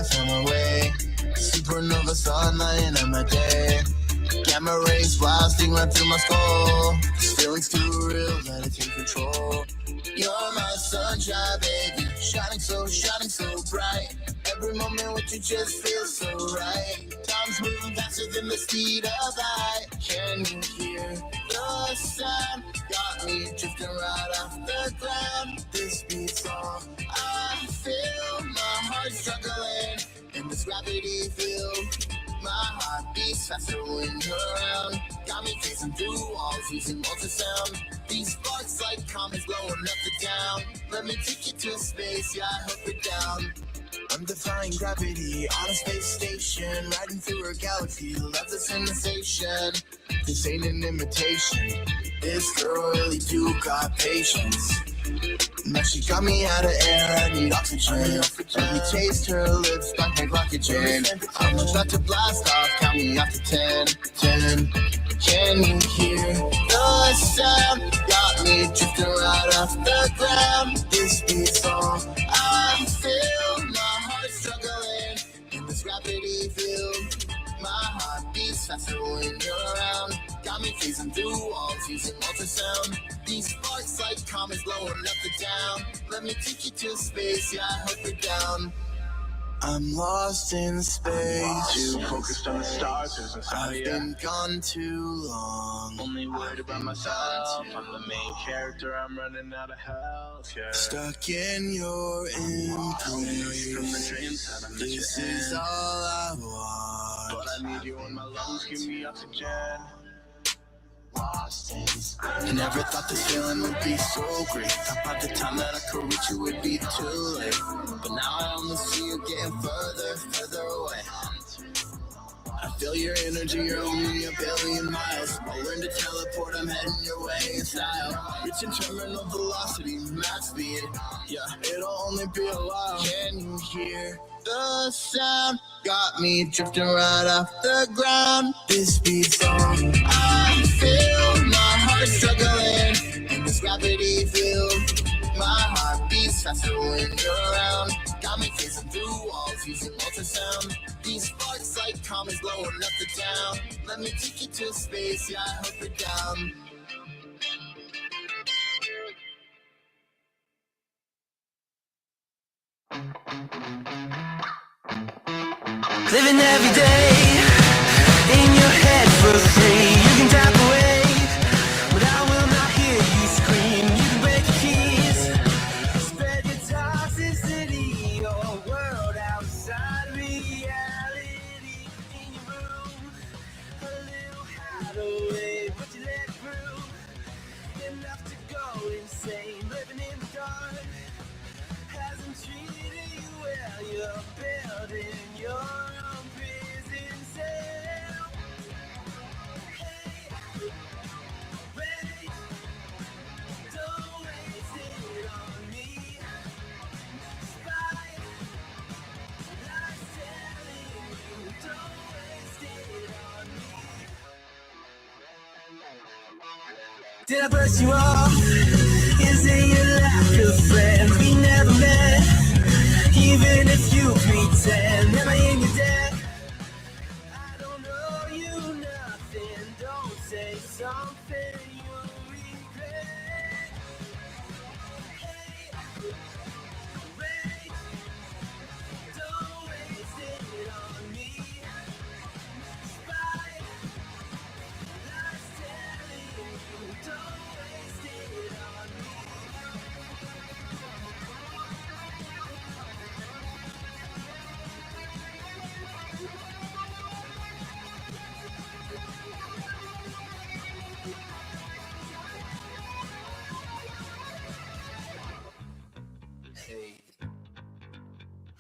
life on my way. Supernova sunlight in my day. Gamma rays blasting right through my skull. This feeling's too real, let it take control. You're my sunshine, baby. Shining so bright. Every moment with you just feels so right. Time's moving faster than the speed of light. Can you hear the sound? Got me drifting right off the ground. This beat's all I feel. My heart struggling in this gravity field. My heart beats faster when you're around. Got me facing through walls using ultrasound. These sparks like comets blowing up and down. Let me take you to space, yeah, I hope you're down. I'm defying gravity on a space station, riding through a galaxy, love's a sensation. This ain't an imitation. This girl really do got patience. Now she got me out of air, I need oxygen. Let me taste her lips like my glycogen. I'm about to blast off, count me up to 10. Can you hear the sound? Got me drifting right off the ground. This beat's all I feel. My heart struggling in this gravity field. My heart beats faster when you're around. Got me phasing through walls using ultrasound. These sparks like comets blowing up and down. Let me take you to space, yeah, I hope you're down. I'm lost in space. Too focused on the stars, I've been gone too long. Only worried about myself. I'm the main character, I'm running out of health. Yeah. Stuck in your embrace. From the dreams that I'm This is all I want. But I need you in my lungs, give me oxygen. Lost in space. I never thought this feeling would be so great. Thought by the time that I could reach you would be too late. But now I only see you getting further away. I feel your energy, you're only a billion miles. I'll learn to teleport, I'm heading your way in style. Reaching terminal velocity, max speed. Yeah, it'll only be a while. Can you hear the sound? Got me drifting right off the ground. This beat's all I feel. My heart struggling in this gravity field. My heart beats faster when you're around. Got me facing through walls using ultrasound. These sparks like comets blowing up and down. Let me take you to space, yeah, I hope you're down. Living every day in your head for free. You can tap away, but I will not hear you scream. You can break the keys, spread your toxicity, your world outside reality. In your room, a little hideaway, but you let it through. Enough to go insane, living in the dark hasn't treated you well. You're building your own prison cell. Hey, wait, don't waste it on me. Spy, life's telling you, don't waste it on me. Did I brush you off? Is it your lack of friends? We never met, even if you pretend. Am I in your debt? I don't know you nothing. Don't say something you'll regret. Hey, wait, don't waste it on me. Spy, life's telling you, don't waste it on me.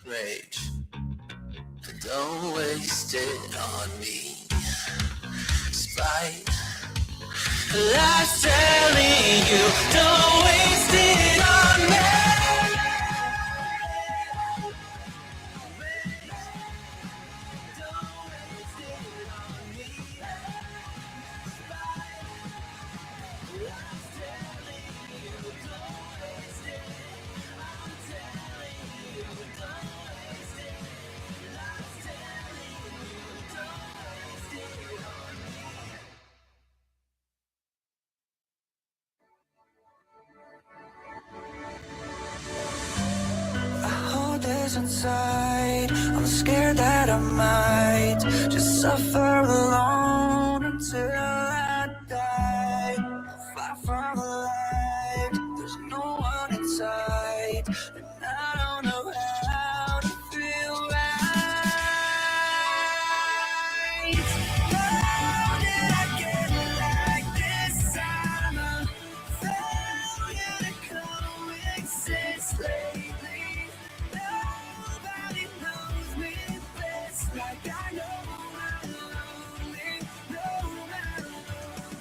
Rage, don't waste it on me. Spite, life's telling you, don't waste it on me. Don't waste it on me. Spite, life's telling you, don't waste it. I'm telling you, don't waste it. tears inside. I'm scared that I might just suffer alone until I die. Far from alive, there's no one inside, and I don't know how to feel right. How did I get like this? I'm a failure to coexist lately. Nobody knows me best like I know I'm lonely. No matter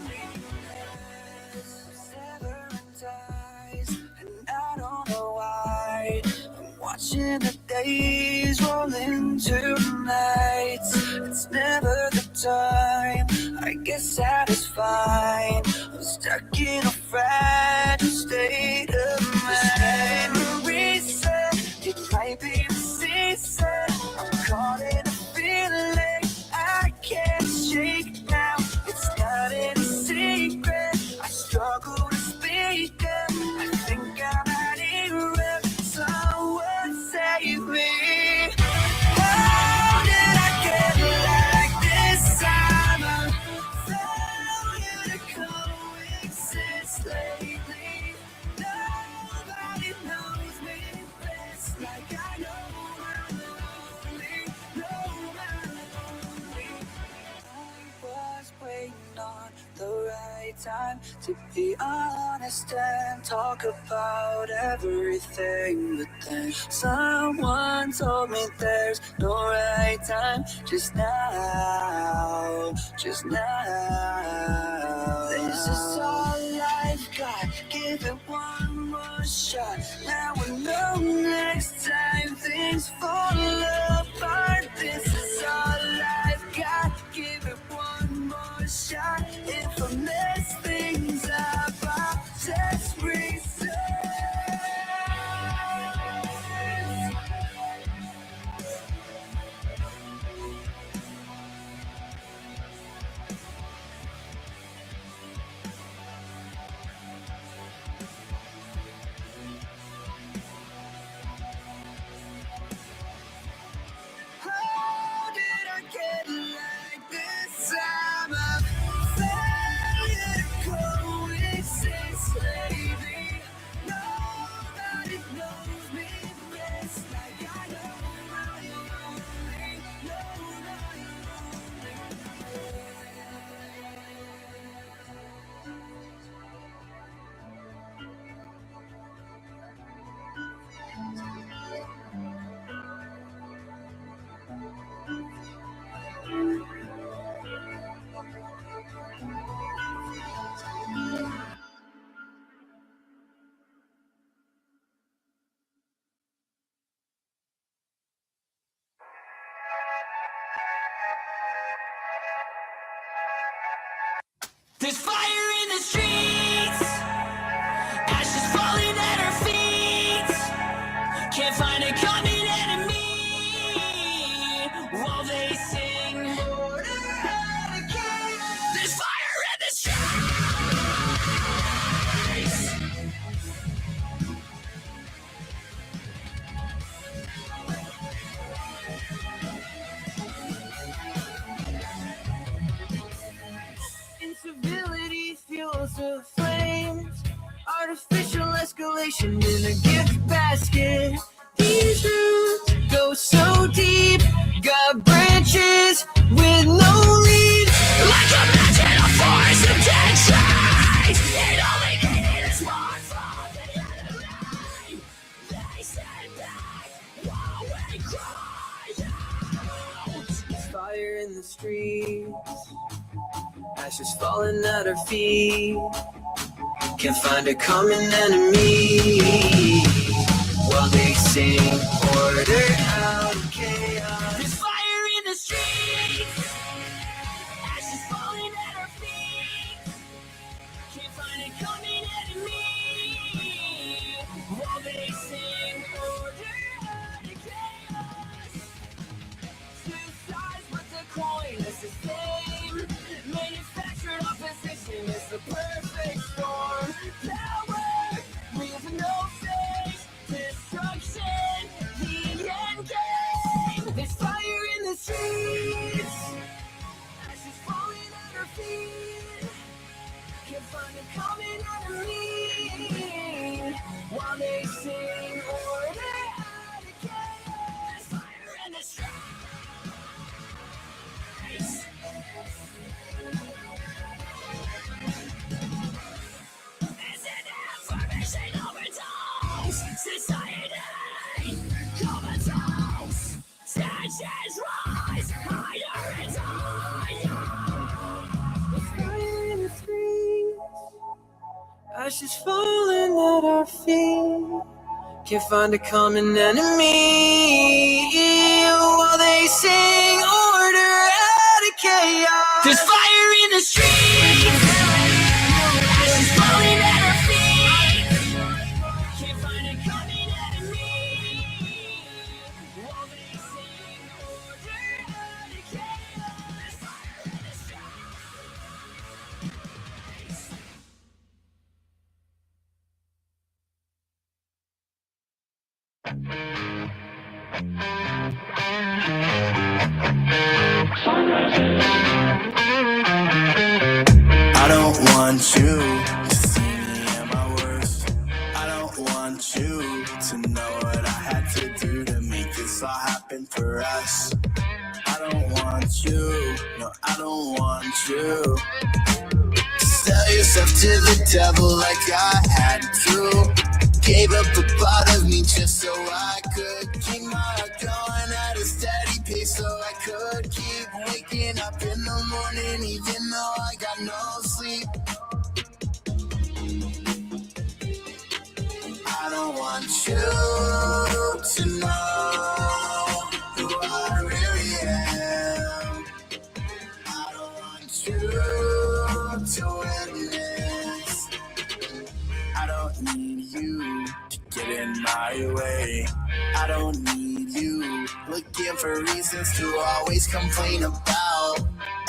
loneliness, severing ties, and I don't know why. I'm watching the days roll into the nights. It's never the time. I guess that is fine. I'm stuck in a fragile state of mind. Reset, it might be the season. I'm caught in a feeling I can't shake now. It's not any secret. I struggle to speak up. I think I'm out here. Someone save me. How did I get like this? I'm a failure to coexist lately. Nobody knows me best like I know I'm lonely. No matter lonely. I was waiting on the right time to be honest and talk about everything, but then someone told me there's no right time. Just now, just now. This is all I've got. Give it one more shot. Now I know next time things fall apart. This is all I've got. Give it one more shot. If I mess things up, I'll just reset. How did I get like this? I'm a failure to coexist lately. Nobody knows me best like I know I'm lonely. No, not There's fire in the streets, ashes falling at our feet. Can't find a common enemy while they sing. There's fire in the streets. Incivility fuels the flames. Artificial escalation in a gift basket. These roots go so deep. Got branches with no leaves. Like a mountain of forest of dead trees. It only needed a spark from the enemy. They stand back while we cry out. There's fire in the streets. Ashes falling at our feet. Can't find a common enemy while they sing order out of chaos. There's fire in the streets. Ashes falling at our feet. Can't find a common enemy while they sing order out of chaos. Two sides, but the coin is the same. Manufactured opposition is the perfect storm. Power with no face, destruction, the tensions rise higher and higher. Fire in the streets, ashes falling at our feet. Can't find a common enemy while they sing order out of chaos. There's fire in the streets, ashes falling at our feet. Can't find a common enemy while they sing order out of chaos. There's fire in the streets. I don't want you to see me at my worst. I don't want you to know what I had to do to make this all happen for us. I don't want you, no, I don't want you. Sell yourself to the devil like I had to. Gave up a part of me just so I could keep my heart going at a steady pace, so I could keep waking up in the morning even though I got no sleep. I don't want you to know who I really am. I don't want you to witness. I don't need you to get in my way. I don't need you looking for reasons to always complain about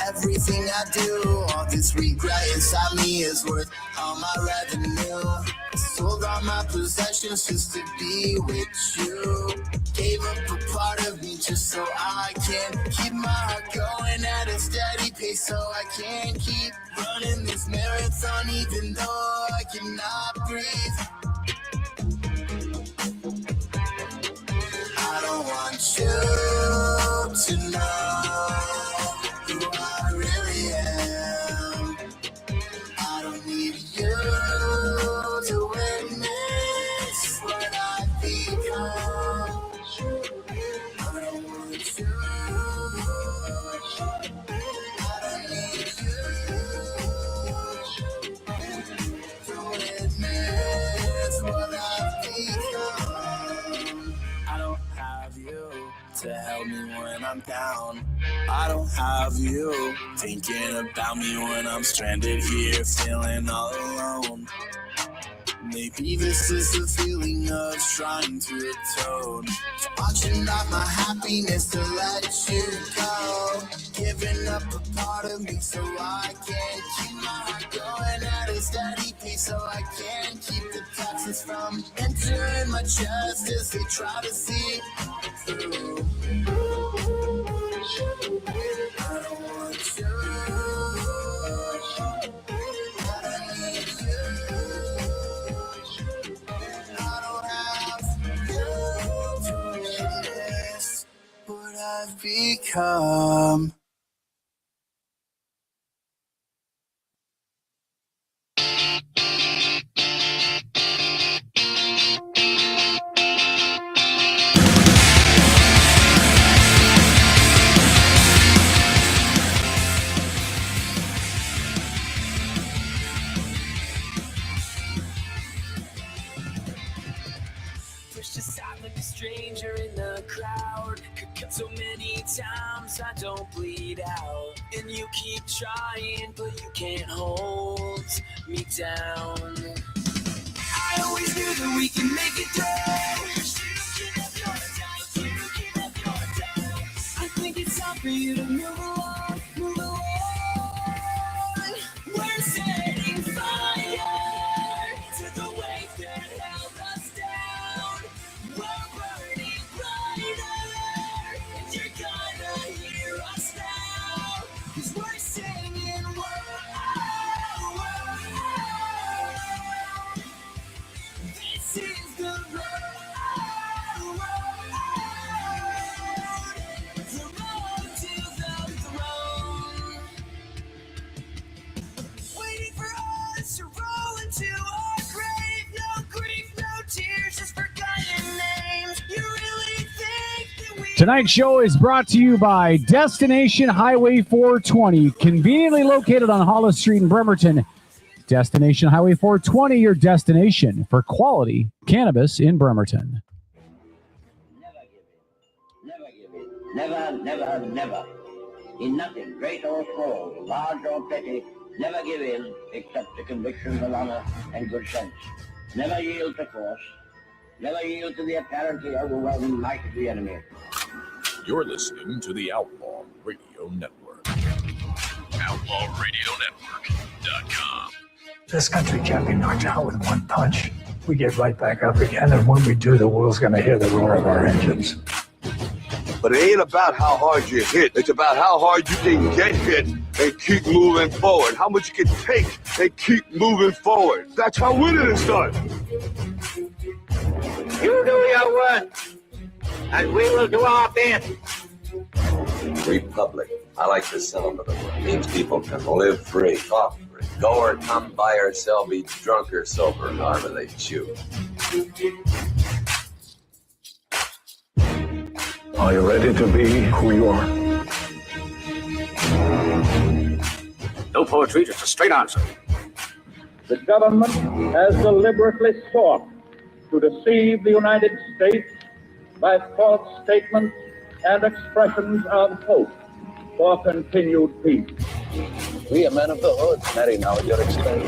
everything I do. All this regret inside me is worth all my revenue. I sold all my possessions just to be with you. Gave up a part of me just so I can keep my heart going at a steady pace, so I can keep running this marathon even though I cannot breathe. I don't want you to know who I really am. I don't need you to witness what I've become. I don't want you. I don't need you to witness what I've become. I don't have you to help me when I'm down. I don't have you thinking about me when I'm stranded here feeling all alone. Maybe this is the feeling of trying to atone. Auction off my happiness to let you go. Giving up a part of me so I can keep my heart going at a steady pace, so I can keep the toxins from entering my chest as they try to see through. I don't want you. I don't need you. I don't have you to witness what I've become. Pushed aside like a stranger in the crowd. Could cut so many times I don't bleed out. And you keep trying, but you can't hold me down. I always knew that we can make it through. I think it's time for you to move along, move along. We're setting fire to the weight that held us down. We're burning brighter, and you're gonna hear us now. 'Cause we're singing, whoa, whoa. This is the road, the road to the Tonight's show is brought to you by Destination Highway 420, conveniently located on Hollis Street in Bremerton. Destination Highway 420, your destination for quality cannabis in Bremerton. Never give in. Never, never, never. In nothing, great or small, large or petty, never give in except to convictions of honor and good sense. Never yield to force. Never yield to the apparently overwhelming might of the enemy. You're listening to the Outlaw Radio Network. OutlawRadioNetwork.com. This country can't be knocked out with one punch. We get right back up again, and when we do, the world's going to hear the roar of our engines. But it ain't about how hard you hit. It's about how hard you can get hit and keep moving forward. How much you can take and keep moving forward. That's how winning is done. You do your work, and we will do our best. Republic. I like the sentiment of it. It means people can live free, talk free, go or come, buy or sell, be drunk or sober, however they choose. Are you ready to be who you are? No poetry, just a straight answer. The government has deliberately sought to deceive the United States by false statements and expressions of hope for continued peace. We are men of the hood, Mary, now at your expense.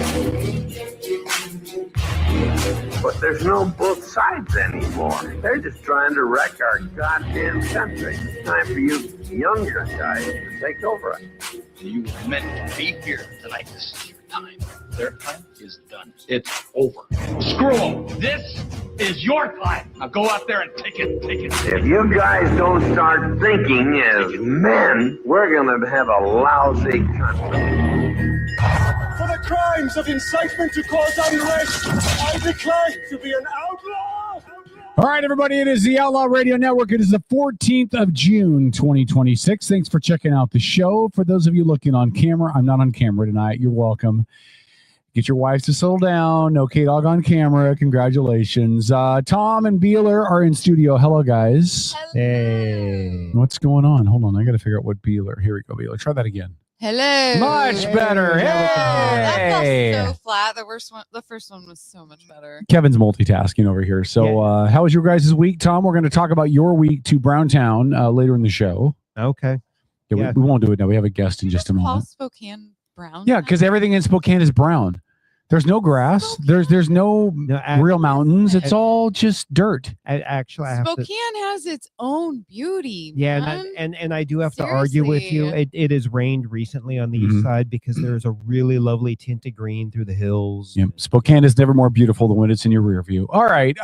But there's no both sides anymore. They're just trying to wreck our goddamn country. It's time for you younger guys to take over it. You meant to be here tonight. This is your time. Their time is done. It's over. Screw them. This is your time. Now go out there and take it. If you guys don't start thinking as men, we're gonna have a lousy country. For the crimes of incitement to cause unrest, I declare to be an outlaw. All right, everybody, it is the Outlaw Radio Network. It is the 14th of June, 2026. Thanks for checking out the show. For those of you looking on camera, I'm not on camera tonight. You're welcome. Get your wives to settle down. No K-Dog on camera. Congratulations. Tom and Beeler are in studio. Hello, guys. Hello. Hey. What's going on? Hold on. I got to figure out what Beeler. Here we go, Beeler. Try that again. Hello. Much better. Hey. That felt so flat. The first one was so much better. Kevin's multitasking over here. So how was your guys' week, Tom? We're going to talk about your week to Browntown later in the show. Okay. Yeah, we won't do it now. We have a guest in just a moment. Paul Spokane brown. Yeah, because everything in Spokane is brown. There's no grass. There's no real mountains. It's all just dirt. Actually, I have Spokane has its own beauty. Yeah, man. and I do have to argue with you. It has rained recently on the east side because there's a really lovely tint of green through the hills. Yep. Spokane is never more beautiful than when it's in your rear view. All right.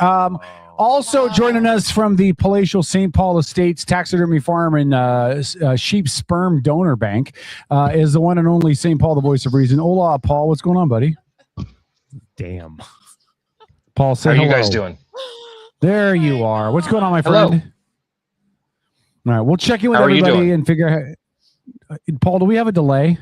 Also joining us from the palatial St. Paul Estates Taxidermy Farm and Sheep Sperm Donor Bank is the one and only St. Paul, the voice of reason. Hola, Paul. What's going on, buddy? Damn. Paul, say how are hello. you guys doing? There you are. What's going on, my friend? Hello. All right, we'll check in with How are you everybody doing? and figure out. Paul, do we have a delay?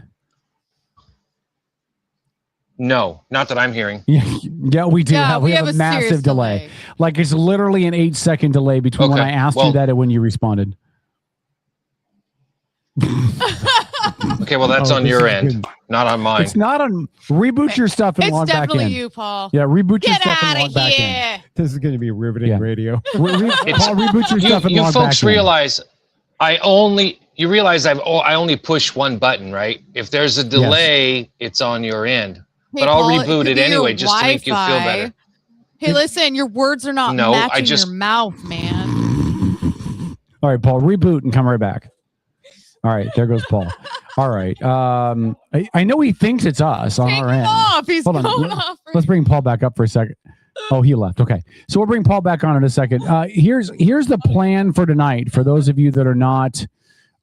No, not that I'm hearing. Yeah, we do. Yeah, we have a massive delay. Like it's literally an 8-second delay between when I asked you that and when you responded. Okay, well, that's on your end, not on mine. It's not on. Reboot your stuff and log back in. It's definitely you, Paul. Yeah, reboot your Get stuff and outta log back here. in. This is going to be riveting radio. Paul, reboot your stuff and You log back in. folks realize I only push one button, right? If there's a delay, it's on your end. Hey, but I'll Paul, reboot could it be anyway, your just to make you feel Wi-Fi. better. Hey, listen, your words are not No, I matching just- your mouth, man. All right, Paul, reboot and come right back. All right, there goes Paul. All right. I know he thinks it's us on our end. He's Hold on. going off. Let's bring Paul back up for a second. Oh, he left. Okay. So we'll bring Paul back on in a second. Here's the plan for tonight. For those of you that are not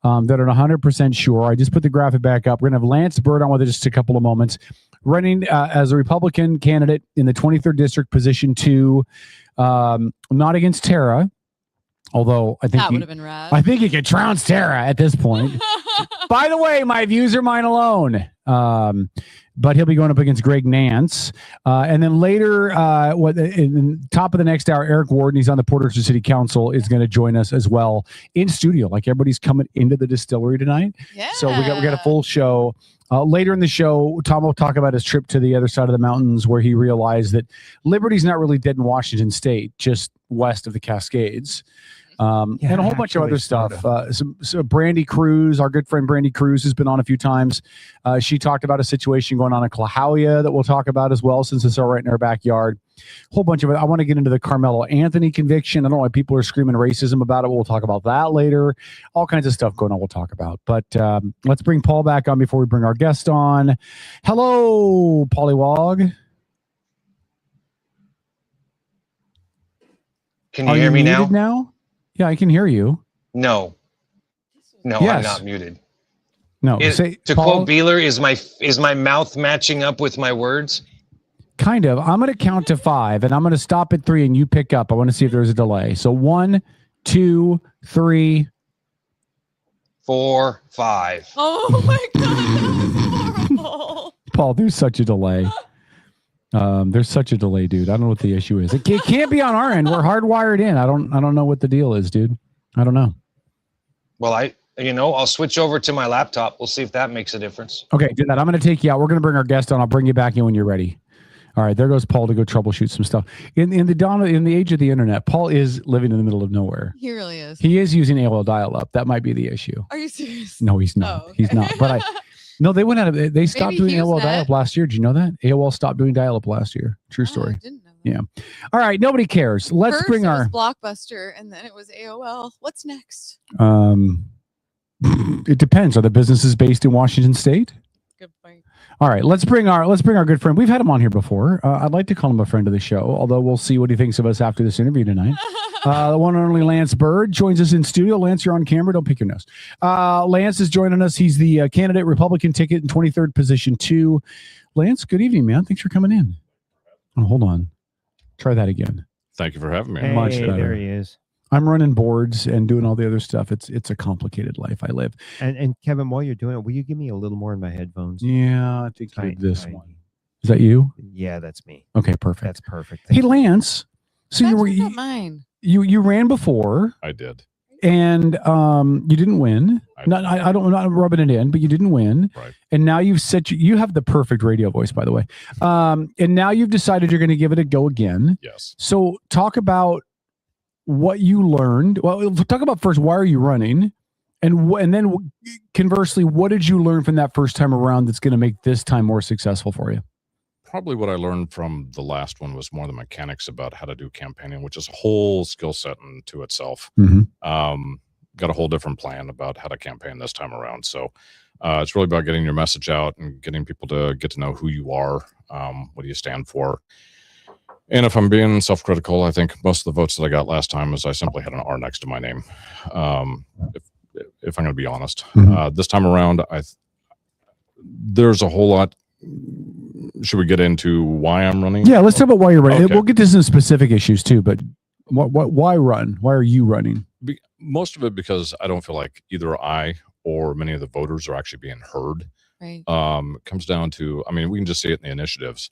100% sure, I just put the graphic back up. We're going to have Lance Byrd on with us just a couple of moments, running as a Republican candidate in the 23rd District, position 2, not against Tara. Although I think that would have been rad. I think you could trounce Tara at this point. By the way, my views are mine alone. but he'll be going up against Greg Nance. And then later, in the top of the next hour, Eric Worden, he's on the Port Arthur City Council, is going to join us as well in studio. Like everybody's coming into the distillery tonight. Yeah. So we got a full show. Later in the show, Tom will talk about his trip to the other side of the mountains where he realized that Liberty's not really dead in Washington State, just west of the Cascades. And a whole bunch of other stuff. So Brandy Cruz, our good friend Brandy Cruz, has been on a few times. She talked about a situation going on in Clahalia that we'll talk about as well, since it's all right in our backyard. A whole bunch of it. I want to get into the Carmelo Anthony conviction. I don't know why people are screaming racism about it. We'll talk about that later. All kinds of stuff going on we'll talk about. But let's bring Paul back on before we bring our guest on. Hello, Pollywog. Can you hear me now? Yeah, I can hear you. No, Yes. I'm not muted. No, To quote Beeler, is my mouth matching up with my words? Kind of. I'm going to count to 5, and I'm going to stop at 3, and you pick up. I want to see if there's a delay. So 1, 2, 3, 4, 5. Oh my God, that was horrible. Paul, there's such a delay. There's such a delay, dude. I don't know what the issue is. It can't be on our end. We're hardwired in. I don't know what the deal is, dude. I don't know. Well, I'll switch over to my laptop. We'll see if that makes a difference. Okay, do that. I'm going to take you out. We're going to bring our guest on. I'll bring you back in when you're ready. All right, there goes Paul to go troubleshoot some stuff. In the age of the internet, Paul is living in the middle of nowhere. He really is. He is using AOL dial-up. That might be the issue. Are you serious? No, he's not. Oh, okay. He's not. But no, they went out of they stopped doing AOL dial-up last year. Did you know that? AOL stopped doing dial-up last year. True story. I didn't know that. Yeah. All right, nobody cares. Let's First bring it our was Blockbuster, and then it was AOL. What's next? It depends. Are the businesses based in Washington State? Good point. All right, let's bring our good friend. We've had him on here before. I'd like to call him a friend of the show, although we'll see what he thinks of us after this interview tonight. The one and only Lance Byrd joins us in studio. Lance, you're on camera. Don't pick your nose. Lance is joining us. He's the candidate Republican ticket in 23rd position 2. Lance, good evening, man. Thanks for coming in. Oh, hold on. Try that again. Thank you for having me. Hey, Much better. there he is. I'm running boards and doing all the other stuff. It's a complicated life I live. And Kevin, while you're doing it, will you give me a little more in my headphones? Yeah, I think this one. Is that you? Yeah, that's me. Okay, perfect. That's perfect. Hey, Lance. So That's not mine. you ran before. I did. And you didn't win. I'm not rubbing it in, but you didn't win. Right. And now you've said you have the perfect radio voice, by the way. And now you've decided you're going to give it a go again. Yes. So talk about what you learned. Well, talk about first, why are you running? And then conversely, what did you learn from that first time around that's going to make this time more successful for you? Probably what I learned from the last one was more the mechanics about how to do campaigning, which is a whole skill set into itself. Got a whole different plan about how to campaign this time around. So it's really about getting your message out and getting people to get to know who you are, what do you stand for. And if I'm being self-critical, I think most of the votes that I got last time is I simply had an R next to my name. If I'm going to be honest, this time around, there's a whole lot. Should we get into why I'm running? Yeah, let's talk about why you're running. Okay. We'll get to some specific issues too, but why run? Why are you running? Most of it because I don't feel like either I or many of the voters are actually being heard. Right. It comes down to, I mean, we can just see it in the initiatives.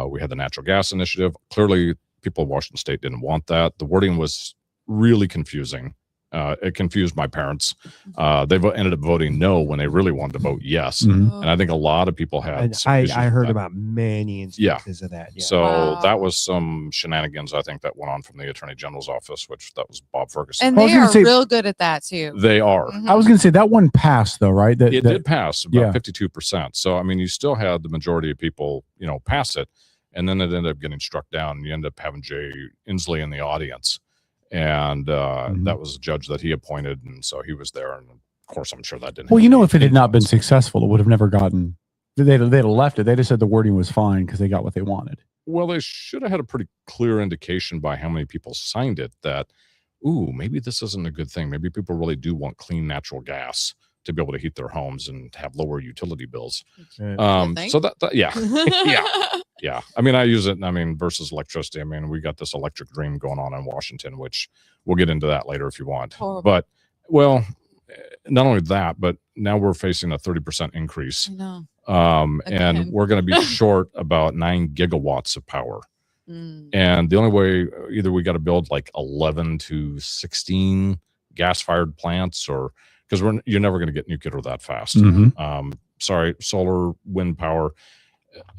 We had the natural gas initiative. Clearly, people of Washington State didn't want that. The wording was really confusing. It confused my parents. They ended up voting no when they really wanted to vote yes. And I think a lot of people had. And I heard about many instances of that. Yeah. So that was some shenanigans, I think, that went on from the Attorney General's office, which that was Bob Ferguson. And they are real good at that too. They are. I was going to say that one passed though, right? It did pass about 52%. So, I mean, you still had the majority of people, pass it. And then it ended up getting struck down. You end up having Jay Inslee in the audience. And that was a judge that he appointed. And so he was there. And of course, I'm sure that didn't. Well, if it had not been successful, it would have never gotten, they'd have left it. They just said the wording was fine because they got what they wanted. Well, they should have had a pretty clear indication by how many people signed it that, ooh, maybe this isn't a good thing. Maybe people really do want clean natural gas to be able to heat their homes and have lower utility bills. So yeah. I mean, I use it. I mean, versus electricity. I mean, we got this electric dream going on in Washington, which we'll get into that later if you want. Horrible. But, well, not only that, but now we're facing a 30% increase. I know. And we're going to be short about 9 gigawatts of power. And the only way, either we got to build like 11 to 16 gas-fired plants, or because you're never going to get nuclear that fast. Sorry, solar, wind power,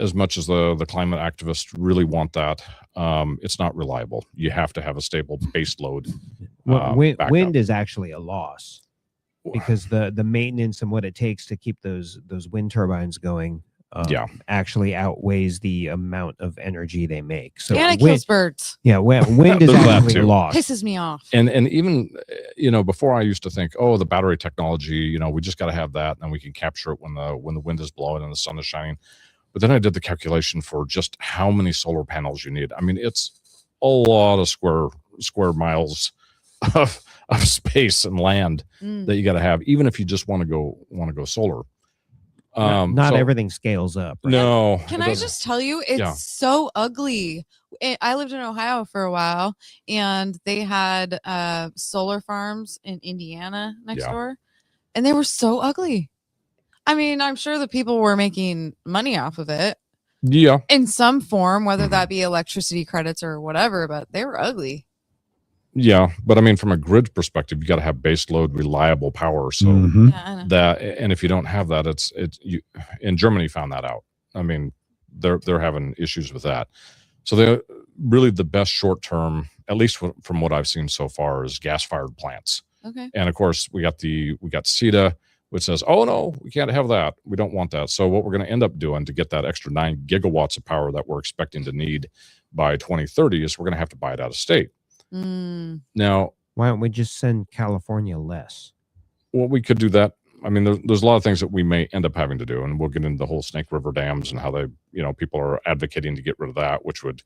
as much as the climate activists really want that, it's not reliable. You have to have a stable base load. Wind is actually a loss, because the maintenance and what it takes to keep those wind turbines going actually outweighs the amount of energy they make. So and it kills birds. Yeah, wind is actually a loss. Pisses me off. And even, before I used to think, the battery technology, we just got to have that, and then we can capture it when the wind is blowing and the sun is shining. But then I did the calculation for just how many solar panels you need. I mean, it's a lot of square miles of space and land that you got to have, even if you just want to go solar. Not everything scales up. Right? No. Can I just tell you, it's so ugly. I lived in Ohio for a while, and they had solar farms in Indiana next door, and they were so ugly. I mean, I'm sure the people were making money off of it. Yeah. In some form, whether that be electricity credits or whatever, but they were ugly. Yeah, but I mean, from a grid perspective, you got to have base load, reliable power. So that, and if you don't have that, it's you. In Germany, found that out. I mean, they're having issues with that. So they're really the best short term, at least from what I've seen so far, is gas fired plants. Okay. And of course, we got CETA, which says, oh no, we can't have that. We don't want that. So what we're going to end up doing to get that extra 9 gigawatts of power that we're expecting to need by 2030 is we're going to have to buy it out of state. Now, why don't we just send California less? Well, we could do that. I mean, there's a lot of things that we may end up having to do, and we'll get into the whole Snake River dams and how they, people are advocating to get rid of that, which would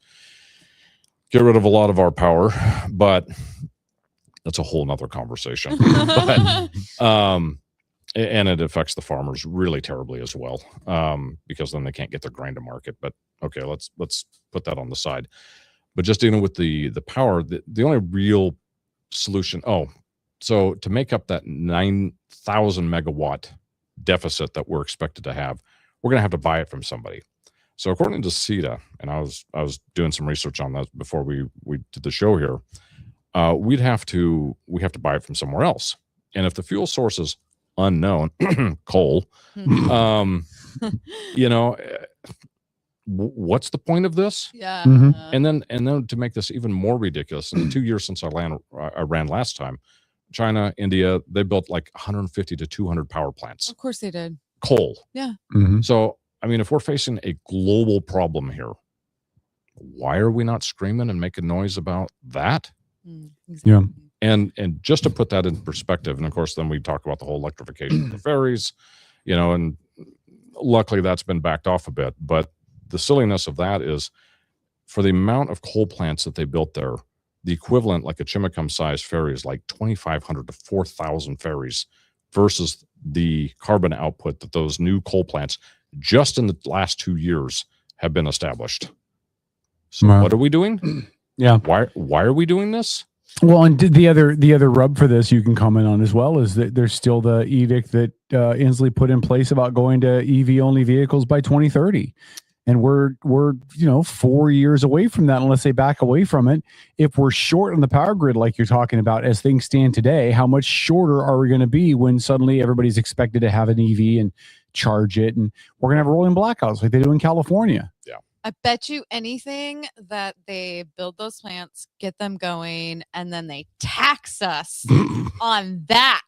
get rid of a lot of our power, but that's a whole nother conversation. And it affects the farmers really terribly as well, because then they can't get their grain to market. But okay, let's put that on the side. But just dealing with the power, the only real solution. So to make up that 9,000 megawatt deficit that we're expected to have, we're going to have to buy it from somebody. So according to CETA, and I was doing some research on that before we did the show here, we have to buy it from somewhere else. And if the fuel source is unknown, coal, what's the point of this? Yeah. And then to make this even more ridiculous, in the 2 years since I ran last time, China, India, they built like 150 to 200 power plants. Of course they did. Coal. Yeah. So, I mean, if we're facing a global problem here, why are we not screaming and making noise about that? Yeah. And just to put that in perspective, and of course, then we talk about the whole electrification of the ferries, and luckily that's been backed off a bit. But the silliness of that is, for the amount of coal plants that they built there, the equivalent, like a Chimicum-sized ferry, is like 2,500 to 4,000 ferries versus the carbon output that those new coal plants just in the last 2 years have been established. So what are we doing? Yeah. Why are we doing this? Well, and the other rub for this you can comment on as well is that there's still the edict that Inslee put in place about going to EV only vehicles by 2030. And we're 4 years away from that unless they back away from it. If we're short on the power grid, like you're talking about, as things stand today, how much shorter are we going to be when suddenly everybody's expected to have an EV and charge it? And we're going to have rolling blackouts like they do in California. Yeah. I bet you anything that they build those plants, get them going, and then they tax us on that.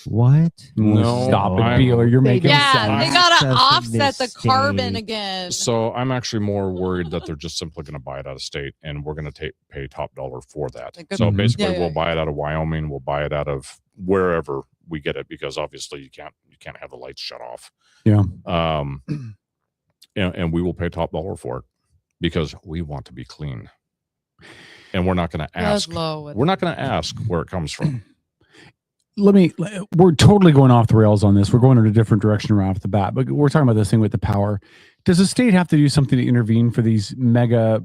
What? No, stop it, Beeler. You're making sense. They gotta offset the mistake. carbon again. So I'm actually more worried that they're just simply going to buy it out of state, and we're going to pay top dollar for that. So basically, we'll buy it out of Wyoming. We'll buy it out of wherever we get it, because obviously you can't have the lights shut off. Yeah. And we will pay top dollar for it because we want to be clean, and we're not going to ask. We're not going to ask where it comes from. We're totally going off the rails on this. We're going in a different direction right off the bat, but we're talking about this thing with the power. Does the state have to do something to intervene for these mega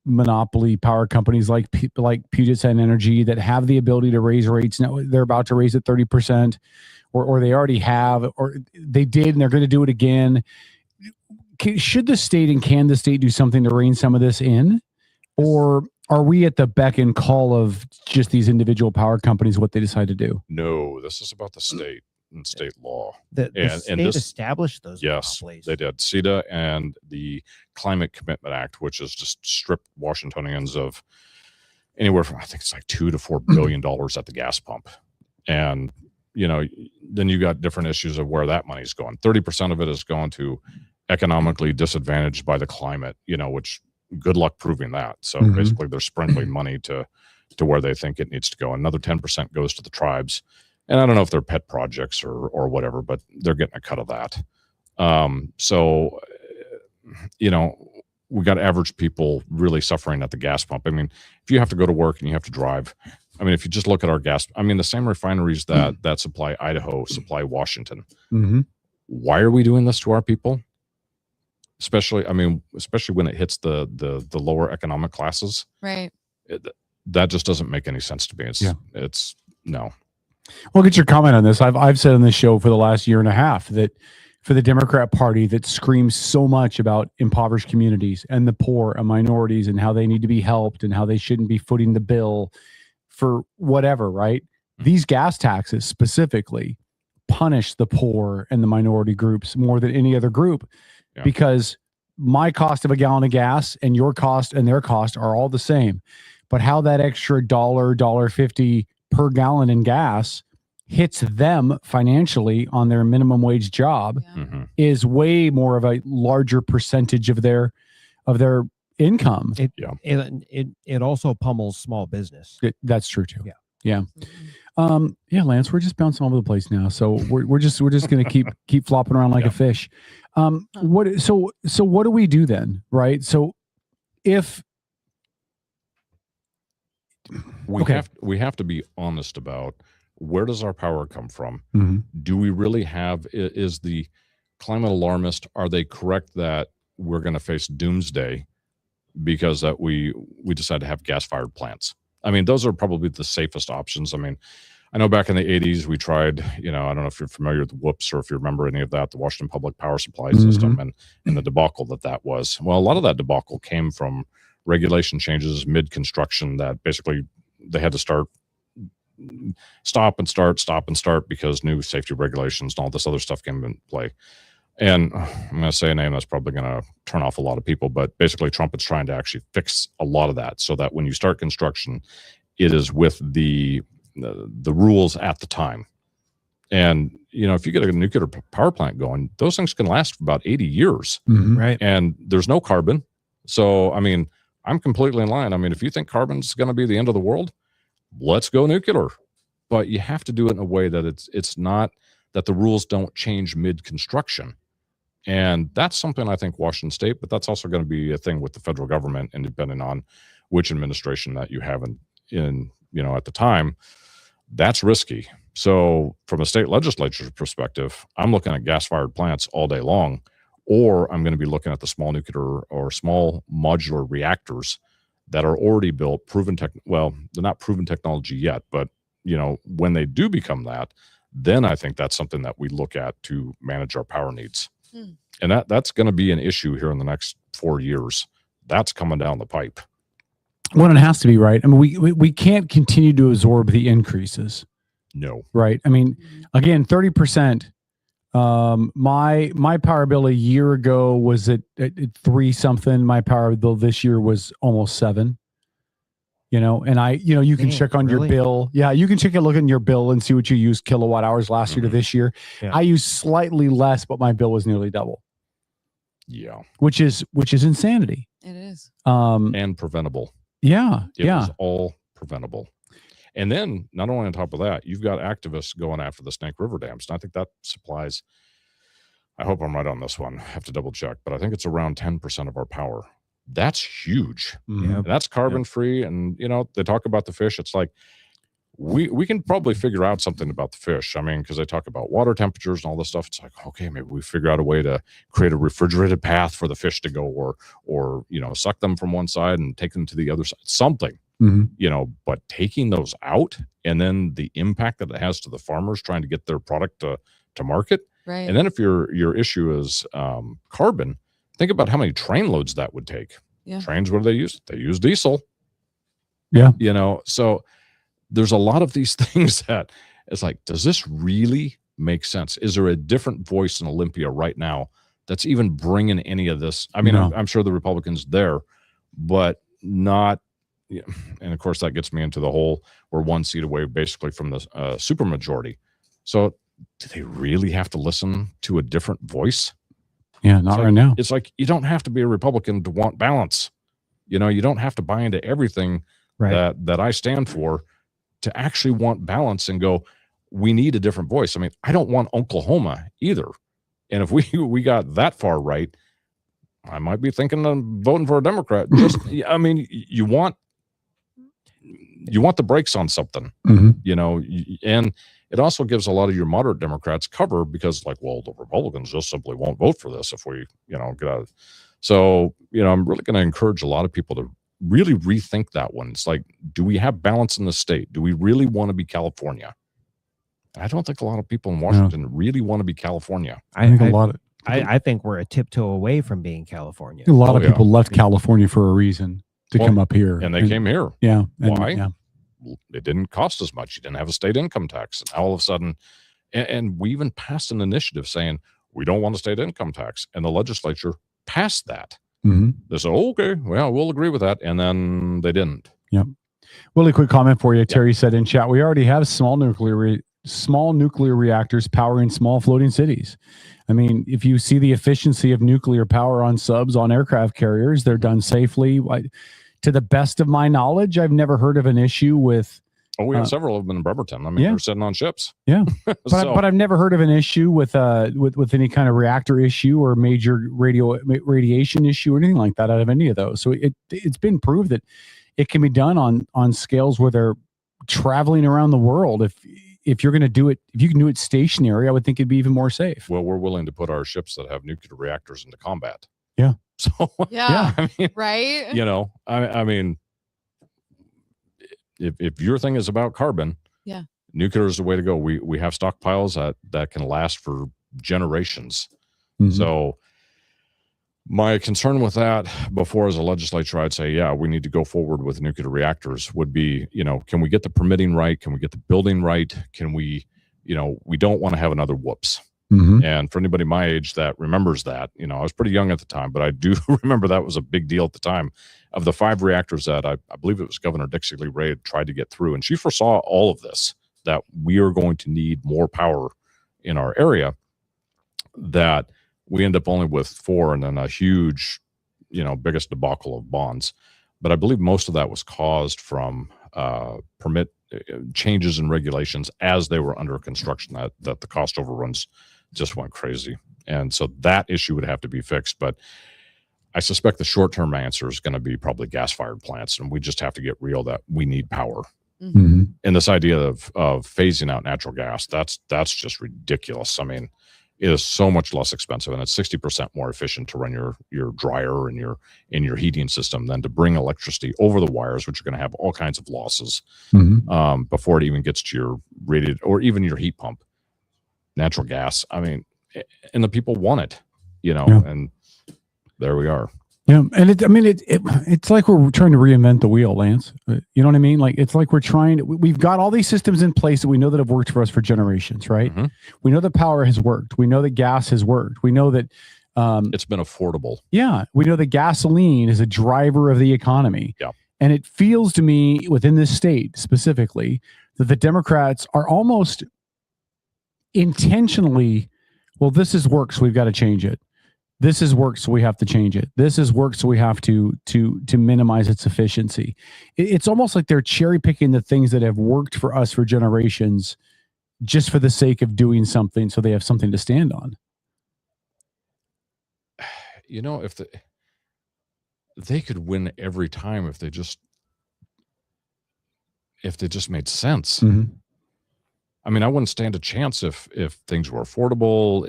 monopoly power companies like Puget Sound Energy that have the ability to raise rates. Now they're about to raise it 30%, or they already have, or they did, and they're going to do it again. Should the state and can the state do something to rein some of this in, or are we at the beck and call of just these individual power companies, what they decide to do? No, this is about the state and state law. The state established those monopolies. They did. CETA and the Climate Commitment Act, which is just stripped Washingtonians of anywhere from, I think it's like $2 to $4 billion at the gas pump. And, then you got different issues of where that money's going. 30% of it is going to economically disadvantaged by the climate, which good luck proving that. So basically they're sprinkling money to where they think it needs to go. Another 10% goes to the tribes. And I don't know if they're pet projects or whatever, but they're getting a cut of that. We got average people really suffering at the gas pump. I mean, if you have to go to work and you have to drive, I mean, if you just look at our gas, I mean, the same refineries that supply Idaho supply Washington. Why are we doing this to our people? Especially when it hits the lower economic classes. Right. That just doesn't make any sense to me. It's no. Well, get your comment on this. I've said on this show for the last year and a half that for the Democrat Party that screams so much about impoverished communities and the poor and minorities and how they need to be helped and how they shouldn't be footing the bill for whatever, right? These gas taxes specifically punish the poor and the minority groups more than any other group because my cost of a gallon of gas and your cost and their cost are all the same. But how that extra $1.50 per gallon in gas hits them financially on their minimum wage job is way more of a larger percentage of their income. It also pummels small business. That's true too. Yeah. Lance, we're just bouncing all over the place now. So we're just going to keep flopping around like a fish. What do we do then? Right. So if we have to be honest about where does our power come from? Do we really have, is the climate alarmist, are they correct that we're going to face doomsday because that we decide to have gas-fired plants? I mean, those are probably the safest options. I mean, I know back in the 80s, we tried, I don't know if you're familiar with WHOOPS or if you remember any of that, the Washington Public Power Supply System and the debacle that was. Well, a lot of that debacle came from regulation changes mid-construction that basically they had to stop and start because new safety regulations and all this other stuff came into play. And I'm going to say a name that's probably going to turn off a lot of people, but basically Trump is trying to actually fix a lot of that so that when you start construction, it is with the rules at the time. And, if you get a nuclear power plant going, those things can last for about 80 years. Right. And there's no carbon. So, I mean, I'm completely in line. I mean, if you think carbon's going to be the end of the world, let's go nuclear. But you have to do it in a way that it's not that the rules don't change mid-construction. And that's something I think Washington State, but that's also going to be a thing with the federal government, and depending on which administration that you have in at the time, that's risky. So from a state legislature's perspective, I'm looking at gas-fired plants all day long, or I'm going to be looking at the small nuclear or small modular reactors that are already built, they're not proven technology yet, but when they do become that, then I think that's something that we look at to manage our power needs. And that's going to be an issue here in the next 4 years. That's coming down the pipe. Well, it has to be, right? I mean, we can't continue to absorb the increases. No. Right. I mean, again, 30%. My power bill a year ago was at 3 something. My power bill this year was almost 7. And you can check on your bill. Yeah, you can look in your bill and see what you used kilowatt hours last year to this year. Yeah. I used slightly less, but my bill was nearly double. Yeah. Which is insanity. It is. And preventable. Yeah. It was all preventable. And then not only on top of that, you've got activists going after the Snake River dams. And I think that supplies, I hope I'm right on this one. I have to double check, but I think it's around 10% of our power. That's huge. And that's carbon free. And, they talk about the fish. It's like, we can probably figure out something about the fish. I mean, because they talk about water temperatures and all this stuff. It's like, okay, maybe we figure out a way to create a refrigerated path for the fish to go, or suck them from one side and take them to the other side. Something, but taking those out, and then the impact that it has to the farmers trying to get their product to market. Right. And then if your issue is carbon, think about how many train loads that would take. Yeah. Trains, what do they use? They use diesel. Yeah. So there's a lot of these things that it's like, does this really make sense? Is there a different voice in Olympia right now that's even bringing any of this? I mean, No. I'm sure the Republicans there, but not. And of course, that gets me into the whole, we're one seat away basically from the supermajority. So do they really have to listen to a different voice? Yeah, not right now. It's like, you don't have to be a Republican to want balance. You don't have to buy into everything that I stand for to actually want balance and go, we need a different voice. I mean, I don't want Oklahoma either. And if we got that far right, I might be thinking of voting for a Democrat. I mean, you want the brakes on something, and it also gives a lot of your moderate Democrats cover, because the Republicans just simply won't vote for this if we, get out. So, I'm really going to encourage a lot of people to really rethink that one. It's like, do we have balance in the state? Do we really want to be California? I don't think a lot of people in Washington really want to be California. I think we're a tiptoe away from being California. A lot of people left California for a reason to come up here. And they came here. Yeah. Why? Yeah. It didn't cost as much. You didn't have a state income tax. And all of a sudden, and we even passed an initiative saying we don't want a state income tax. And the legislature passed that. They said, okay, well, we'll agree with that. And then they didn't. Yep. Really quick comment for you. Terry said in chat, we already have small nuclear reactors powering small floating cities. I mean, if you see the efficiency of nuclear power on subs, on aircraft carriers, they're done safely. To the best of my knowledge, I've never heard of an issue with. Oh, we have several of them in Bremerton. I mean, they're sitting on ships. Yeah, but I've never heard of an issue with any kind of reactor issue or major radiation issue or anything like that out of any of those. So it's been proved that it can be done on scales where they're traveling around the world. If you're going to do it, if you can do it stationary, I would think it'd be even more safe. Well, we're willing to put our ships that have nuclear reactors into combat. Yeah. So yeah, I mean, right. I mean, if your thing is about carbon, nuclear is the way to go. We have stockpiles that can last for generations. So my concern with that before, as a legislature, I'd say, we need to go forward with nuclear reactors, would be, can we get the permitting right? Can we get the building right? Can we, we don't want to have another whoops. And for anybody my age that remembers that, I was pretty young at the time, but I do remember that was a big deal at the time. Of the 5 reactors that I believe it was Governor Dixie Lee Ray tried to get through, and she foresaw all of this, that we are going to need more power in our area, that we end up only with 4, and then a huge, biggest debacle of bonds. But I believe most of that was caused from permit changes in regulations as they were under construction, that the cost overruns just went crazy. And so that issue would have to be fixed. But I suspect the short-term answer is going to be probably gas-fired plants, and we just have to get real that we need power. And this idea of phasing out natural gas, that's just ridiculous. I mean, it is so much less expensive, and it's 60% more efficient to run your dryer and your heating system than to bring electricity over the wires, which are going to have all kinds of losses before it even gets to your rated or even your heat pump. Natural gas, I mean, and the people want it, and there we are. Yeah, and it's like we're trying to reinvent the wheel, Lance. You know what I mean? Like, it's like we've got all these systems in place that we know that have worked for us for generations, right? We know that power has worked. We know that gas has worked. We know that it's been affordable. Yeah, we know that gasoline is a driver of the economy. Yeah, and it feels to me within this state specifically that the Democrats are almost intentionally, well, this has worked, so we've got to change it. This has worked, so we have to change it. This has worked, so we have to minimize its efficiency. It's almost like they're cherry picking the things that have worked for us for generations, just for the sake of doing something, so they have something to stand on. If they could win every time if they just if they just made sense. Mm-hmm. I mean, I wouldn't stand a chance if things were affordable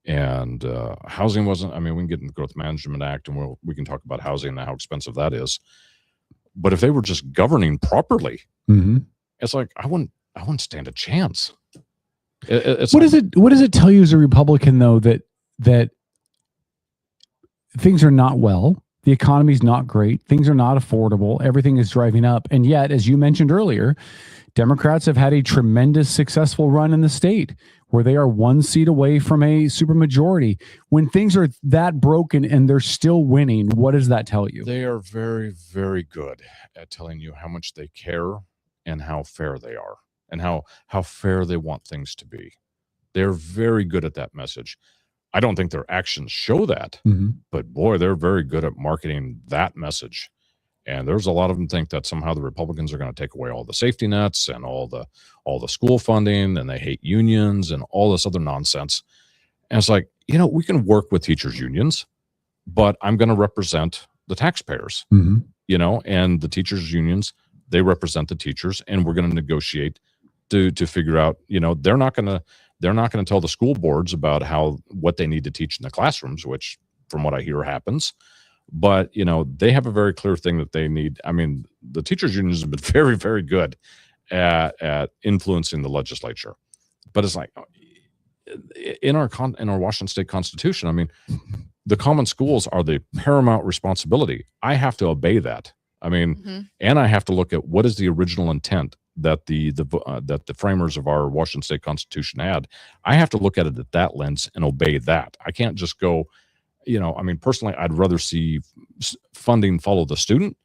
and housing wasn't. I mean, we can get in the Growth Management Act, and we can talk about housing and how expensive that is. But if they were just governing properly, mm-hmm. it's like I wouldn't stand a chance. What does it tell you as a Republican though that things are not well, the economy's not great, things are not affordable, everything is driving up, and yet, as you mentioned earlier, Democrats have had a tremendous successful run in the state where they are one seat away from a supermajority. When things are that broken and they're still winning, what does that tell you? They are very, very good at telling you how much they care and how fair they are and how fair they want things to be. They're very good at that message. I don't think their actions show that, mm-hmm. but boy, they're very good at marketing that message. And there's a lot of them think that somehow the Republicans are going to take away all the safety nets and all the school funding, and they hate unions and all this other nonsense. And it's like, we can work with teachers unions, but I'm going to represent the taxpayers, mm-hmm. And the teachers unions, they represent the teachers, and we're going to negotiate to figure out, they're not going to tell the school boards about what they need to teach in the classrooms, which from what I hear happens. But, they have a very clear thing that they need. I mean, the teachers unions have been very, very good at influencing the legislature. But it's like in our Washington State Constitution, I mean, the common schools are the paramount responsibility. I have to obey that. I mean, Mm-hmm. and I have to look at what is the original intent that the framers of our Washington State Constitution had. I have to look at it at that lens and obey that. I can't just go, I mean, personally, I'd rather see funding follow the student,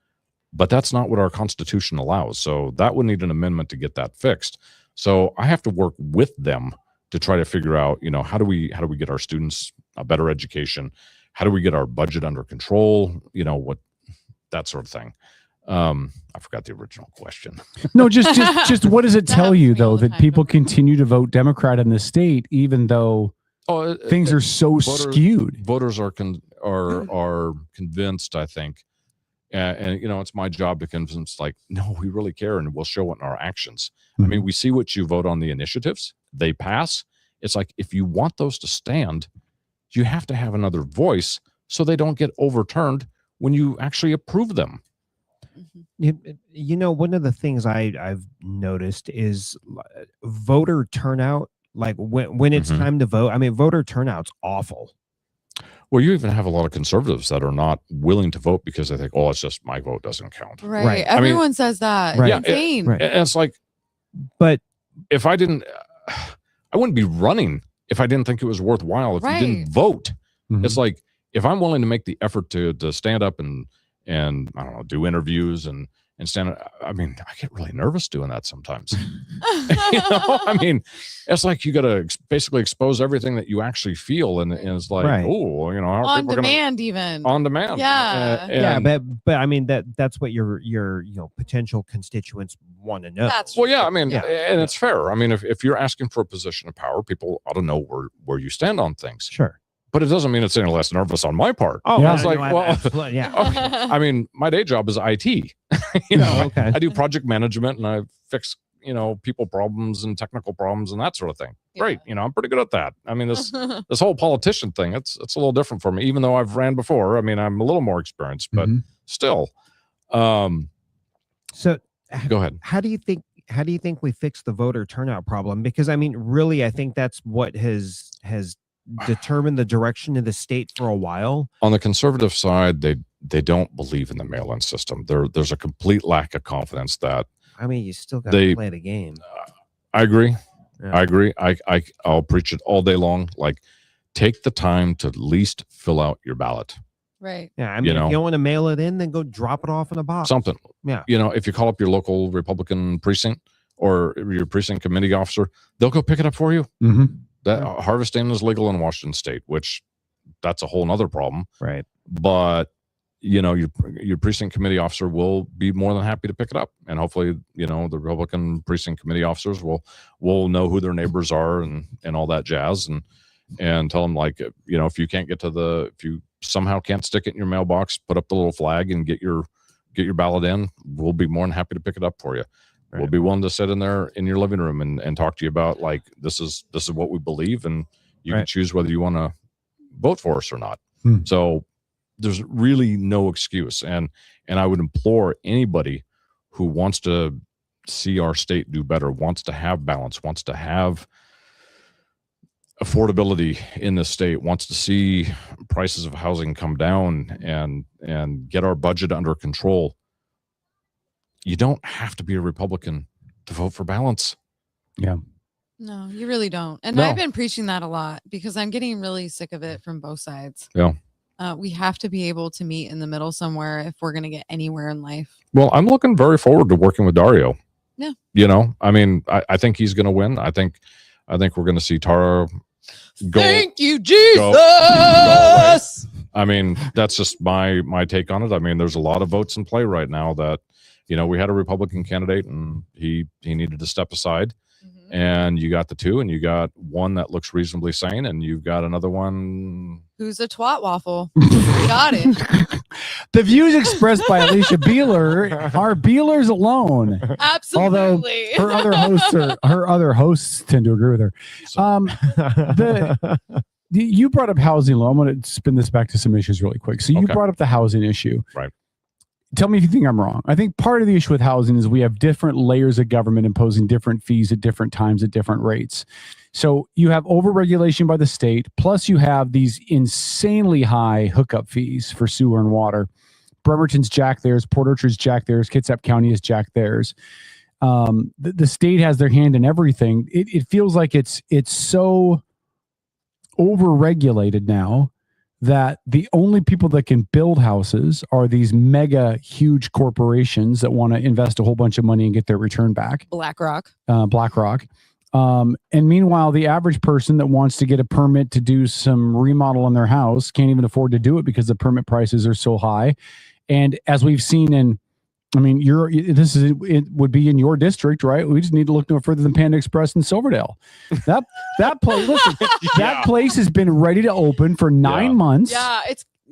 but that's not what our Constitution allows. So that would need an amendment to get that fixed. So I have to work with them to try to figure out, how do we get our students a better education? How do we get our budget under control? What that sort of thing. I forgot the original question. No, just what does it tell you though that people continue to vote Democrat in the state, even though things are so skewed? Voters are convinced, I think, and it's my job to convince, like, no, we really care, and we'll show it in our actions. Mm-hmm. I mean, we see what you vote on the initiatives, they pass. It's like, if you want those to stand, you have to have another voice so they don't get overturned when you actually approve them. One of the things I've noticed is voter turnout. Like when it's Mm-hmm. time to vote, I mean, voter turnout's awful. Well, you even have a lot of conservatives that are not willing to vote because they think, it's just my vote doesn't count. Right. Everyone says that. Right. It's insane. Right. And it's like, but if I wouldn't be running if I didn't think it was worthwhile. If you didn't vote, Mm-hmm. it's like, if I'm willing to make the effort to stand up and I don't know, do interviews and stand. I mean, I get really nervous doing that sometimes. I mean, it's like you got to basically expose everything that you actually feel, and it's like, Right. On demand, even. On demand. Yeah. But I mean that's what your potential constituents want to know. That's Well, yeah, I mean, Yeah. and it's fair. I mean, if you're asking for a position of power, people ought to know where you stand on things. Sure. But it doesn't mean it's any less nervous on my part. Oh, Yeah. It's like, yeah. I mean, my day job is IT. Okay. I do project management and I fix, people problems and technical problems and that sort of thing. Yeah. Great. I'm pretty good at that. I mean, this whole politician thing, it's a little different for me, even though I've ran before. I mean, I'm a little more experienced, but Mhm. still. So Go ahead. how do you think we fix the voter turnout problem? Because I mean, really, I think that's what has determined the direction of the state for a while. On the conservative side, they don't believe in the mail-in system. There's a complete lack of confidence that. I mean, you still got to play the game. I agree. Yeah. I agree. I'll preach it all day long. Like, take the time to at least fill out your ballot. Right. Yeah, I mean, if you don't want to mail it in, then go drop it off in a box. Something. Yeah. If you call up your local Republican precinct or your precinct committee officer, they'll go pick it up for you. Mm-hmm. That harvesting is legal in Washington State, which that's a whole nother problem. Right. But your precinct committee officer will be more than happy to pick it up, and hopefully, the Republican precinct committee officers will know who their neighbors are and all that jazz, and tell them, like, if you can't get if you somehow can't stick it in your mailbox, put up the little flag and get your ballot in. We'll be more than happy to pick it up for you. We'll be willing to sit in there in your living room and talk to you about like this is what we believe, and you can choose whether you want to vote for us or not. So there's really no excuse, and I would implore anybody who wants to see our state do better, wants to have balance, wants to have affordability in this state, wants to see prices of housing come down and get our budget under control. You don't have to be a Republican to vote for balance. Yeah. No, you really don't. And No. I've been preaching that a lot because I'm getting really sick of it from both sides. Yeah. We have to be able to meet in the middle somewhere if we're going to get anywhere in life. Well, I'm looking very forward to working with Dario. Yeah. You know, I mean, I think he's going to win. I think we're going to see Tara go. Thank you, Jesus. Go away. I mean, that's just my take on it. I mean, there's a lot of votes in play right now that, you know, we had a Republican candidate and he needed to step aside. And you got the two, and you got one that looks reasonably sane, and you've got another one who's a twat waffle. Got it. The views expressed by Alicia Beeler are Beeler's alone. Absolutely. Although her other hosts tend to agree with her. You brought up housing law. I'm going to spin this back to some issues really quick. So you brought up the housing issue. Right. Tell me if you think I'm wrong. I think part of the issue with housing is we have different layers of government imposing different fees at different times at different rates. So you have overregulation by the state, plus you have these insanely high hookup fees for sewer and water. Bremerton's jacked theirs, Port Orchard's jacked theirs, Kitsap County has jacked theirs. The state has their hand in everything. It feels like it's so overregulated now that the only people that can build houses are these mega huge corporations that want to invest a whole bunch of money and get their return back. BlackRock. And meanwhile, the average person that wants to get a permit to do some remodel in their house can't even afford to do it because the permit prices are so high. And as we've seen it would be in your district, right? We just need to look no further than Panda Express in Silverdale. That place, listen, that place has been ready to open for 9 months. Yeah,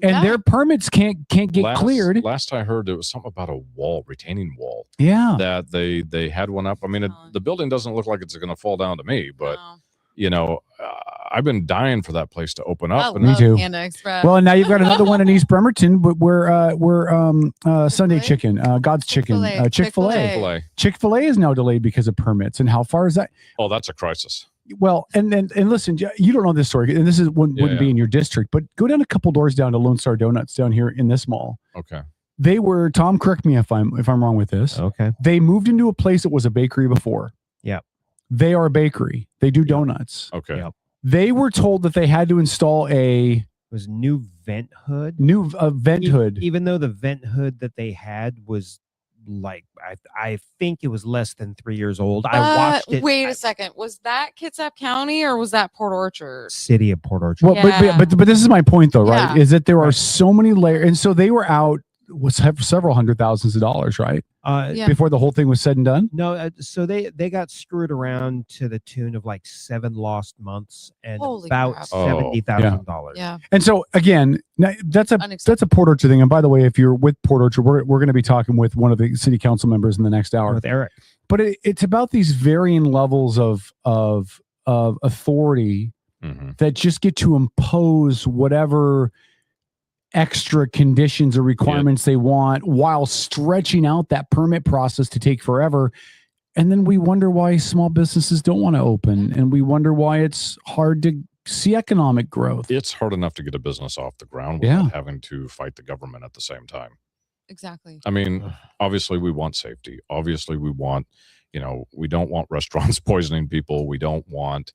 their permits can't get cleared. Last I heard, there was something about a retaining wall. Yeah, that they had one up. I mean, the building doesn't look like it's going to fall down to me, but you know, I've been dying for that place to open up. Me too. Panda Express. Well, and now you've got another one in East Bremerton, but we're Sunday Chicken, God's Chicken, Chick-fil-A. Chick-fil-A is now delayed because of permits. And how far is that? Oh, that's a crisis. Well, and listen, you don't know this story, and this wouldn't be in your district, but go down a couple doors down to Lone Star Donuts down here in this mall. Okay. They were, Tom, correct me if I'm wrong with this. Okay. They moved into a place that was a bakery before. Yeah. They are a bakery. They do donuts. Okay. Yep. They were told that they had to install a new vent hood. Even though the vent hood that they had was like, I think it was less than 3 years old. I watched it. Wait a second. Was that Kitsap County or was that Port Orchard? City of Port Orchard. Well, but this is my point though, right? Is that there are so many layers, and so they were out with several $100,000s, right? Before the whole thing was said and done. No, so they got screwed around to the tune of like 7 lost months and about $70,000. Yeah. And so again, that's a Port Orchard thing. And by the way, if you're with Port Orchard, we're going to be talking with one of the city council members in the next hour with Eric. But it's about these varying levels of authority that just get to impose whatever extra conditions or requirements they want while stretching out that permit process to take forever. And then we wonder why small businesses don't want to open, and we wonder why it's hard to see economic growth. It's hard enough to get a business off the ground without having to fight the government at the same time. Exactly. I mean, obviously we want safety. Obviously we want, we don't want restaurants poisoning people. We don't want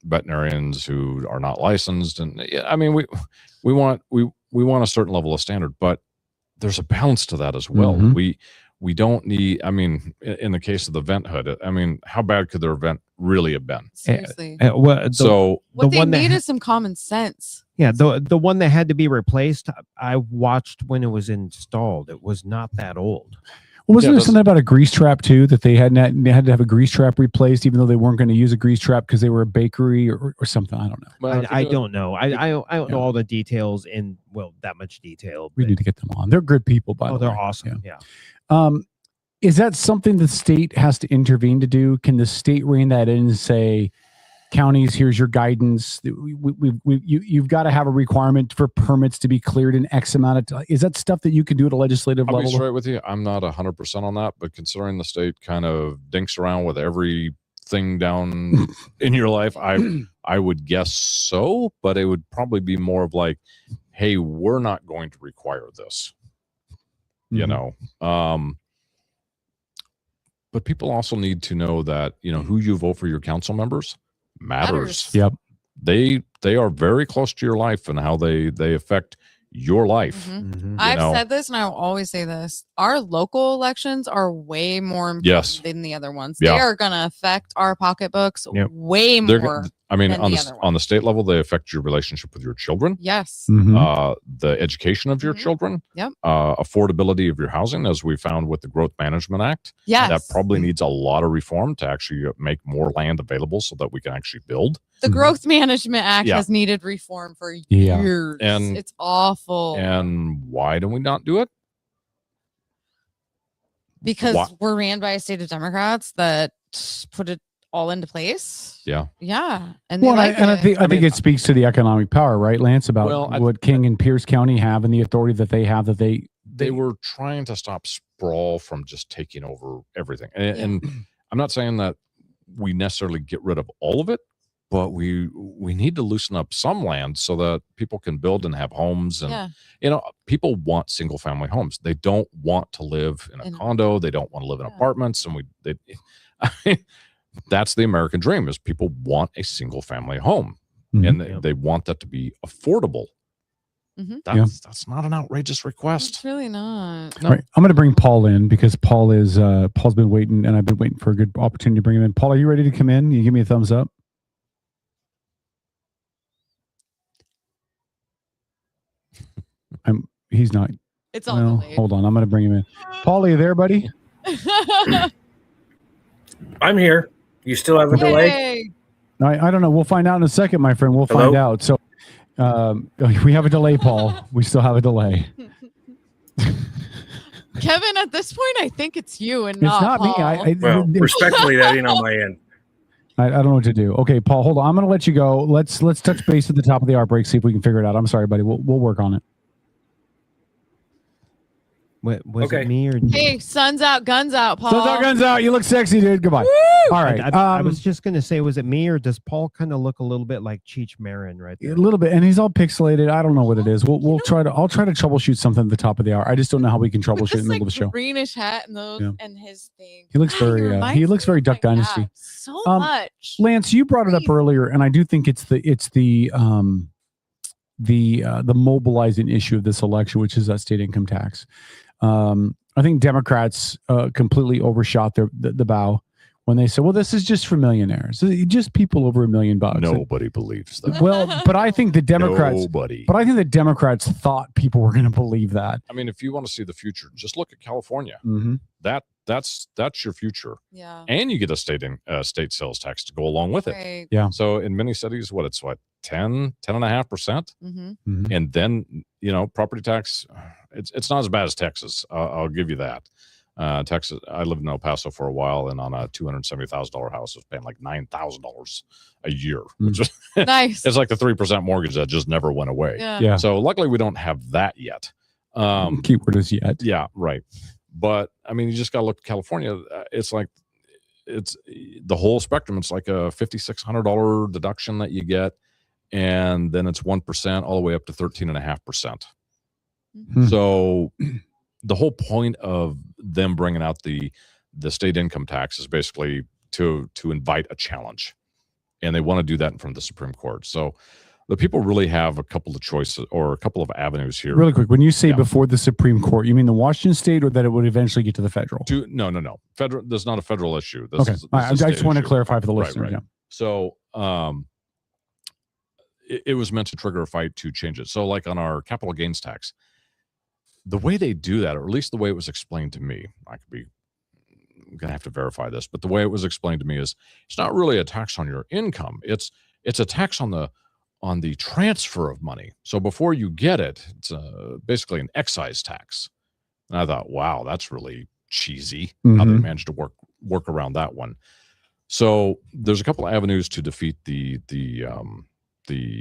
veterinarians who are not licensed, and I mean we want a certain level of standard, but there's a balance to that as well. We don't need, I mean, in the case of the vent hood, I mean, how bad could their vent really have been? Seriously. What they need is some common sense. Yeah, the one that had to be replaced, I watched when it was installed. It was not that old. Well, wasn't there something about a grease trap too, that they had to have a grease trap replaced, even though they weren't going to use a grease trap because they were a bakery or something? I don't know. Well, I don't know. I don't know all the details that much detail. We need to get them on. They're good people, by the way. They're awesome. Yeah. Is that something the state has to intervene to do? Can the state rein that in and say, counties, here's your guidance. You've got to have a requirement for permits to be cleared in X amount of time. Is that stuff that you can do at a legislative I'll level? be straight with you. I'm not 100% on that, but considering the state kind of dinks around with everything down in your life, I would guess so, but it would probably be more of like, hey, we're not going to require this, you know? But people also need to know that, you know, who you vote for your council members matters. Yep. They are very close to your life and how they affect your life. I've said this and I will always say this. Our local elections are way more important than the other ones. They are going to affect our pocketbooks way more. I mean, than on the state level, they affect your relationship with your children. Yes. The education of your children. Yep. Affordability of your housing, as we found with the Growth Management Act. Yes. That probably needs a lot of reform to actually make more land available so that we can actually build. The Growth Management Act has needed reform for years. And it's awful. And why do we not do it? Because we're ran by a state of Democrats that put it all into place. Yeah. Yeah. And I think it speaks to the economic power, right, Lance, about what King and Pierce County have and the authority that they have, that they were trying to stop sprawl from just taking over everything. And I'm not saying that we necessarily get rid of all of it, but we need to loosen up some land so that people can build and have homes. And you know, people want single family homes. They don't want to live in a condo. They don't want to live in apartments. And I mean, that's the American dream, is people want a single family home, and they want that to be affordable. That's not an outrageous request. It's really not. No. All right, I'm going to bring Paul in because Paul's been waiting, and I've been waiting for a good opportunity to bring him in. Paul, are you ready to come in? You give me a thumbs up. He's not. It's all delayed. Hold on, I'm going to bring him in. Paul, are you there, buddy? I'm here. You still have a delay? I don't know. We'll find out in a second, my friend. We'll find out. So we have a delay, Paul. We still have a delay. Kevin, at this point, I think it's you and not Paul. me. Well, respectfully, that ain't on my end. I don't know what to do. Okay, Paul, hold on. I'm going to let you go. Let's touch base at the top of the hour break, see if we can figure it out. I'm sorry, buddy. We'll work on it. Was it me or hey, sun's out, guns out, Paul. Sun's out, guns out. You look sexy, dude. Goodbye. Woo! All right. I was just gonna say, was it me or does Paul kind of look a little bit like Cheech Marin right there? A little bit, and he's all pixelated. I don't know what it is. I'll try to troubleshoot something at the top of the hour. I just don't know how we can troubleshoot in the middle of the show. Greenish hat and those and his thing. He looks very Duck Dynasty. So much. Lance, you brought it up earlier, and I do think it's the mobilizing issue of this election, which is that state income tax. I think Democrats completely overshot the bow when they said, well, this is just for millionaires, just people over $1 million. Nobody believes that. Well, but I think the Democrats, thought people were going to believe that. I mean, if you want to see the future, just look at California. Mm-hmm. That's your future. Yeah. And you get a state sales tax to go along with it. Right. Yeah. So in many cities, it's 10.5%. Mm-hmm. And then, property tax, it's not as bad as Texas. I'll give you that. Texas, I lived in El Paso for a while, and on a $270,000 house, I was paying like $9,000 a year, which is nice. It's like the 3% mortgage that just never went away. Yeah. So luckily, we don't have that yet. Keyword is yet. Yeah, right. But I mean, you just got to look at California. It's the whole spectrum. It's like a $5,600 deduction that you get, and then it's 1% all the way up to 13.5%. So the whole point of them bringing out the state income tax is basically to invite a challenge, and they want to do that in front of the Supreme Court. So the people really have a couple of choices or a couple of avenues here. Really quick, when you say before the Supreme Court, you mean the Washington state, or that it would eventually get to the federal? No. Federal. There's not a federal issue. Okay. I just want to clarify for the listeners. Right. Yeah. So it was meant to trigger a fight to change it. So like on our capital gains tax, the way they do that, or at least the way it was explained to me, I'm going to have to verify this, but the way it was explained to me is it's not really a tax on your income. It's a tax on the transfer of money. So before you get it, it's basically an excise tax. And I thought, wow, that's really cheesy how they managed to work around that one. So there's a couple of avenues to defeat the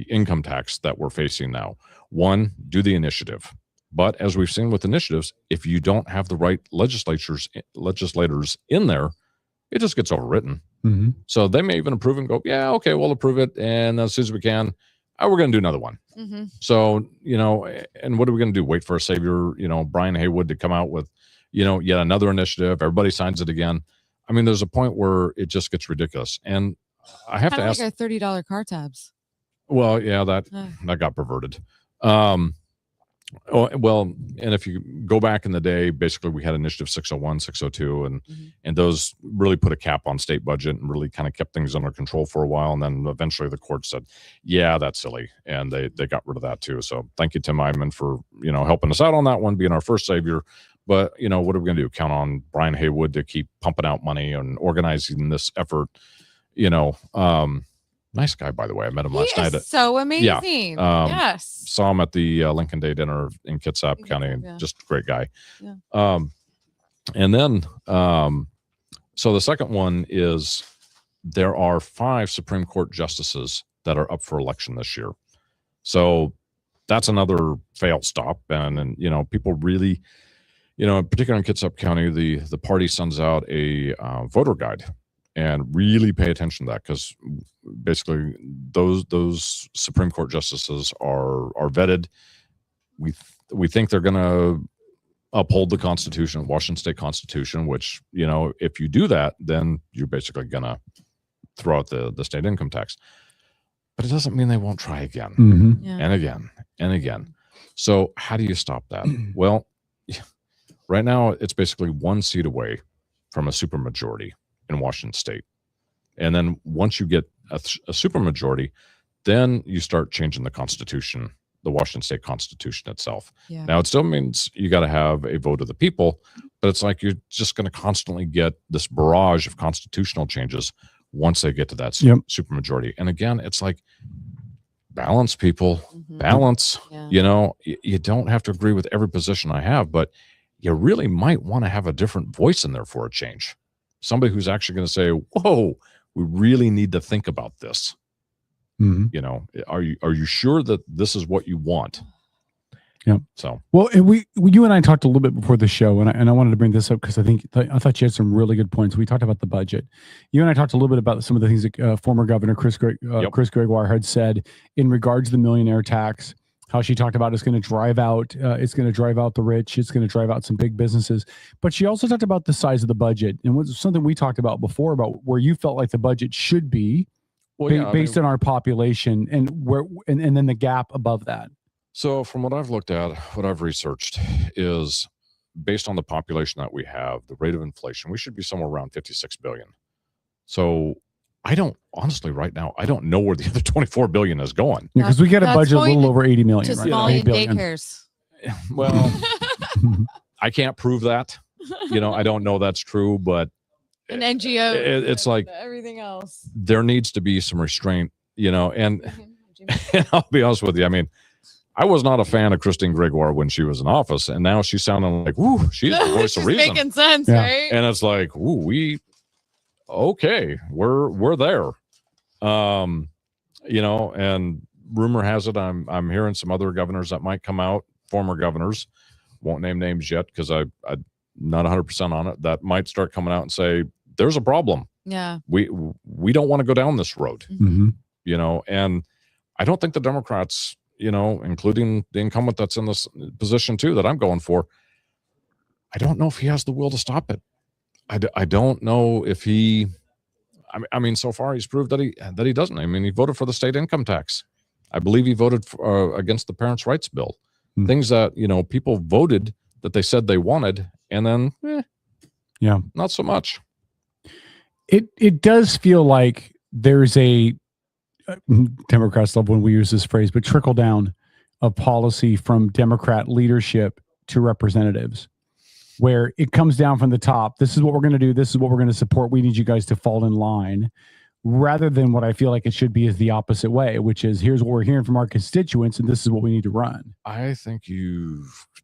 income tax that we're facing now. One, do the initiative. But as we've seen with initiatives, if you don't have the right legislators in there, it just gets overwritten. So they may even approve and go, yeah, okay, we'll approve it. And as soon as we can, we're going to do another one. So, and what are we going to do? Wait for a savior, Brian Haywood to come out with, yet another initiative. Everybody signs it again. I mean, there's a point where it just gets ridiculous. And I have to ask. Like our $30 car tabs. Well, yeah, that got perverted. Well, and if you go back in the day, basically we had Initiative 601, 602, and those really put a cap on state budget and really kind of kept things under control for a while. And then eventually the court said, yeah, that's silly. And they got rid of that too. So thank you, Tim Eyman, for, helping us out on that one, being our first savior. But, what are we going to do? Count on Brian Haywood to keep pumping out money and organizing this effort, nice guy, by the way. I met him last night. So amazing. Yes. Saw him at the Lincoln Day dinner in Kitsap County. Yeah. Just a great guy. Yeah. And then, so the second one is there are 5 Supreme Court justices that are up for election this year. So that's another fail stop. And people really, particularly in Kitsap County, the party sends out a voter guide. And really pay attention to that, because basically those Supreme Court justices are vetted. We think they're going to uphold the Constitution, Washington State Constitution, which, if you do that, then you're basically going to throw out the state income tax. But it doesn't mean they won't try again and again and again. So how do you stop that? Well, right now it's basically 1 seat away from a supermajority in Washington State. And then once you get a supermajority, then you start changing the Constitution, the Washington State Constitution itself. Yeah. Now, it still means you got to have a vote of the people, but it's like you're just going to constantly get this barrage of constitutional changes once they get to that supermajority. And again, it's like, balance, people, balance. Yeah. You don't have to agree with every position I have, but you really might want to have a different voice in there for a change. Somebody who's actually going to say, whoa, we really need to think about this. Are you sure that this is what you want? Yeah. So, well, and you and I talked a little bit before the show, and I wanted to bring this up because I thought you had some really good points. We talked about the budget. You and I talked a little bit about some of the things that former Governor Chris Gregoire had said in regards to the millionaire tax. How she talked about it's going to drive out the rich. It's going to drive out some big businesses. But she also talked about the size of the budget, and was something we talked about before about where you felt like the budget should be based on our population, and and then the gap above that. So from what I've looked at, what I've researched is based on the population that we have, the rate of inflation, we should be somewhere around 56 billion. So I don't honestly right now, I don't know where the other 24 billion is going. Because we get a budget a little over 80 million. To small daycares. Well, I can't prove that. I don't know that's true, but an NGO. It's like everything else. There needs to be some restraint, and I'll be honest with you. I mean, I was not a fan of Christine Gregoire when she was in office, and now she's sounding like, ooh, she's the voice of reason. Making sense, right? And it's like, ooh, we're there. And rumor has it I'm hearing some other governors that might come out, former governors, won't name names yet because I'm not 100% on it, that might start coming out and say, there's a problem. Yeah. We don't want to go down this road. And I don't think the Democrats, including the incumbent that's in this position too, that I'm going for, I don't know if he has the will to stop it. I don't know if he, I mean, so far he's proved that he doesn't. I mean, he voted for the state income tax. I believe he voted against the Parents' Rights Bill. Things that, people voted that they said they wanted, and then, not so much. It does feel like there's a, Democrats love when we use this phrase, but trickle down of policy from Democrat leadership to representatives, where it comes down from the top. This is what we're going to do. This is what we're going to support. We need you guys to fall in line, rather than what I feel like it should be is the opposite way, which is here's what we're hearing from our constituents, and this is what we need to run. I think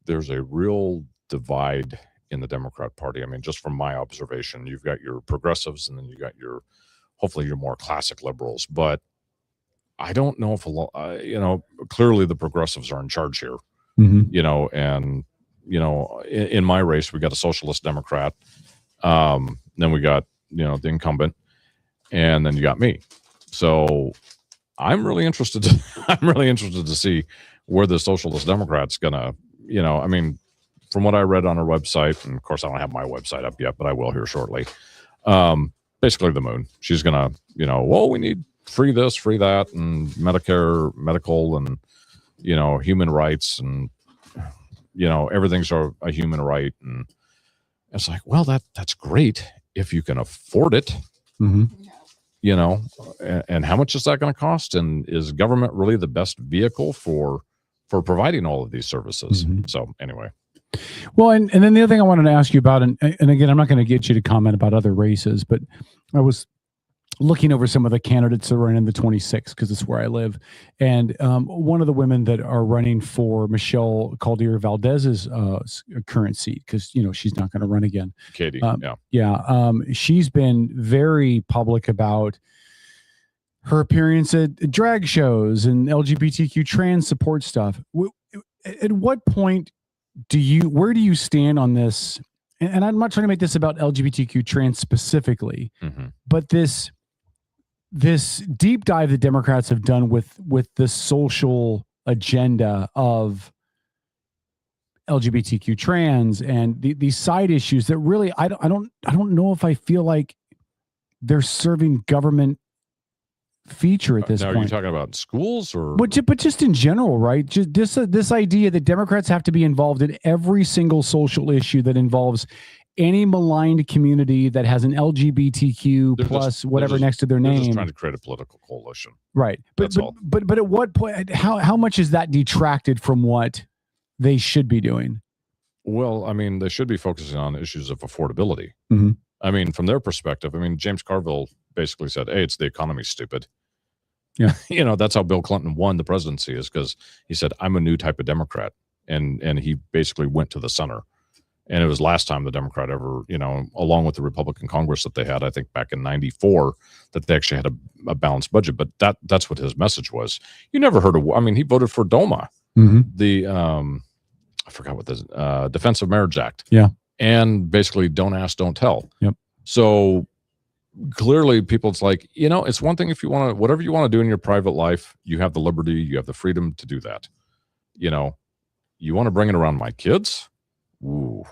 there's a real divide in the Democrat Party. I mean, just from my observation, you've got your progressives, and then you got hopefully your more classic liberals. But I don't know if clearly the progressives are in charge here. And in my race, we got a socialist Democrat. Then we got the incumbent, and then you got me. So I'm really interested to see where the socialist Democrat's gonna, I mean, from what I read on her website, and of course I don't have my website up yet, but I will here shortly. Basically the moon. She's gonna, well, we need free this, free that, and Medicare, medical, and human rights, and everything's a human right. And it's like, well, that's great if you can afford it. And how much is that going to cost? And is government really the best vehicle for providing all of these services? So anyway. Well, and then the other thing I wanted to ask you about, and again, I'm not going to get you to comment about other races, but I was looking over some of the candidates that are running in the 26, because it's where I live. And one of the women that are running for Michelle Caldeir Valdez's current seat, because, she's not going to run again. Katie, she's been very public about her appearance at drag shows and LGBTQ trans support stuff. At what point where do you stand on this? And I'm not trying to make this about LGBTQ trans specifically, but this deep dive that Democrats have done with the social agenda of LGBTQ trans and these side issues that really I don't know if I feel like they're serving government feature at this now, point. are you talking about schools or? But just in general, right? Just this idea that Democrats have to be involved in every single social issue that involves any maligned community that has an LGBTQ plus whatever next to their name. They're just trying to create a political coalition. Right. But at what point, how much is that detracted from what they should be doing? Well, I mean, they should be focusing on issues of affordability. I mean, from their perspective, James Carville basically said, hey, it's the economy, stupid. Yeah. That's how Bill Clinton won the presidency, is because he said, I'm a new type of Democrat. And he basically went to the center. And it was last time the Democrat ever, along with the Republican Congress that they had, I think back in 94, that they actually had a balanced budget. But that's what his message was. You never heard of, he voted for DOMA, the, I forgot what the Defense of Marriage Act. Yeah. And basically don't ask, don't tell. Yep. So clearly people, it's like, it's one thing if you want to, whatever you want to do in your private life, you have the liberty, you have the freedom to do that. You want to bring it around my kids? Ooh,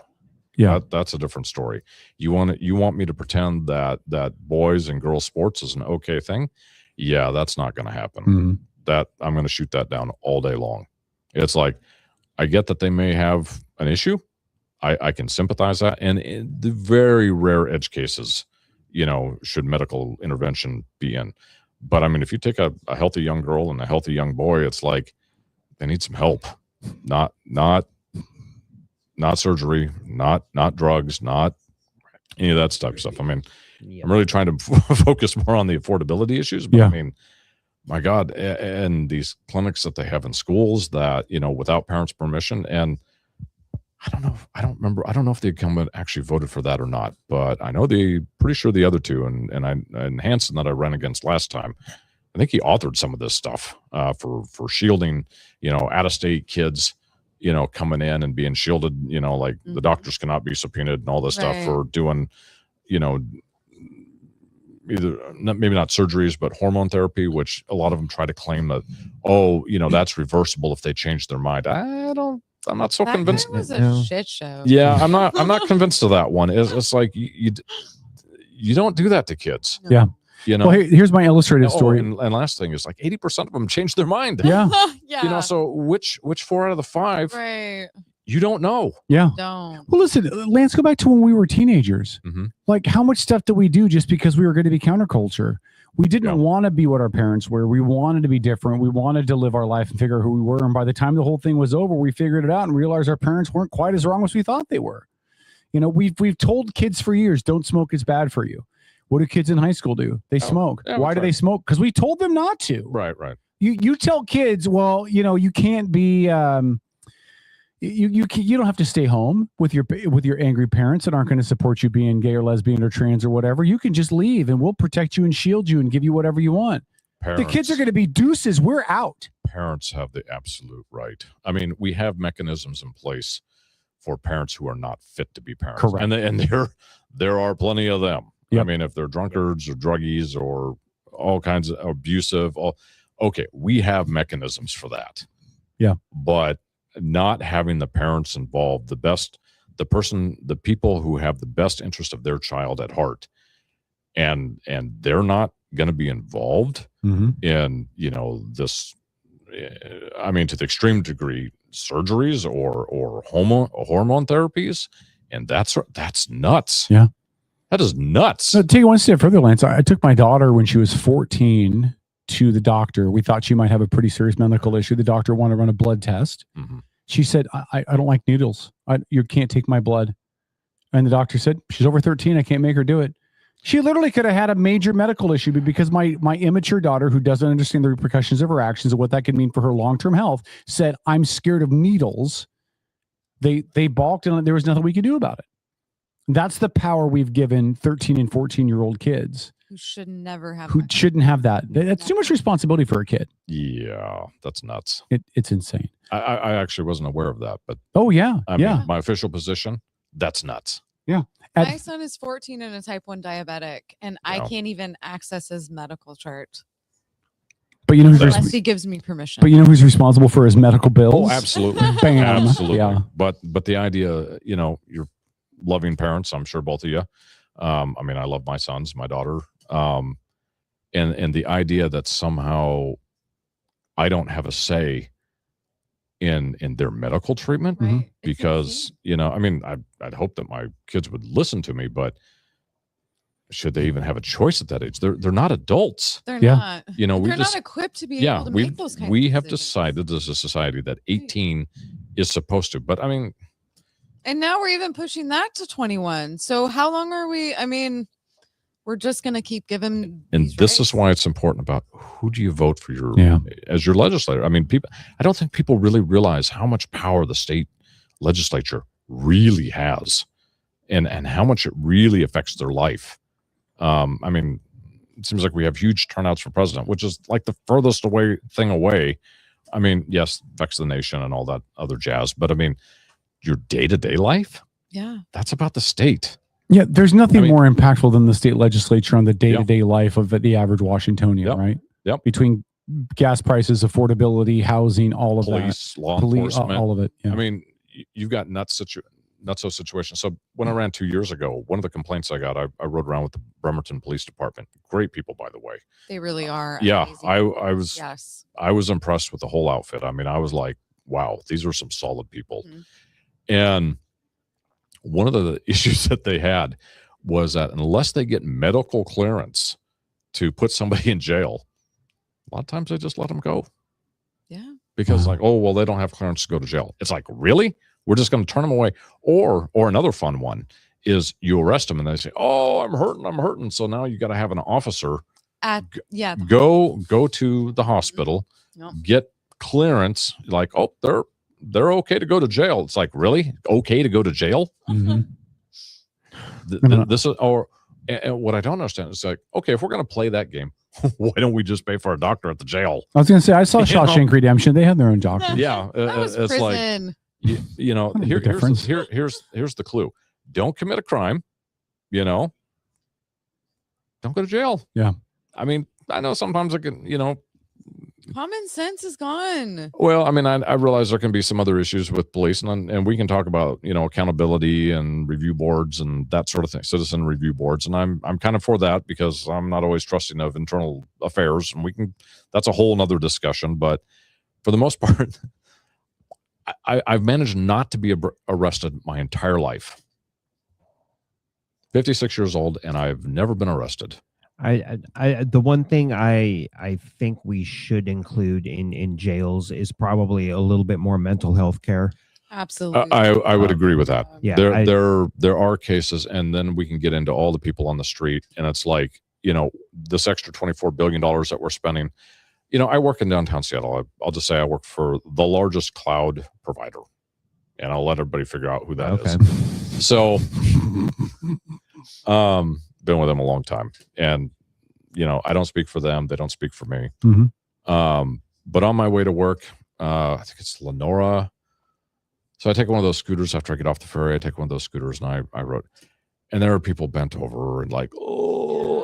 yeah, that's a different story. You want me to pretend that boys and girls sports is an okay thing? Yeah, that's not going to happen. That I'm going to shoot that down all day long. It's like, I get that they may have an issue. I can sympathize that. And in the very rare edge cases, should medical intervention be in. But if you take a healthy young girl and a healthy young boy, it's like they need some help, not surgery, not drugs, not any of that type of stuff. I'm really trying to focus more on the affordability issues, but my God, and these clinics that they have in schools that, without parents' permission. And I don't know if the incumbent actually voted for that or not, but I know pretty sure the other two, and Hansen that I ran against last time, I think he authored some of this stuff for shielding, out-of-state kids, coming in and being shielded, like the doctors cannot be subpoenaed and all this stuff for doing, either maybe not surgeries, but hormone therapy, which a lot of them try to claim that, that's reversible if they change their mind. I'm not so convinced. That was a shit show. Yeah, I'm not convinced of that one. It's like you don't do that to kids. Yeah. Well, here's my illustrated story. And last thing is like 80% of them change their mind. Yeah. Yeah. So which 4 out of the 5? Right. You don't know. Yeah. Don't. Well, listen, Lance, go back to when we were teenagers. Like, how much stuff did we do just because we were going to be counterculture? We didn't want to be what our parents were. We wanted to be different. We wanted to live our life and figure out who we were. And by the time the whole thing was over, we figured it out and realized our parents weren't quite as wrong as we thought they were. We've told kids for years, don't smoke, it's bad for you. What do kids in high school do? They smoke. Yeah, why do they smoke? Because we told them not to. Right. You tell kids, well, you can't be, you don't have to stay home with your angry parents that aren't going to support you being gay or lesbian or trans or whatever. You can just leave, and we'll protect you and shield you and give you whatever you want. Parents, the kids are going to be deuces. We're out. Parents have the absolute right. I mean, we have mechanisms in place for parents who are not fit to be parents. Correct. And there are plenty of them. Yep. I mean, if they're drunkards or druggies or all kinds of abusive, okay, we have mechanisms for that. Yeah. But not having the parents involved, the people who have the best interest of their child at heart, and they're not going to be involved in, this, I mean, to the extreme degree, surgeries or hormone therapies. And that's nuts. Yeah. That is nuts. So, take it one step further, Lance. I took my daughter when she was 14 to the doctor. We thought she might have a pretty serious medical issue. The doctor wanted to run a blood test. She said, I don't like needles. You can't take my blood. And the doctor said, she's over 13. I can't make her do it. She literally could have had a major medical issue, but because my immature daughter, who doesn't understand the repercussions of her actions and what that could mean for her long-term health, said, I'm scared of needles. They balked, and there was nothing we could do about it. That's the power we've given 13 and 14-year-old kids. Who should never have Who shouldn't have that. That's too much responsibility for a kid. Yeah, that's nuts. It's insane. I actually wasn't aware of that, but oh yeah, I mean, my official position, that's nuts. Yeah. My son is 14 and a type 1 diabetic, and I can't even access his medical chart. But you know unless he gives me permission. But you know who's responsible for his medical bills? Oh, absolutely. Bam. Absolutely. Yeah. But the idea, you're loving parents, I'm sure both of you. I mean, I love my sons, my daughter. And the idea that somehow I don't have a say in their medical treatment, because, I mean, I'd hope that my kids would listen to me, but should they even have a choice at that age? They're not adults. They're not. We they're just, not equipped to be able to make those kinds we of have decisions. decided as a society that 18 is supposed to, but I mean, And now we're even pushing that to 21. So how long are we? I mean, we're just going to keep giving. And this is why it's important about who do you vote for as your legislator. I mean, I don't think people really realize how much power the state legislature really has, and how much it really affects their life. I mean, it seems like we have huge turnouts for president, which is like the furthest thing away. I mean, yes, affects the nation and all that other jazz, but I mean, your day-to-day life, that's about the state. Yeah, there's nothing more impactful than the state legislature on the day-to-day life of the average Washingtonian, right? Yep. Between gas prices, affordability, housing, all of Police, that. law enforcement, all of it. Yeah. I mean, you've got nutso situations. So when I ran 2 years ago, one of the complaints I got, I rode around with the Bremerton Police Department. Great people, by the way. They really are. Yeah, amazing. I was impressed with the whole outfit. I mean, I was like, wow, these are some solid people. And one of the issues that they had was that unless they get medical clearance to put somebody in jail, a lot of times they just let them go. Yeah. Because like, oh, well, they don't have clearance to go to jail. It's like, really? We're just going to turn them away. Or another fun one is you arrest them and they say, oh, I'm hurting. So now you got to have an officer go to the hospital, get clearance. Like, oh, they're okay to go to jail. It's like, really? Okay to go to jail? This is, and what I don't understand is like, okay, if we're going to play that game, why don't we just pay for a doctor at the jail? I was going to say, I saw Shawshank Redemption. They had their own doctor. Yeah. It's prison. like, here's the clue. Don't commit a crime, don't go to jail. Yeah. I mean, I know sometimes it can, Common sense is gone. well, I mean, I realize there can be some other issues with police, and we can talk about, accountability and review boards and that sort of thing, citizen review boards. And I'm kind of for that because I'm not always trusting of internal affairs, and that's a whole nother discussion. But for the most part, I've managed not to be arrested my entire life. 56 years old, and I've never been arrested. The one thing I think we should include in jails is probably a little bit more mental health care. Absolutely. I would agree with that. Yeah, there are cases, and then we can get into all the people on the street, and it's like, this extra $24 billion that we're spending. I work in downtown Seattle. I'll just say I work for the largest cloud provider and I'll let everybody figure out who that is. So, been with them a long time, and I don't speak for them; they don't speak for me. But on my way to work, I think it's Lenora. So I take one of those scooters after I get off the ferry. I take one of those scooters, and I rode, and there are people bent over and like,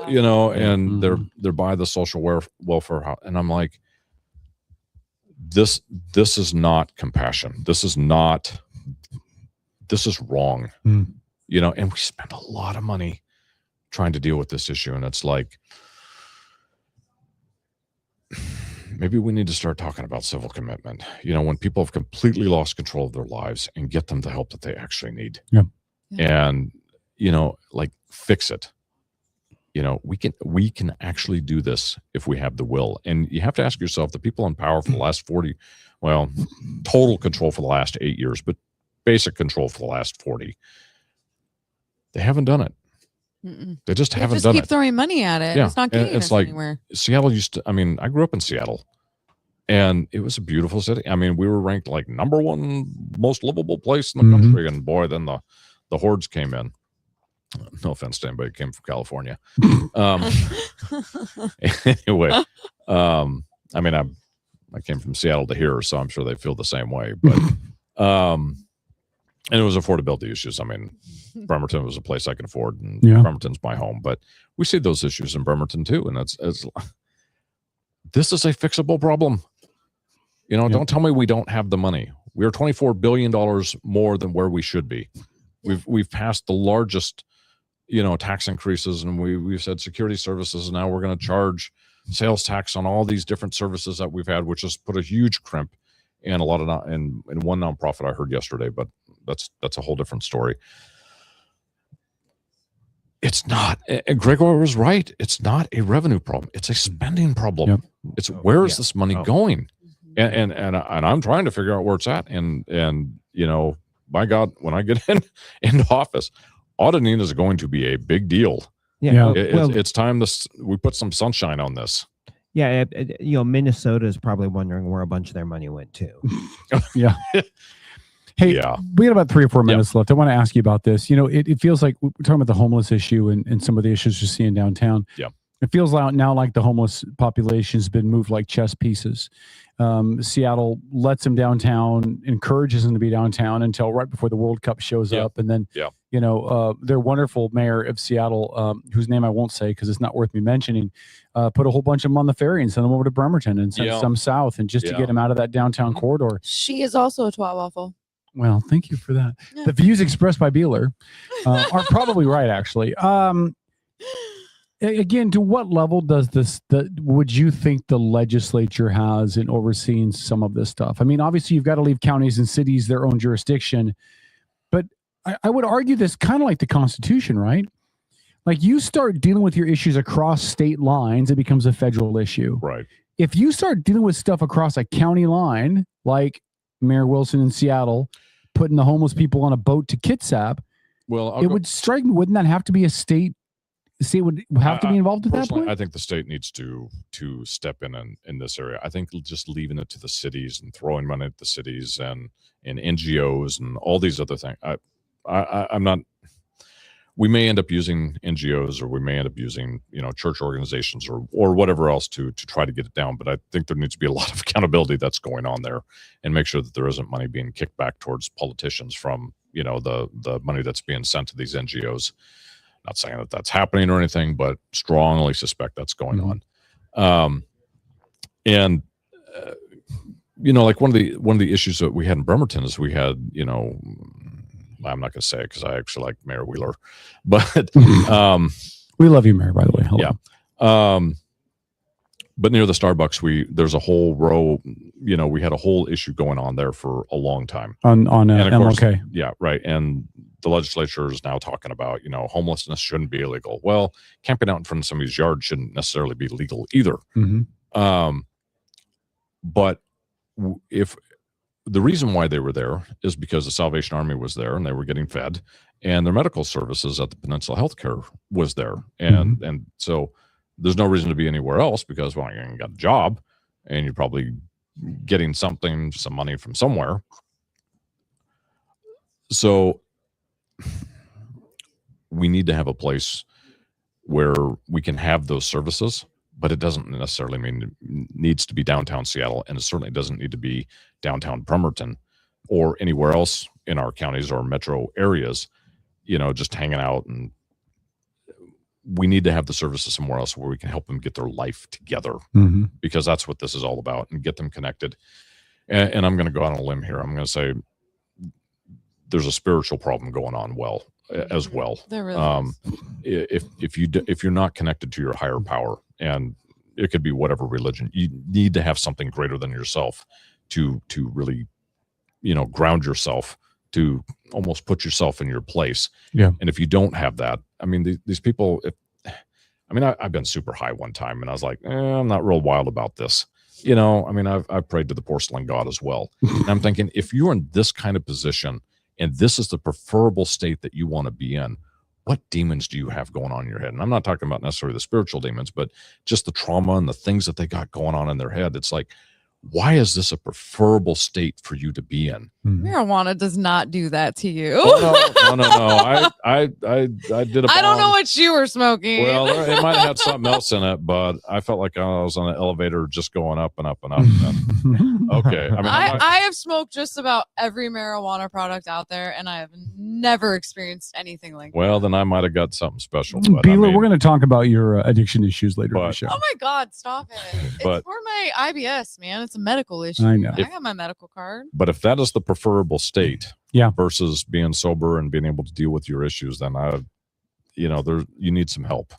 and they're by the social welfare house, and I'm like, this is not compassion. This is wrong. And we spend a lot of money trying to deal with this issue, and it's like, maybe we need to start talking about civil commitment, when people have completely lost control of their lives, and get them the help that they actually need. And like, fix it. We can actually do this if we have the will. And you have to ask yourself, the people in power for the last 40, total control for the last 8 years, but basic control for the last 40, they haven't done it. They just haven't done it. Keep throwing money at it. It's not getting us anywhere. Seattle I grew up in Seattle, and it was a beautiful city. We were ranked like *1 most livable place in the country. And boy, then the hordes came in. No offense to anybody who came from California. Anyway, I came from Seattle to here, so I'm sure they feel the same way. But and it was affordability issues. Bremerton was a place I could afford, and Bremerton's my home. But we see those issues in Bremerton too, and this is a fixable problem. Don't tell me we don't have the money. We are $24 billion more than where we should be. We've passed the largest, tax increases, and we've said security services, and now we're going to charge sales tax on all these different services that we've had, which has put a huge crimp in a lot of in one nonprofit I heard yesterday, but that's a whole different story. It's not. Gregor was right. It's not a revenue problem. It's a spending problem. It's where is this money going? And I'm trying to figure out where it's at. And by God, when I get into office, auditing is going to be a big deal. It's time we put some sunshine on this. Minnesota is probably wondering where a bunch of their money went to. Hey, we got about 3 or 4 minutes left. I want to ask you about this. It feels like we're talking about the homeless issue and some of the issues you're seeing downtown. It feels now like the homeless population has been moved like chess pieces. Seattle lets them downtown, encourages them to be downtown until right before the World Cup shows up. And then, their wonderful mayor of Seattle, whose name I won't say because it's not worth me mentioning, put a whole bunch of them on the ferry and sent them over to Bremerton and sent some south, and just to get them out of that downtown corridor. She is also a twat waffle. Well, thank you for that. The views expressed by Beeler are probably right, actually. Again, to what level does would you think the legislature has in overseeing some of this stuff? Obviously, you've got to leave counties and cities their own jurisdiction, but I would argue this kind of like the Constitution, right? Like, you start dealing with your issues across state lines, it becomes a federal issue. Right. If you start dealing with stuff across a county line, like Mayor Wilson in Seattle putting the homeless people on a boat to Kitsap, it would strike me, wouldn't that have to be a state would have to be involved at that point? I think the state needs to step in this area. I think just leaving it to the cities and throwing money at the cities and NGOs and all these other things. I'm not. We may end up using NGOs, or we may end up using church organizations or whatever else to try to get it down. But I think there needs to be a lot of accountability that's going on there, and make sure that there isn't money being kicked back towards politicians from the money that's being sent to these NGOs. Not saying that that's happening or anything, but strongly suspect that's going on. Like one of the issues that we had in Bremerton is we had, I'm not going to say it because I actually like Mayor Wheeler, but we love you, Mayor, by the way. Hello. Yeah. But near the Starbucks, there's a whole row, we had a whole issue going on there for a long time. On MLK. Yeah, right. And the legislature is now talking about, homelessness shouldn't be illegal. Well, camping out in front of somebody's yard shouldn't necessarily be legal either. But if the reason why they were there is because the Salvation Army was there and they were getting fed, and their medical services at the Peninsula Healthcare was there. And so there's no reason to be anywhere else because, well, you ain't got a job and you're probably getting some money from somewhere. So we need to have a place where we can have those services, but it doesn't necessarily mean it needs to be downtown Seattle, and it certainly doesn't need to be downtown Bremerton or anywhere else in our counties or metro areas, just hanging out. And we need to have the services somewhere else where we can help them get their life together, because that's what this is all about, and get them connected. And I'm going to go on a limb here. I'm going to say there's a spiritual problem going on as well. There really is. If you're not connected to your higher power, and it could be whatever religion, you need to have something greater than yourself to really, ground yourself, to almost put yourself in your place. Yeah. And if you don't have that, I mean, these people, I've been super high one time, and I was like, I'm not real wild about this. I've prayed to the porcelain god as well. And I'm thinking, if you're in this kind of position and this is the preferable state that you want to be in, what demons do you have going on in your head? And I'm not talking about necessarily the spiritual demons, but just the trauma and the things that they got going on in their head. It's like, why is this a preferable state for you to be in? Marijuana does not do that to you. Oh, no. I did a I don't know bong. what you were smoking. Well, it might have had something else in it, but I felt like I was on an elevator just going up and up and up. Okay. I have smoked just about every marijuana product out there, and I have never experienced anything like that. Well, then I might have got something special. But Beeler, we're going to talk about your addiction issues later in the show. Oh my God, stop it. It's for my IBS, man. It's a medical issue. I know. I got my medical card. But if that is the preferable state, yeah, versus being sober and being able to deal with your issues, then you need some help.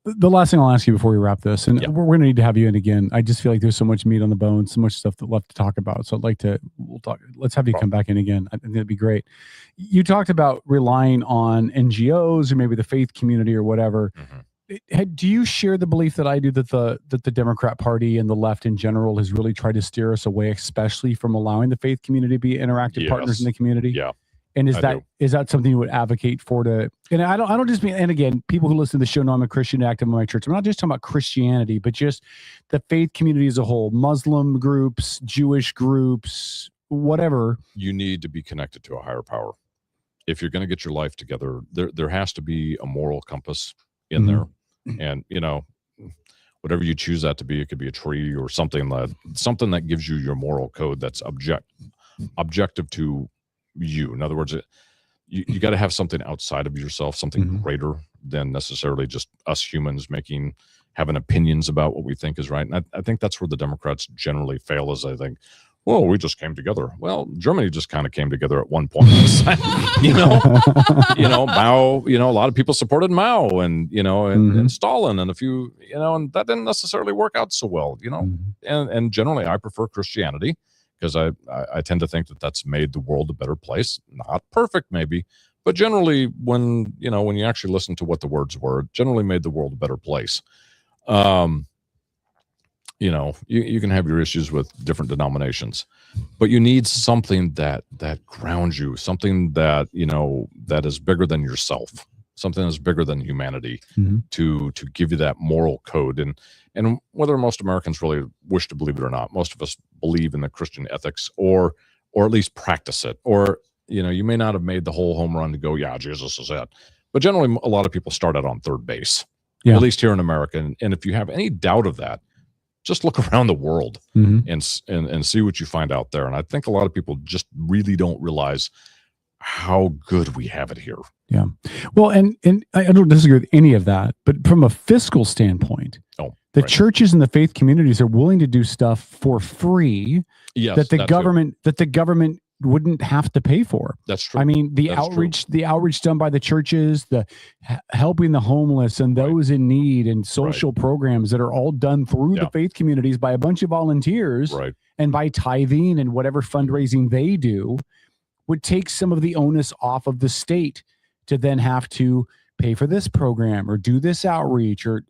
The last thing I'll ask you before we wrap this, and we're going to need to have you in again. I just feel like there's so much meat on the bone, so much stuff left to talk about. So I'd like to, let's have you come back in again. I think that'd be great. You talked about relying on NGOs or maybe the faith community or whatever. Do you share the belief that I do, that the Democrat Party and the left in general has really tried to steer us away, especially from allowing the faith community to be interactive partners in the community? Yeah. And is that something you would advocate for? And I don't just mean, and again, people who listen to the show know I'm a Christian, active in my church. I'm not just talking about Christianity, but just the faith community as a whole, Muslim groups, Jewish groups, whatever. You need to be connected to a higher power. If you're going to get your life together, there has to be a moral compass in there. And, whatever you choose that to be, it could be a tree or something that gives you your moral code that's objective to you. In other words, you got to have something outside of yourself, something greater than necessarily just us humans having opinions about what we think is right. And I think that's where the Democrats generally fail, is I think, well, we just came together. Well, Germany just kind of came together at one point. Mao, a lot of people supported Mao and Stalin and a few, and that didn't necessarily work out so well, and generally I prefer Christianity, because I tend to think that that's made the world a better place. Not perfect, maybe, but generally when you actually listen to what the words were, it generally made the world a better place. You can have your issues with different denominations, but you need something that grounds you, something that, that is bigger than yourself, something that's bigger than humanity, to give you that moral code. And whether most Americans really wish to believe it or not, most of us believe in the Christian ethics, or at least practice it. Or, you may not have made the whole home run to go, yeah, Jesus is it. But generally, a lot of people start out on third base, at least here in America. And if you have any doubt of that, just look around the world and see what you find out there. And I think a lot of people just really don't realize how good we have it here. Yeah. Well, and I don't disagree with any of that, but from a fiscal standpoint, the churches and the faith communities are willing to do stuff for free that the government wouldn't have to pay for. That's true. I mean, the outreach done by the churches, the helping the homeless and those in need, and social programs that are all done through the faith communities by a bunch of volunteers, and by tithing and whatever fundraising they do, would take some of the onus off of the state to then have to pay for this program or do this outreach or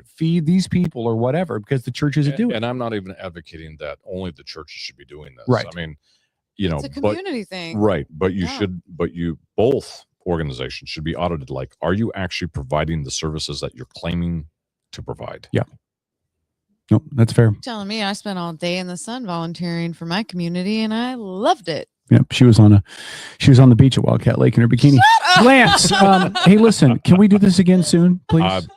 feed these people or whatever, because the churches are doing it. And I'm not even advocating that only the churches should be doing this. Right. I mean, it's a community thing. Right. But both organizations should be audited. Like, are you actually providing the services that you're claiming to provide? Yeah. Nope, that's fair. You're telling me I spent all day in the sun volunteering for my community, and I loved it. Yep, she was on the beach at Wildcat Lake in her bikini. Lance, hey, listen, can we do this again soon, please?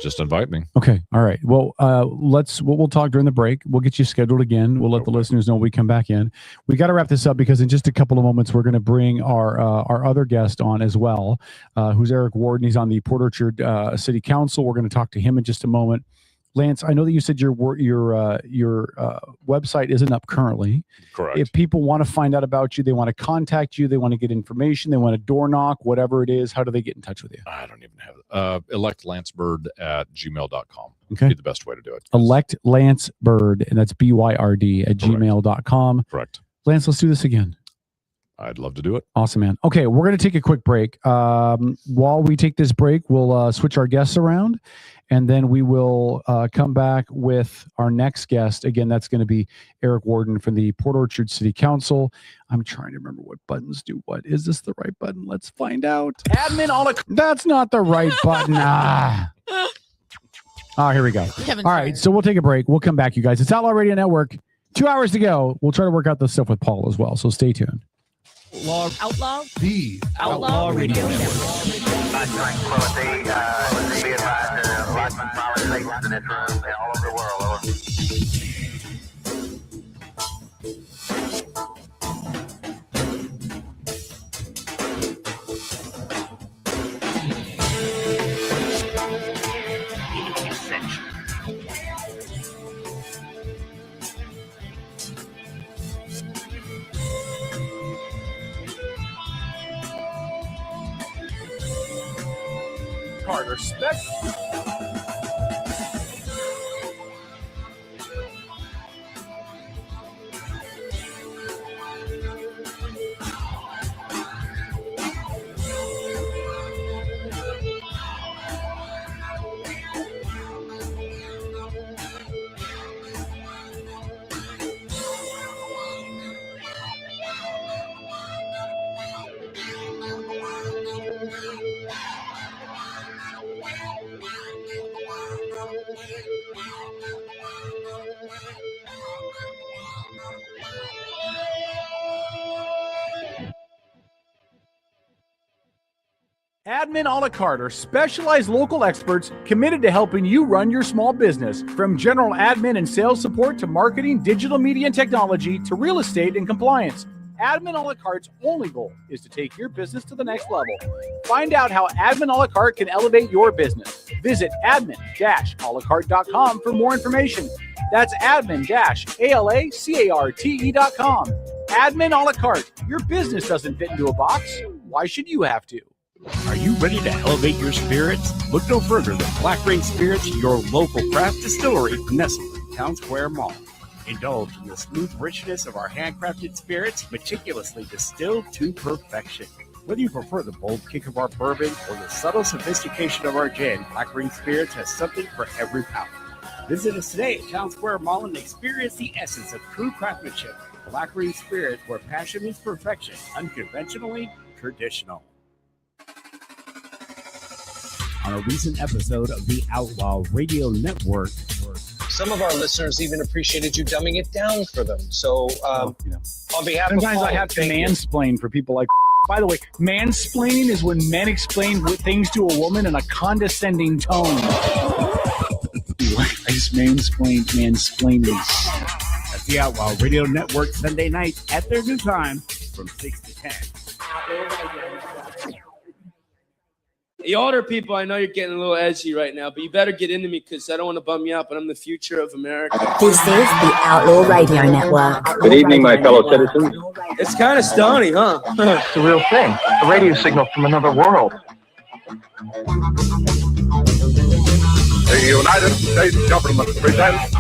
Just invite me. Okay, all right. Well, we'll talk during the break. We'll get you scheduled again. We'll let the listeners know when we come back in. We got to wrap this up because in just a couple of moments we're going to bring our other guest on as well, who's Eric Worden. He's on the Port Orchard City Council. We're going to talk to him in just a moment. Lance, I know that you said your website isn't up currently. Correct. If people want to find out about you, they want to contact you, they want to get information, they want to door knock, whatever it is, how do they get in touch with you? I don't even have it. electlancebyrd@gmail.com. Okay. Be the best way to do it. Elect Lance Byrd, and that's BYRD at gmail.com. Correct. Lance, let's do this again. I'd love to do it. Awesome, man. Okay, we're going to take a quick break. While we take this break, we'll switch our guests around, and then we will come back with our next guest. Again, that's going to be Eric Worden from the Port Orchard City Council. I'm trying to remember what buttons do what. Is this the right button? Let's find out. Admin all That's not the right button. Here we go. All right, so we'll take a break. We'll come back, you guys. It's Outlaw Radio Network. 2 hours to go. We'll try to work out this stuff with Paul as well, so stay tuned. Outlaw. The Outlaw Radio Network. all over the world. Carter Spec. Admin a la carte are specialized local experts committed to helping you run your small business. From general admin and sales support to marketing, digital media and technology to real estate and compliance. Admin a la carte's only goal is to take your business to the next level. Find out how Admin a la carte can elevate your business. Visit admin-alacarte.com for more information. That's admin-alacarte.com. Admin a la carte. Your business doesn't fit into a box. Why should you have to? Are you ready to elevate your spirits? Look no further than Black Rain Spirits, your local craft distillery nestled in Town Square Mall. Indulge in the smooth richness of our handcrafted spirits, meticulously distilled to perfection. Whether you prefer the bold kick of our bourbon or the subtle sophistication of our gin, Black Rain Spirits has something for every palate. Visit us today at Town Square Mall and experience the essence of true craftsmanship. Black Rain Spirits, where passion meets perfection, unconventionally traditional. On a recent episode of the Outlaw Radio Network, Some of our listeners even appreciated you dumbing it down for them. So, on behalf Sometimes of Paul, I have to thank you. mansplain for people like. By the way, mansplaining is when men explain things to a woman in a condescending tone. I just mansplaining. That's the Outlaw Radio Network Sunday night at their new time from 6 to 10. The older people, I know you're getting a little edgy right now, but you better get into me because I don't want to bum you out, but I'm the future of America. This is the Outlaw Radio Network. Good evening, my fellow citizens. It's kind of stony, huh? It's a real thing. A radio signal from another world. The United States government presents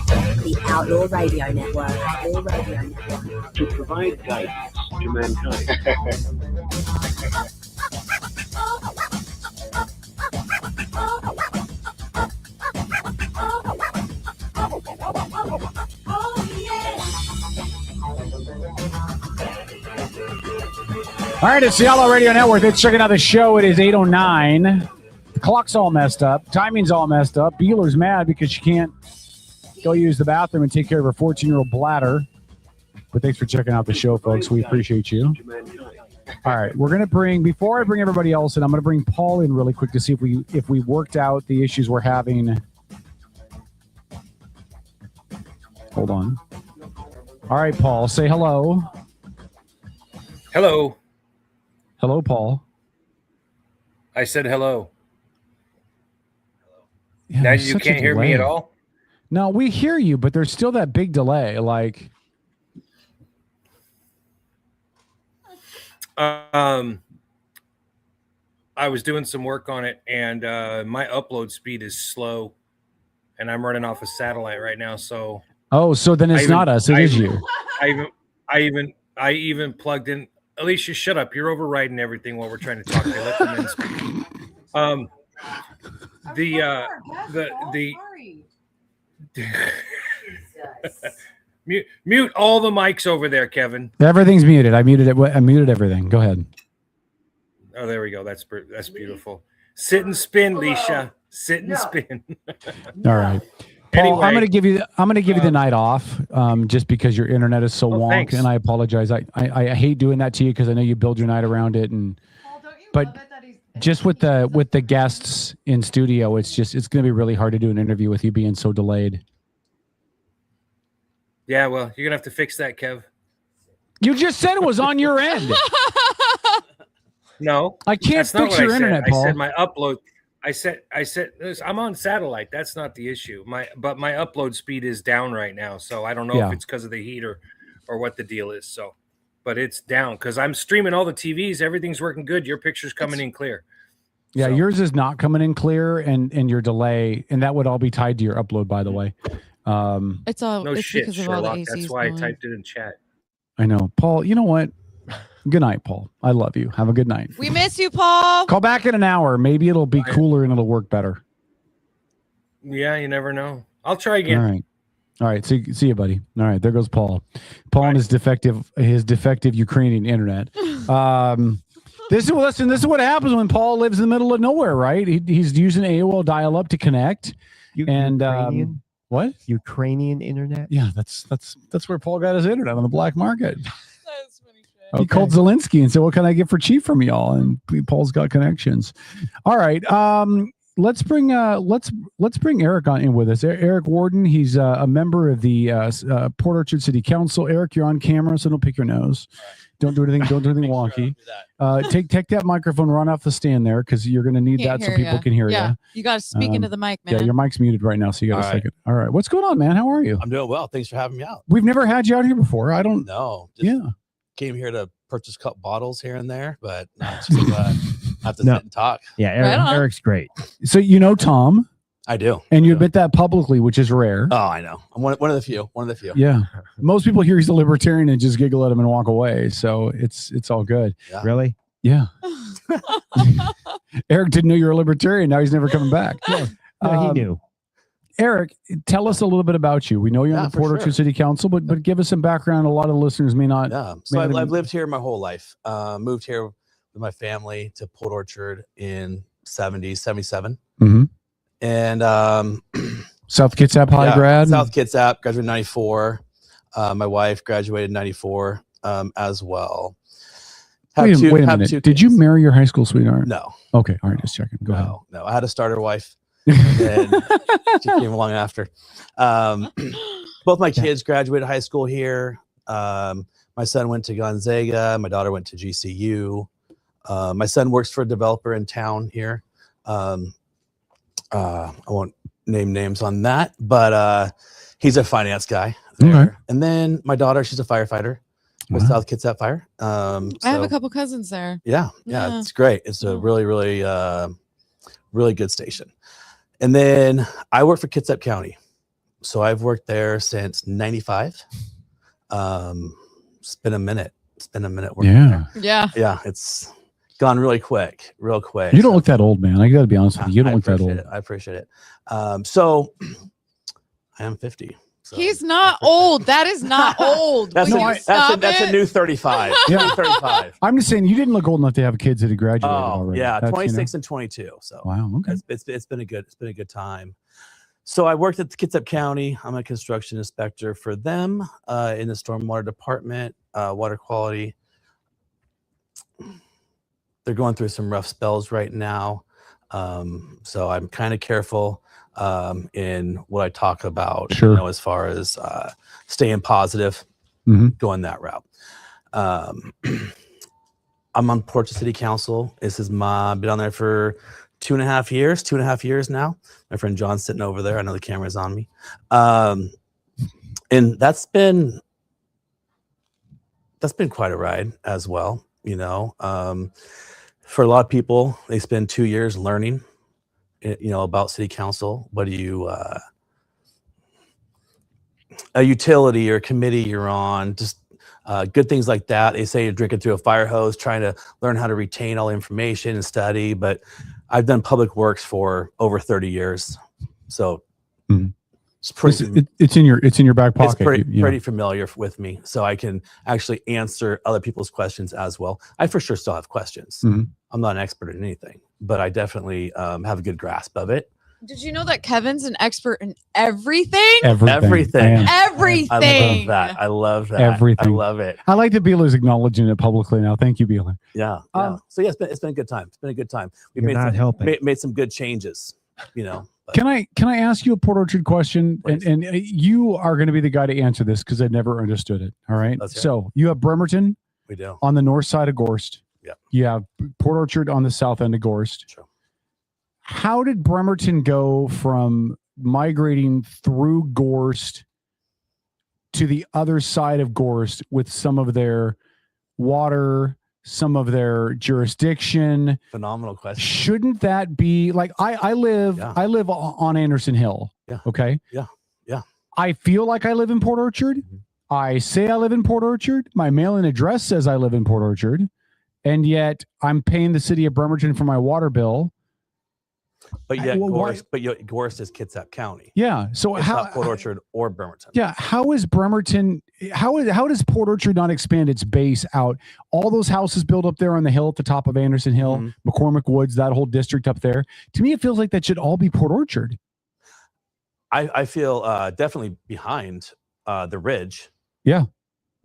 The Outlaw Radio Network. Outlaw Radio Network. To provide guidance to mankind. All right, it's the Outlaw Radio Network. Let's check out the show. It is 8:09. The clock's all messed up. Timing's all messed up. Beeler's mad because she can't go use the bathroom and take care of her 14-year-old bladder. But thanks for checking out the show, folks. We appreciate you. All right, we're gonna bring, before I bring everybody else in, I'm gonna bring Paul in really quick to see if we worked out the issues we're having. Hold on. All right, Paul, say hello. Hello. Hello, Paul. I said hello. Yeah, Now there's you such a can't hear me delay. at all? No, we hear you, but there's still that big delay. Like, I was doing some work on it, and my upload speed is slow, and I'm running off a satellite right now. So oh, so then it's not us; it is you. I even plugged in. Alicia, shut up! You're overriding everything while we're trying to talk here. Let them in speak. Mute all the mics over there, Kevin. Everything's muted. I muted it. I muted everything. Go ahead. Oh, there we go. That's beautiful. Sit and spin, Leisha. Sit and spin. All right, Paul. Anyway, I'm gonna give you the night off, just because your internet is so wonk, thanks. and I apologize. I hate doing that to you because I know you build your night around it, and just with the guests in studio, it's gonna be really hard to do an interview with you being so delayed. Yeah, well, you're gonna have to fix that, Kev. You just said it was on your end. No, I can't that's not fix what your I said. internet, Paul. I said my upload. I said I'm on satellite. That's not the issue. But my upload speed is down right now, so I don't know if it's because of the heat or what the deal is. So, but it's down because I'm streaming all the TVs. Everything's working good. Your picture's coming in clear. Yeah, yours is not coming in clear, and your delay, and that would all be tied to your upload, by the way. It's all No it's shit, because of all the Sherlock. ACs That's why I going. typed it in chat. I know, Paul. You know what? Good night, Paul. I love you. Have a good night. We miss you, Paul. Call back in an hour. Maybe it'll be cooler and it'll work better. Yeah, you never know. I'll try again. All right. See you, buddy. All right. There goes Paul. Paul and his defective Ukrainian internet. This is what happens when Paul lives in the middle of nowhere, right? He's using AOL dial-up to connect. Ukrainian? What? Ukrainian internet? Yeah, that's where Paul got his internet, on the black market. He called Zelensky and said, "What can I get for cheap from y'all?" And Paul's got connections. All right, let's bring Eric on in with us. Eric Worden. He's a member of the Port Orchard City Council. Eric, you're on camera, so don't pick your nose. Don't do anything. Don't do anything wonky. Take that microphone, run off the stand there, because you're going to need that so people can hear you. You got to speak into the mic, man. Yeah, your mic's muted right now, so you got a second. All right, what's going on, man? How are you? I'm doing well. Thanks for having me out. We've never had you out here before. I don't know. Yeah. Came here to purchase cup bottles here and there, but just have to sit and talk. Yeah, Eric's great. So you know Tom. I do. And you admit that publicly, which is rare. Oh, I know. I'm one of the few. One of the few. Yeah. Most people hear he's a libertarian and just giggle at him and walk away. So it's all good. Yeah. Really? Yeah. Eric didn't know you're a libertarian. Now he's never coming back. No, he knew. Eric, tell us a little bit about you. We know you're on the Port Orchard City Council, but give us some background. A lot of the listeners may not. Yeah. So I've lived here my whole life. Moved here with my family to Port Orchard in 77. Mm-hmm. And South Kitsap High grad. South Kitsap, graduated in 94. My wife graduated in 94 as well. Wait a minute. Did you marry your high school sweetheart? No. Okay. All right. Just checking. Go ahead. No. I had a starter wife. And then she came along after. Both my kids graduated high school here. My son went to Gonzaga. My daughter went to GCU. My son works for a developer in town here. I won't name names on that, but he's a finance guy there. Okay. And then my daughter, she's a firefighter with South Kitsap Fire. I have a couple cousins there. Yeah, it's great. It's a really, really, really good station. And then I work for Kitsap County. So I've worked there since 95. It's been a minute. Working there. Yeah. It's gone real quick. You don't look that old, man. I got to be honest with you. You don't look that old. I appreciate it. So I am 50. So He's not old. That is not old. that's a new 35. Yeah. 35. I'm just saying you didn't look old enough to have kids that had graduated already. Yeah, That's, 26 and 22. So wow, okay. It's been a good time. So I worked at the Kitsap County. I'm a construction inspector for them in the stormwater department, water quality. They're going through some rough spells right now. So I'm kind of careful in what I talk about, Sure. you know, as far as staying positive, going that route. I'm on Portrait City Council. This is been on there for 2.5 years now. My friend John's sitting over there. I know the camera's on me. And that's been quite a ride as well, you know. For a lot of people, they spend 2 years learning, you know, about city council. What do you, a utility or a committee you're on, just good things like that. They say you're drinking through a fire hose, trying to learn how to retain all the information and study. But I've done public works for over 30 years, so it's pretty. It's in your back pocket. It's pretty familiar with me, so I can actually answer other people's questions as well. I for sure still have questions. I'm not an expert in anything, but I definitely have a good grasp of it. Did you know that Kevin's an expert in everything? Everything. Everything. I love that. Everything. I love it. I like that Beeler's acknowledging it publicly now. Thank you, Beeler. Yeah. So yeah, it's been a good time. It's been a good time. We've made some good changes, you know. But. Can I ask you a Port Orchard question? And you are going to be the guy to answer this because I never understood it. All right. So you have Bremerton. We do. On the north side of Gorst. Yeah. You have Port Orchard on the south end of Gorst. Sure. How did Bremerton go from migrating through Gorst to the other side of Gorst with some of their water, some of their jurisdiction? Phenomenal question. Shouldn't that be like I live on Anderson Hill. Yeah. Okay. Yeah. Yeah. I feel like I live in Port Orchard. I say I live in Port Orchard. My mailing address says I live in Port Orchard. And yet I'm paying the city of Bremerton for my water bill. But yet Gorst is Kitsap County. Yeah. So it's how not Port Orchard or Bremerton? Yeah. How is Bremerton? How does Port Orchard not expand its base out? All those houses built up there on the hill at the top of Anderson Hill, McCormick Woods, that whole district up there. To me, it feels like that should all be Port Orchard. I feel definitely behind the Ridge. Yeah.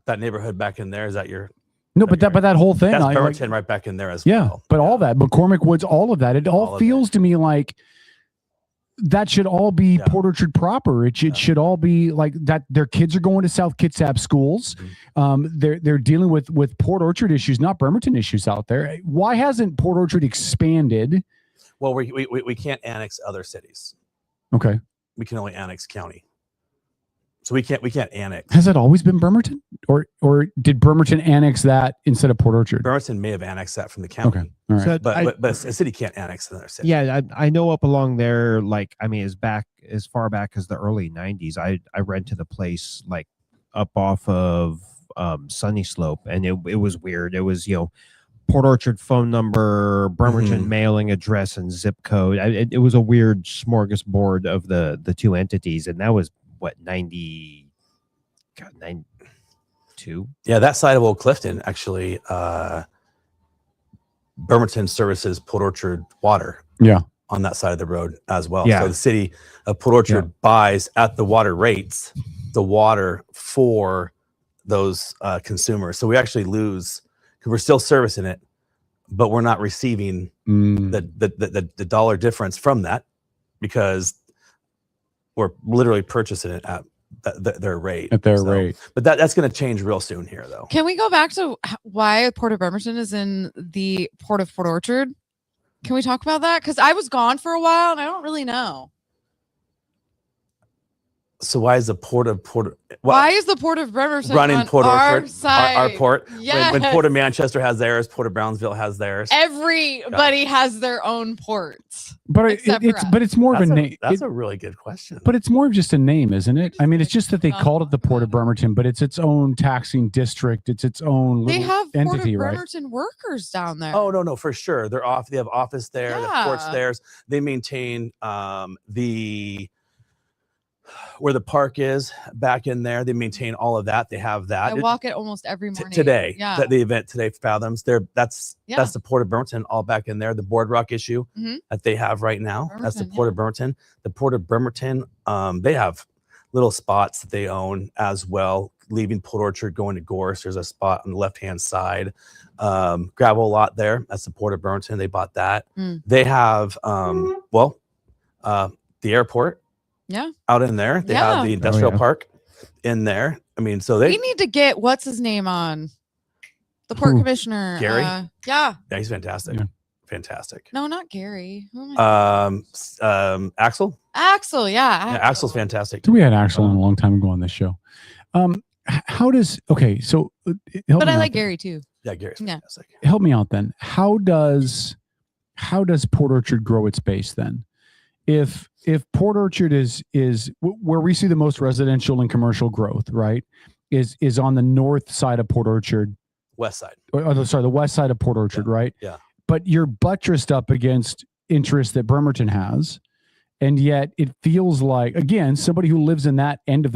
That neighborhood back in there, is that your? No, but that whole thing. That's Bremerton right back in there as well. Yeah, but all that, McCormick Woods, all of that, it all feels to me like that should all be Port Orchard proper. It should all be like that. Their kids are going to South Kitsap schools. They're dealing with Port Orchard issues, not Bremerton issues out there. Why hasn't Port Orchard expanded? Well, we can't annex other cities. Okay, we can only annex county. So we can't annex. Has that always been Bremerton, or did Bremerton annex that instead of Port Orchard? Bremerton may have annexed that from the county. Okay, all right. So but a city can't annex another city. Yeah, I know up along there, like I mean, as far back as the early '90s, I rented a place like up off of Sunny Slope, and it was weird. It was Port Orchard phone number, Bremerton mailing address, and zip code. It was a weird smorgasbord of the two entities, and that was. What 92? Yeah, that side of Old Clifton actually, Bremerton services Port Orchard water. Yeah, on that side of the road as well. Yeah. So the city of Port Orchard buys at the water rates the water for those consumers. So we actually lose because we're still servicing it, but we're not receiving the dollar difference from that because we're literally purchasing it at their rate. At their rate. But that's going to change real soon here, though. Can we go back to why Port of Bremerton is in the Port of Port Orchard? Can we talk about that? Because I was gone for a while and I don't really know. So why is the Port of why is the Port of Bremerton running on Port our Orchard, side? Our port? Yes. When Port of Manchester has theirs, Port of Brownsville has theirs. Everybody has their own ports. But it's more of a name. That's a really good question. But it's more of just a name, isn't it? I mean, it's just that they called it the Port of Bremerton, but it's its own taxing district. It's its own They little have entity, Port of right? Bremerton workers down there. Oh no, for sure. They're off. They have office there. The port's theirs. They maintain where the park is back in there. They maintain all of that. They have that. I walk it almost every morning. Today, Yeah. the event today for Fathoms. That's the Port of Bremerton all back in there. The boardwalk issue that they have right now. That's the Port of Bremerton. The Port of Bremerton, they have little spots that they own as well. Leaving Port Orchard, going to Gorse, there's a spot on the left-hand side. Gravel lot there. That's the Port of Bremerton. They bought that. They have, the airport. Yeah. Out in there. They have the industrial park in there. I mean, so we need to get what's his name on the port commissioner. Gary? Yeah. Yeah, he's fantastic. Yeah. Fantastic. No, not Gary. Who am I Axel. Axel, yeah. Yeah, Axel's fantastic. So we had Axel on a long time ago on this show. How does so but I like Gary too. Yeah, Gary's fantastic. Help me out then. How does Port Orchard grow its base then? If Port Orchard is where we see the most residential and commercial growth, right? Is on the north side of Port Orchard. West side. The west side of Port Orchard, right? Yeah. But you're buttressed up against interest that Bremerton has. And yet it feels like, again, somebody who lives in that end of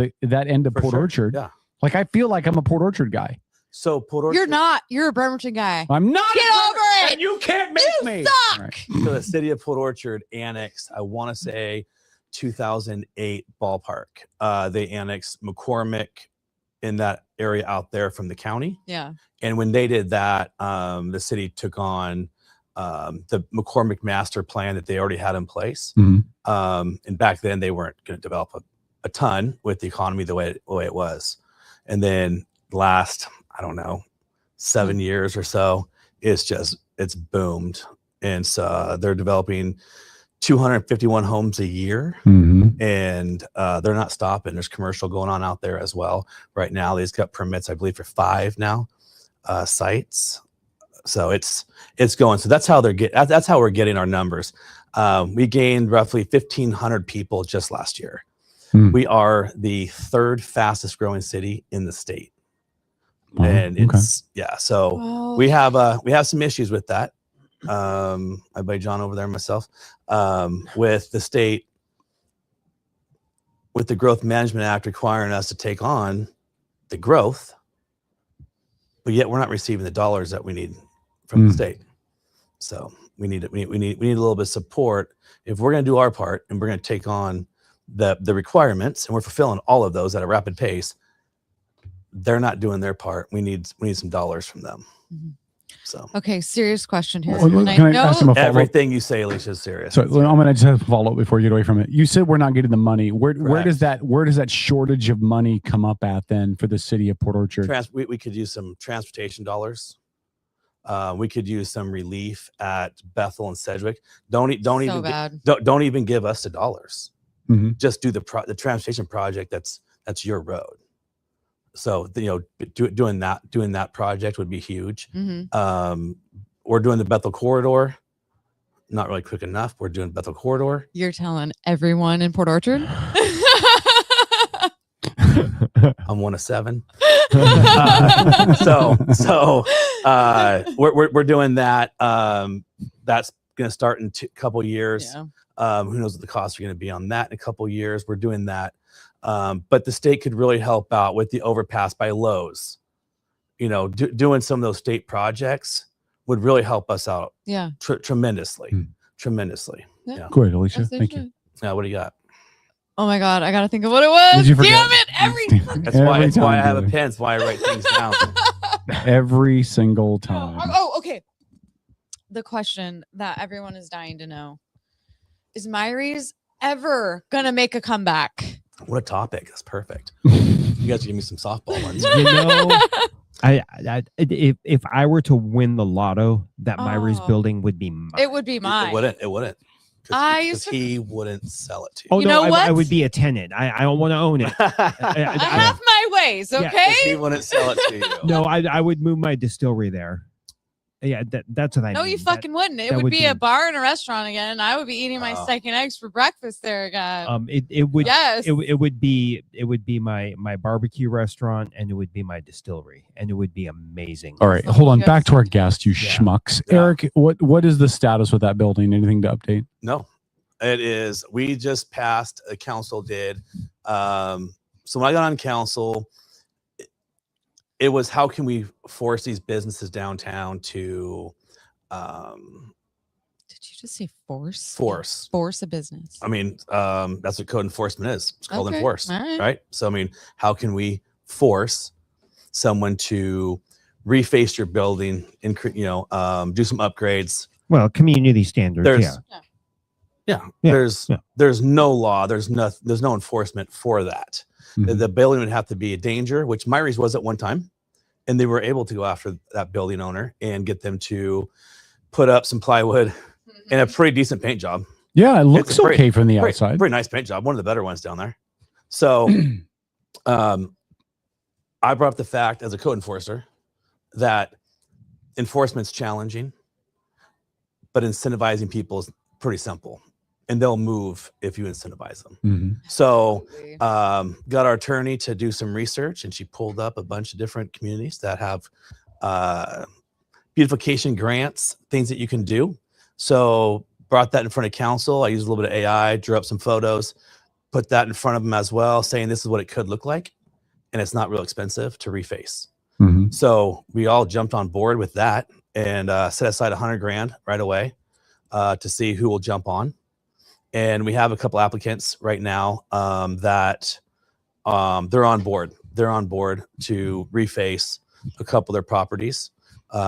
Port Orchard. Yeah. Like I feel like I'm a Port Orchard guy. So Port Orchard. You're not. You're a Bremerton guy. I'm not. Get over it. And you can't make me. Suck. Right. So the city of Port Orchard annexed, I want to say 2008 ballpark. They annexed McCormick in that area out there from the county. Yeah. And when they did that, the city took on the McCormick master plan that they already had in place. And back then they weren't going to develop a ton with the economy the way it was. And then last, I don't know, 7 years or so, it's boomed. And so they're developing 251 homes a year, and they're not stopping. There's commercial going on out there as well. Right now, they've got permits, I believe, for 5 now sites. So it's going. So that's how that's how we're getting our numbers. We gained roughly 1,500 people just last year. We are the 3rd fastest growing city in the state. Wow. And it's so we have some issues with that. My buddy John over there and myself, with the state, with the Growth Management Act requiring us to take on the growth, but yet we're not receiving the dollars that we need from the state. So we need a little bit of support if we're going to do our part and we're going to take on the requirements, and we're fulfilling all of those at a rapid pace. They're not doing their part. We need some dollars from them. So okay, serious question here. Can I ask him a follow-up? Everything you say, Alicia, is serious. So I'm going to just have a follow up before you get away from it. You said we're not getting the money. Where does that shortage of money come up at then for the city of Port Orchard? We could use some transportation dollars. We could use some relief at Bethel and Sedgwick. Don't even give us the dollars. Just do the transportation project. That's your road. So doing that project would be huge. We're doing the Bethel corridor. Not really quick enough. We're doing Bethel corridor. You're telling everyone in Port Orchard. I'm 1 of 7. We're doing that. That's going to start in a couple years. Yeah. Who knows what the costs are going to be on that in a couple years. We're doing that. But the state could really help out with the overpass by Lowe's. Doing some of those state projects would really help us out. Yeah. Tremendously. Yeah. Good, Alicia. Thank you. Now, what do you got? Oh my God, I gotta think of what it was. Did you forget? Damn it! That's why I have a pen. That's why I write things down. Every single time. Oh, okay. The question that everyone is dying to know is: Myries ever gonna make a comeback? What a topic! That's perfect. You guys give me some softball ones. If I were to win the lotto, that Myries building would be mine. It would be mine. It wouldn't. He wouldn't sell it to you. Oh, you no, know what? I would be a tenant. I don't want to own it. I have my ways, okay? He wouldn't sell it to you. No, I would move my distillery there. Yeah, that's what I mean. No, you fucking wouldn't. It would be a bar and a restaurant again, and I would be eating my steak and eggs for breakfast there again. It would. Yes. It would be my barbecue restaurant, and it would be my distillery, and it would be amazing. All right, hold on. Back to our guest, you schmucks. Yeah. Eric, what is the status with that building? Anything to update? No. It is. We just passed. A council did. So when I got on council, it was how can we force these businesses downtown to Did you just say force? Force a business. I mean, that's what code enforcement is. It's called Okay, enforce, all right. right? So I mean, how can we force someone to reface your building, do some upgrades? Well, community standards. There's no law. There's no enforcement for that. The building would have to be a danger, which Myries was at one time, and they were able to go after that building owner and get them to put up some plywood and a pretty decent paint job. Yeah, it looks It's a okay from the outside. Pretty nice paint job. One of the better ones down there. So I brought up the fact as a code enforcer that enforcement's challenging, but incentivizing people is pretty simple. And they'll move if you incentivize them. So got our attorney to do some research, and she pulled up a bunch of different communities that have beautification grants, things that you can do. So brought that in front of council. I used a little bit of AI, drew up some photos, put that in front of them as well, saying this is what it could look like. And it's not real expensive to reface. So we all jumped on board with that and set aside $100,000 right away to see who will jump on. And we have a couple applicants right now that they're on board. They're on board to reface a couple of their properties.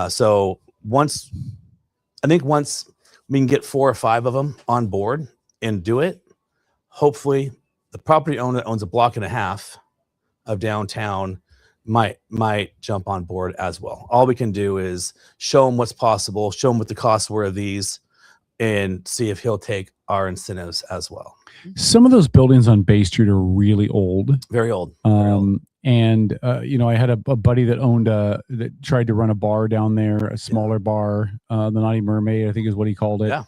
So once we can get 4 or 5 of them on board and do it, hopefully the property owner that owns a block and a half of downtown might jump on board as well. All we can do is show them what's possible, show them what the costs were of these, and see if he'll take our incentives as well. Some of those buildings on Bay Street are really old. Very old. And I had a buddy that that tried to run a bar down there, a smaller bar, the Naughty Mermaid, I think is what he called it. Yeah.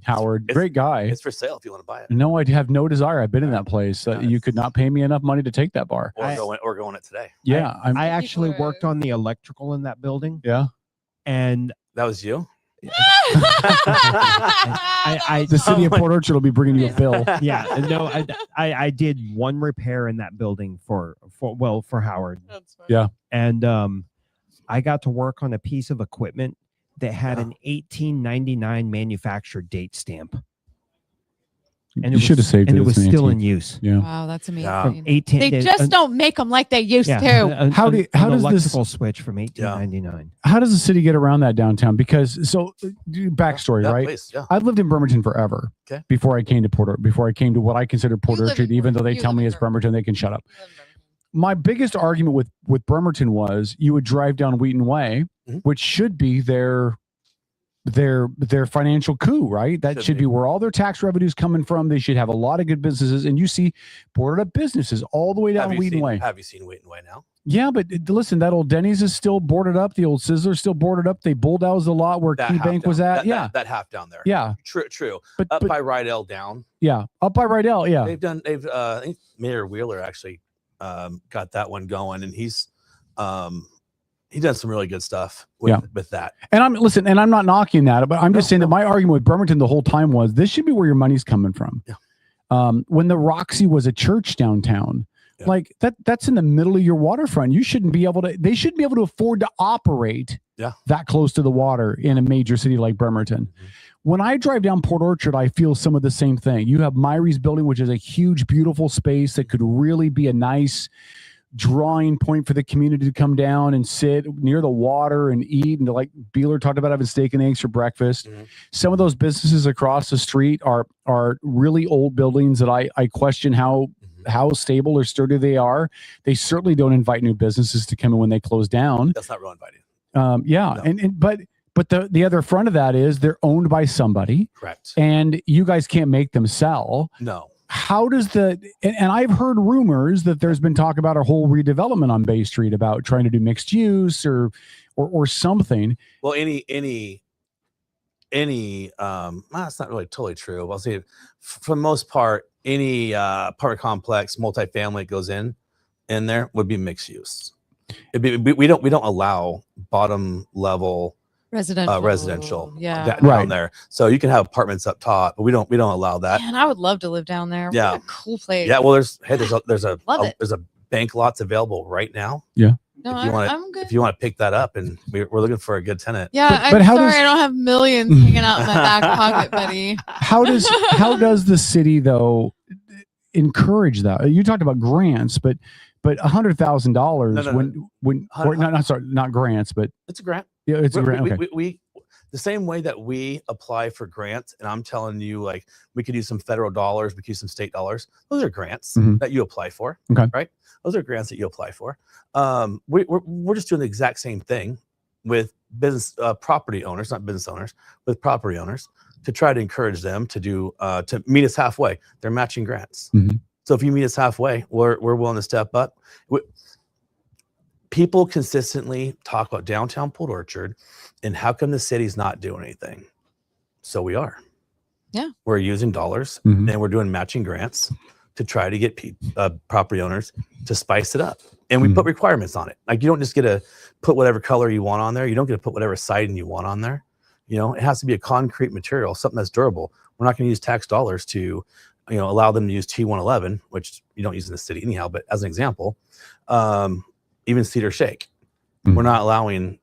Howard, great guy. It's for sale if you want to buy it. No, I have no desire. I've been in that place. You could not pay me enough money to take that bar. Or go in it today. Yeah. I actually worked on the electrical in that building. Yeah. And that was you? The city of Port Orchard will be bringing you a bill. Yeah, no, I did one repair in that building for Howard. Yeah, and I got to work on a piece of equipment that had an 1899 manufactured date stamp. And you should have saved it. And it was still in use. Yeah. Wow, that's amazing. From 18 They just don't make them like they used to. How does electrical this switch from 1899? How does the city get around that downtown? Because backstory, right? Please, yeah. I've lived in Bremerton forever. Okay. Before I came to what I consider Port Orchard, even though they tell me it's Bremerton, they can shut up. My biggest argument with Bremerton was you would drive down Wheaton Way, which should be their financial coup, right? That should be where all their tax revenues coming from. They should have a lot of good businesses, and you see boarded up businesses all the way down Wheaton Way. Have you seen Wheaton Way now? Yeah, but listen, that old Denny's is still boarded up. The old Sizzler's still boarded up. They bulldozed a lot where Key Bank was at. That half down there. Yeah. True. But by Rydell down. Yeah, up by Rydell. Yeah. I think Mayor Wheeler actually got that one going, and he's done some really good stuff with that. And I'm not knocking that, but I'm just saying that my argument with Bremerton the whole time was this should be where your money's coming from. Yeah. When the Roxy was a church downtown, like that's in the middle of your waterfront. They shouldn't be able to afford to operate that close to the water in a major city like Bremerton. When I drive down Port Orchard, I feel some of the same thing. You have Myries Building, which is a huge, beautiful space that could really be a nice drawing point for the community to come down and sit near the water and eat. And like Beeler talked about having steak and eggs for breakfast. Some of those businesses across the street are really old buildings that I question how stable or sturdy they are. They certainly don't invite new businesses to come in when they close down. That's not real inviting. Yeah. No. But the other front of that is they're owned by somebody. Correct. And you guys can't make them sell. No. How does and I've heard rumors that there's been talk about a whole redevelopment on Bay Street about trying to do mixed use or something. Well, any that's not really totally true. I'll say for the most part, any apartment complex, multifamily that goes in there would be mixed use. We don't allow bottom level residential. Yeah. Down there. So you can have apartments up top, but we don't allow that. Man, I would love to live down there. Yeah. What a cool place. Yeah. Well, there's Love it. there's a bank lots available right now. Yeah. No, I'm good. If you want to pick that up, and we're looking for a good tenant. Yeah, But I'm how sorry, does- I don't have millions hanging out in my back pocket, buddy. How does the city though encourage that? You talked about grants, but $100,000 not grants, but it's a grant. Yeah, it's a grant. Okay. We the same way that we apply for grants, and I'm telling you, like, we could use some federal dollars, we could use some state dollars. Those are grants that you apply for. Okay. Right? Those are grants that you apply for. We're just doing the exact same thing with business property owners, not business owners, with property owners, to try to encourage them to do to meet us halfway. They're matching grants. So if you meet us halfway, we're willing to step up. People consistently talk about downtown Port Orchard and how come the city's not doing anything. So we are. Yeah. We're using dollars and we're doing matching grants to try to get property owners to spice it up. And we put requirements on it. Like, you don't just get to put whatever color you want on there. You don't get to put whatever siding you want on there. You know, it has to be a concrete material, something that's durable. We're not going to use tax dollars to, allow them to use T111, which you don't use in the city anyhow. But as an example, even Cedar Shake, we're not allowing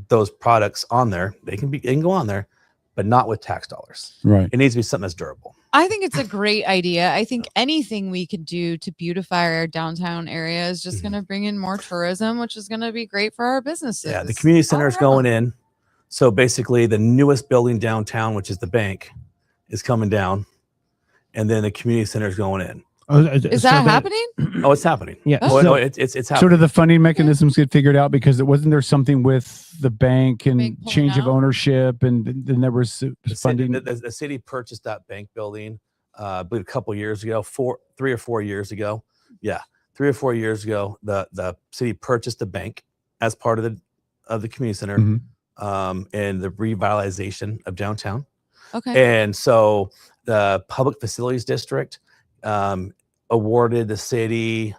those products on there. They can go on there, but not with tax dollars. Right. It needs to be something that's durable. I think it's a great idea. I think anything we could do to beautify our downtown area is just going to bring in more tourism, which is going to be great for our businesses. Yeah, the community center is going in. So basically, the newest building downtown, which is the bank, is coming down, and then the community center is going in. Is that happening? Oh, it's happening. Yeah. Oh, So- no, it's happening. So do the funding mechanisms get figured out? Because it wasn't there something with the bank and change of ownership, and then there was funding. The city purchased that bank building, I believe, a couple years ago, 3 or 4 years ago. Yeah, 3 or 4 years ago, the city purchased the bank as part of the community center, and the revitalization of downtown. Okay. And so the public facilities district awarded the city,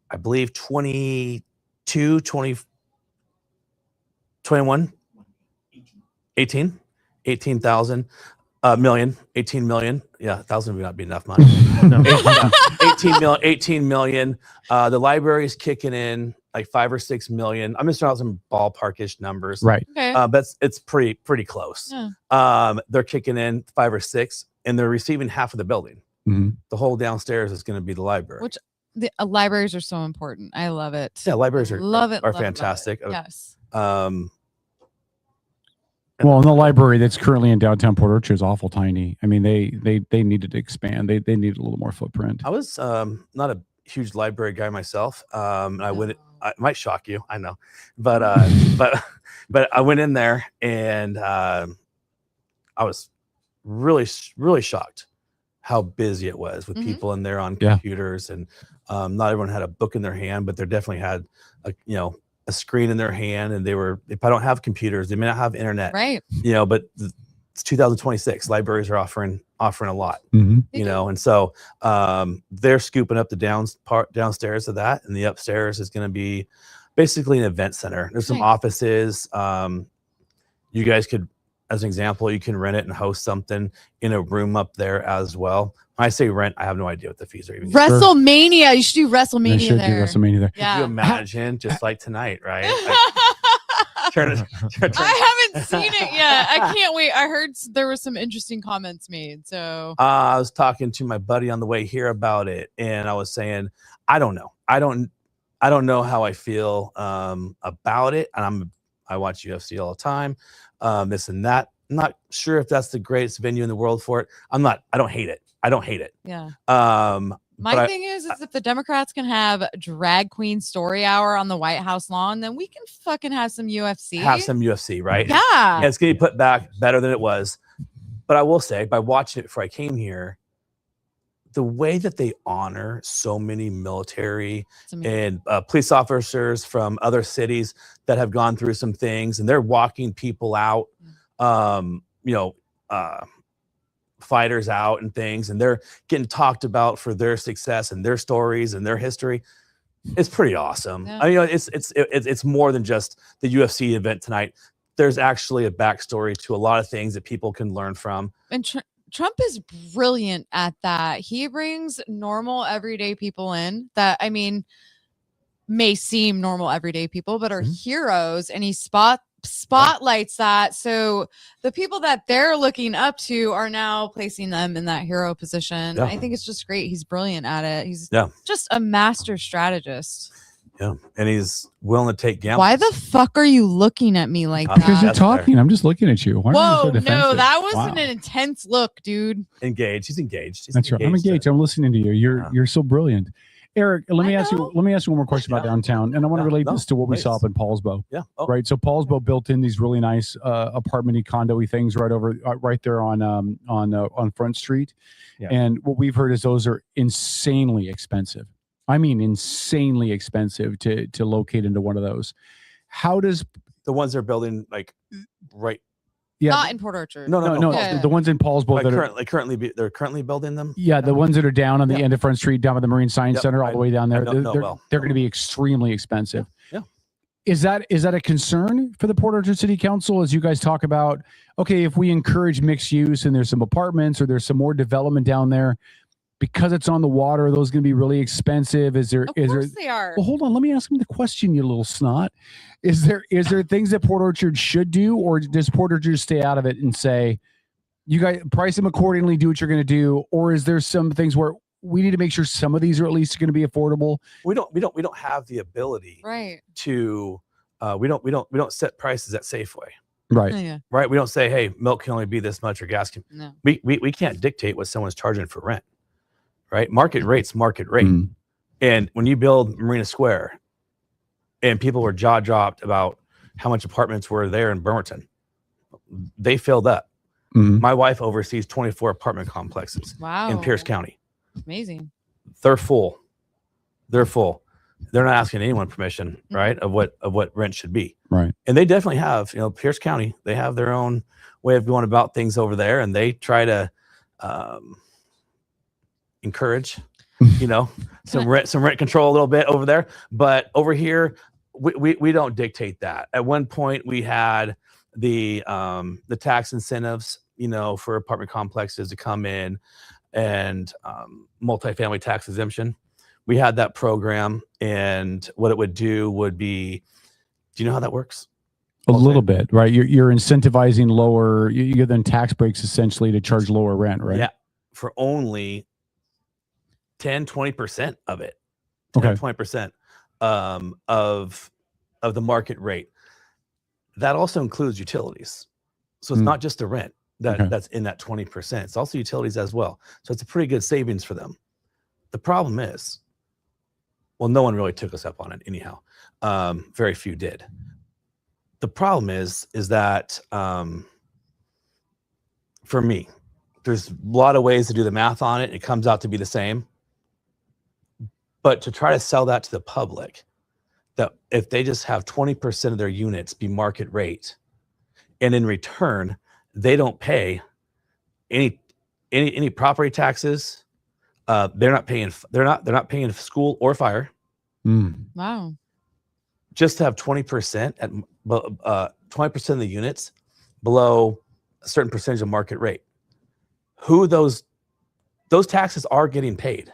I believe, 22, 20, 21, 18,000 million, 18 million. Yeah, 1,000 would not be enough money. 18 million. The library's kicking in like 5 or 6 million. I'm just throwing out some ballparkish numbers. Right. Okay. But it's pretty close. Yeah. They're kicking in 5 or 6, and they're receiving half of the building. The whole downstairs is going to be the library. Which the libraries are so important. I love it. Yeah, libraries are love it. are love it, fantastic. love it. Yes. Well, and the library that's currently in downtown Port Orchard is awful tiny. I mean, they needed to expand. They needed a little more footprint. I was not a huge library guy myself. And I went. It might shock you, I know, but but I went in there and I was really shocked how busy it was with people in there on computers, and not everyone had a book in their hand, but they definitely had a screen in their hand, and if I don't have computers, they may not have internet, right? But it's 2026. Libraries are offering a lot, and so they're scooping up the downstairs of that, and the upstairs is going to be basically an event center. There's some offices. You guys could, as an example, you can rent it and host something in a room up there as well. When I say rent, I have no idea what the fees are even. WrestleMania. You should do WrestleMania there. WrestleMania there. Yeah. Could you imagine, just like tonight, right? I haven't seen it yet. I can't wait. I heard there were some interesting comments made. So I was talking to my buddy on the way here about it, and I was saying, I don't know. I don't know how I feel about it. And I watch UFC all the time, this and that. I'm not sure if that's the greatest venue in the world for it. I don't hate it. yeah. My thing is if the Democrats can have drag queen story hour on the White House lawn, then we can fucking have some UFC. Have some UFC, right? Yeah. And it's going to be put back better than it was. But I will say, by watching it before I came here, the way that they honor so many military and police officers from other cities that have gone through some things, and they're walking people out, fighters out and things, and they're getting talked about for their success and their stories and their history. It's pretty awesome. Yeah. I mean, it's more than just the UFC event tonight. there's actually a backstory to a lot of things that people can learn from. And Trump is brilliant at that. He brings normal, everyday people in that, I mean, may seem normal, everyday people, but are heroes, and he spotlights that. So the people that they're looking up to are now placing them in that hero position. Yeah. I think it's just great. He's brilliant at it. He's Yeah. just a master strategist. Yeah, and he's willing to take gambles. Why the fuck are you looking at me like that? Because you're talking. I'm just looking at you. Why are you Whoa, so defensive? no, that wasn't Wow. an intense look, dude. Engaged. He's engaged. He's That's right. I'm engaged. I'm listening to you. You're so brilliant. Eric, let me ask you one more question about downtown, and I want to relate this to what we saw up in Paulsbo. Yeah. Right. So Paulsbo built in these really nice apartment-y, condo-y things right there on Front Street. Yeah. And what we've heard is those are insanely expensive. I mean, insanely expensive to locate into one of those. How does the ones they're building right? Yeah, Not in Port Orchard. No. Yeah. The ones in Paulsbo they're currently building them. Yeah, the ones that are down on the end of Front Street, down by the Marine Science Yep, Center, all the way down there. I know well. They're going to be extremely expensive. Yeah. Is that a concern for the Port Orchard City Council as you guys talk about, okay, if we encourage mixed use and there's some apartments or there's some more development down there, because it's on the water, are those going to be really expensive? Of course they are. Well, hold on. Let me ask him the question, you little snot. Is there things that Port Orchard should do, or does Port Orchard stay out of it and say, you guys price them accordingly, do what you're going to do? Or is there some things where we need to make sure some of these are at least going to be affordable? We don't have the ability Right. to we don't set prices at Safeway. Right. Oh, yeah. Right. We don't say, hey, milk can only be this much or gas can. No. We can't dictate what someone's charging for rent. Right. Market rate's market rate. And when you build Marina Square and people were jaw dropped about how much apartments were there in Bremerton, they filled up. My wife oversees 24 apartment complexes in Pierce County. Amazing. They're full. They're not asking anyone permission, right, of what rent should be. Right. And they definitely have, Pierce County, they have their own way of going about things over there, and they try to encourage, some rent control a little bit over there. But over here, we don't dictate that. At one point, we had the tax incentives, for apartment complexes to come in, and multifamily tax exemption. We had that program, and what it would do would be, do you know how that works? A little bit, right? You're incentivizing lower. You give them tax breaks essentially to charge lower rent, right? Yeah, for only 10-20% of it. 20% of the market rate. That also includes utilities. So it's not just the rent that's in that 20%. It's also utilities as well. So it's a pretty good savings for them. The problem is, well, no one really took us up on it anyhow. Very few did. The problem is that for me, there's a lot of ways to do the math on it. It comes out to be the same. But to try to sell that to the public, that if they just have 20% of their units be market rate, and in return, they don't pay any property taxes, they're not paying school or fire. Wow. Just to have 20% at 20% of the units below a certain percentage of market rate. Who those taxes are getting paid.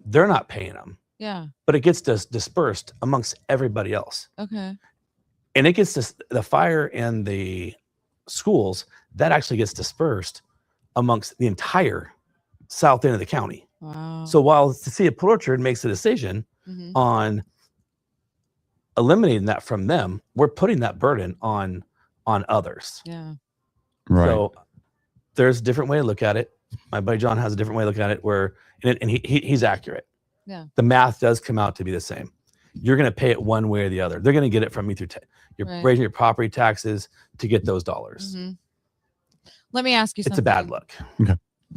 They're not paying them. Yeah. But it gets dispersed amongst everybody else. Okay. And it gets the fire and the schools, that actually gets dispersed amongst the entire south end of the county. Wow. So while the city of Port Orchard makes a decision on eliminating that from them, we're putting that burden on others. Yeah. Right. So there's a different way to look at it. My buddy John has a different way to look at it and he's accurate. Yeah. The math does come out to be the same. You're going to pay it one way or the other. They're going to get it from you through you're Right. raising your property taxes to get those dollars. Let me ask you something. It's a bad look.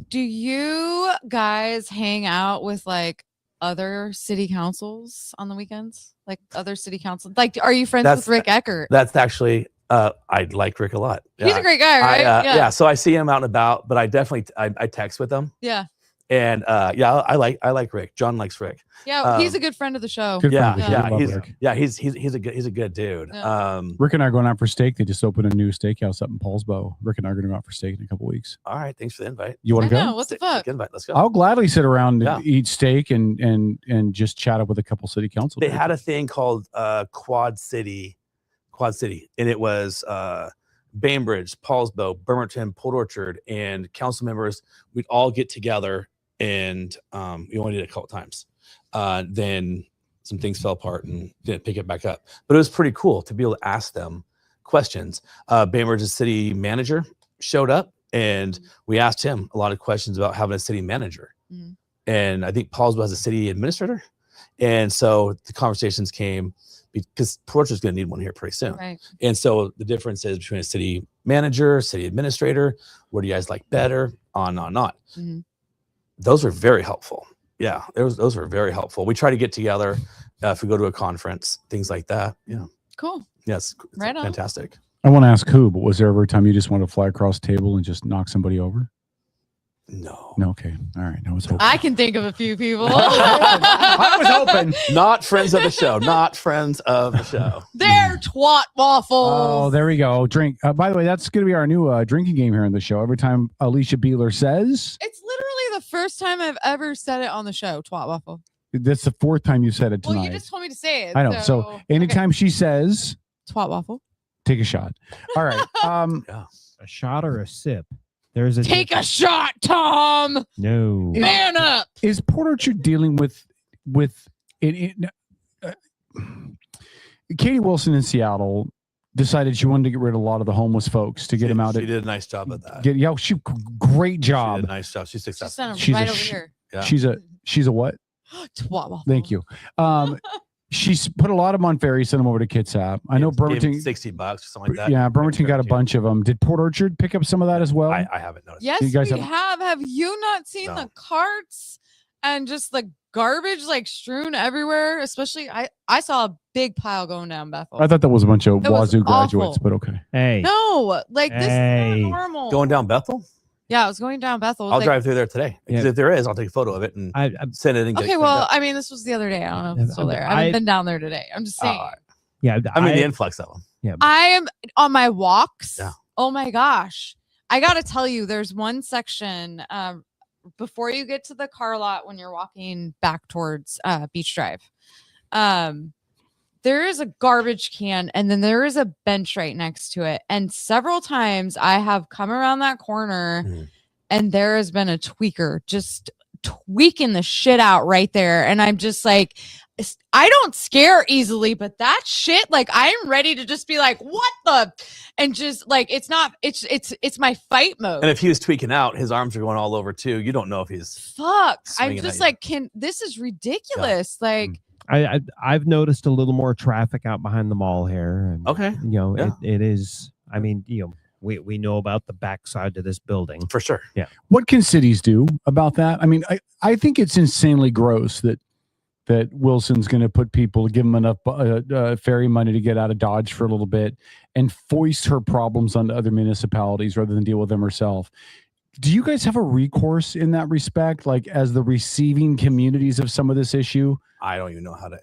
Do you guys hang out with like other city councils on the weekends? Like other city councils? Like, are you friends with Rick Eckert? That's actually, I like Rick a lot. He's a great guy, right? Yeah. So I see him out and about, but I definitely, I text with him. Yeah. And I like Rick. John likes Rick. Yeah, he's a good friend of the show. Good friend of the show. Love Rick. He's a good dude. Yeah. Rick and I are going out for steak. They just opened a new steakhouse up in Paulsbo. Rick and I are going to go out for steak in a couple weeks. All right, thanks for the invite. You want to go? No, what the fuck? Invite. Let's go. I'll gladly sit around and eat steak and just chat up with a couple city council. They had a thing called Quad City, and it was Bainbridge, Paulsbo, Bremerton, Port Orchard, and council members. We'd all get together, and we only did it a couple times. Then some things fell apart and didn't pick it back up. But it was pretty cool to be able to ask them questions. Bainbridge's city manager showed up, and we asked him a lot of questions about having a city manager. Mm-hmm. And I think Paulsbo has a city administrator. And so the conversations came because Port Orchard's going to need one here pretty soon. Right. And so the difference is between a city manager, city administrator, what do you guys like better, on. Mm-hmm. Those were very helpful. Yeah, those were very helpful. We try to get together if we go to a conference, things like that. Yeah. Cool. Yes. Right on. Fantastic. I want to ask who, but was there ever a time you just want to fly across the table and just knock somebody over? No. Okay. All right. I was hoping. I can think of a few people. I was hoping. Not friends of the show. Not friends of the show. They're twat waffles. Oh, there we go. Drink. By the way, that's going to be our new drinking game here in the show. Every time Alicia Beeler says, It's literally the first time I've ever said it on the show, twat waffle. that's the fourth time you said it tonight. Well, you just told me to say it. I know. So anytime she says, twat waffle, take a shot. All right. A shot or a sip? There's a take a shot, Tom. No. Man up. Is Port Orchard dealing with Katie Wilson in Seattle decided she wanted to get rid of a lot of the homeless folks to get them out. She did a nice job at that. Great job. She did a nice job. She's successful. She's right over here. Yeah. She's a what? Twat waffle. Thank you. She's put a lot of them on ferry, sent them over to Kitsap. I know Bremerton, $60 or something like that. Yeah, Bremerton got a bunch of them. Did Port Orchard pick up some of that as well? I haven't noticed. Yes, You guys we have. Have you not seen the carts and just the garbage like strewn everywhere? Especially, I saw a big pile going down Bethel. I thought that was a bunch of It was Wazoo graduates, awful. but okay. Hey. No, like this is not normal. Going down Bethel? Yeah, I was going down Bethel. I'll drive through there today. Yeah. If there is, I'll take a photo of it and send it and get it Okay, cleaned well, up. I mean, this was the other day. I don't know if it's still there. I haven't been down there today. I'm just saying. Yeah. I mean, the influx of them. Yeah. I am on my walks. Yeah. Oh my gosh. I got to tell you, there's one section before you get to the car lot when you're walking back towards Beach Drive. There is a garbage can and then there is a bench right next to it. And several times I have come around that corner and there has been a tweaker just tweaking the shit out right there. And I'm just like, I don't scare easily, but that shit, like I'm ready to just be like, what the, and just like, it's my fight mode. And if he was tweaking out, his arms are going all over too. You don't know if he's Fuck. I'm swinging just at like, this is ridiculous. Like, I've noticed a little more traffic out behind the mall here. And, Okay. You know, Yeah. it is. I mean, you know, we know about the backside to this building for sure. Yeah. What can cities do about that? I mean, I think it's insanely gross that Wilson's going to put people, give them enough ferry money to get out of Dodge for a little bit and foist her problems onto other municipalities rather than deal with them herself. Do you guys have a recourse in that respect, like as the receiving communities of some of this issue? I don't even know how to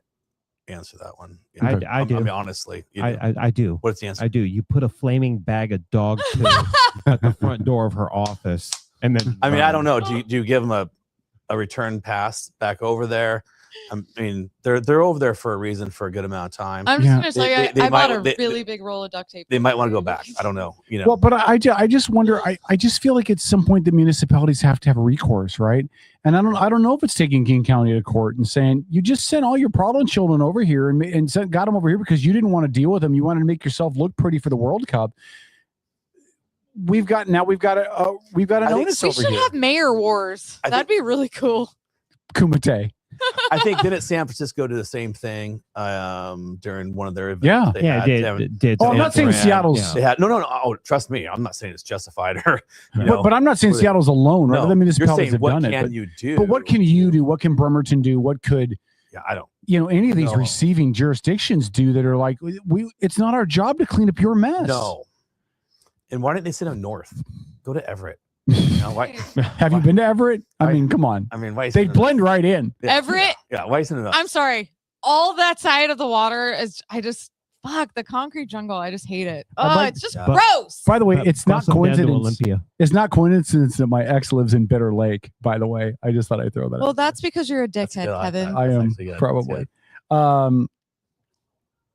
answer that one. I do. I mean, honestly, I do. What's the answer? I do. You put a flaming bag of dog poo at the front door of her office, and then I mean, I don't know. Do you give them a return pass back over there? I mean, they're over there for a reason, for a good amount of time. I'm just going to tell you, They I bought might- a they- really big roll of duct tape. They might want to go back. I don't know. You know. Well, but I just wonder. I just feel like at some point the municipalities have to have a recourse, right? And I don't know if it's taking King County to court and saying you just sent all your problem children over here and got them over here because you didn't want to deal with them. You wanted to make yourself look pretty for the World Cup. We've got an onus We over should here. have mayor wars. That'd be really cool. Kumite. I think didn't San Francisco do the same thing during one of their events? Yeah. They Yeah, had it San- did. Oh, I'm not saying San Fran. Seattle's- They had no. Oh, trust me, I'm not saying it's justified or. But I'm not saying Seattle's alone. Right? No, Other municipalities you're saying, have what done it. can But, you do? but what can you do? What can Bremerton do? What could I don't. any of these No. receiving jurisdictions do that are like it's not our job to clean up your mess. No. And why didn't they send them north? Go to Everett. You know, Have you been to Everett? I mean, come on. I mean, Weiss They blend right in. Everett. Yeah, Weiss and I'm sorry. All that side of the water is. Fuck the concrete jungle. I just hate it. Oh, it's just gross. By the way, it's not Cross them down to coincidence. Olympia. It's not coincidence that my ex lives in Bitter Lake. By the way, I just thought I'd throw that. Well, out. that's because you're a dickhead, Kevin. I am probably.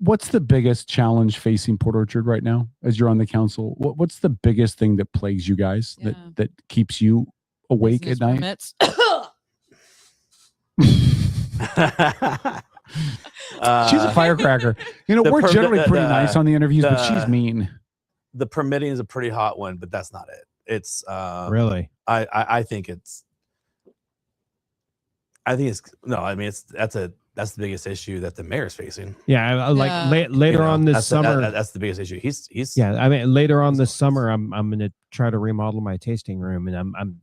What's the biggest challenge facing Port Orchard right now as you're on the council? What's the biggest thing that plagues you guys that keeps you awake at night? Permits. She's a firecracker. You know, we're generally pretty nice on the interviews, but she's mean. The permitting is a pretty hot one, but that's not it. It's really. I think it's no. I mean, that's the biggest issue that the mayor's facing. Yeah, later on this summer. That's the biggest issue. He's yeah. I mean, later on this summer, I'm going to try to remodel my tasting room, and I'm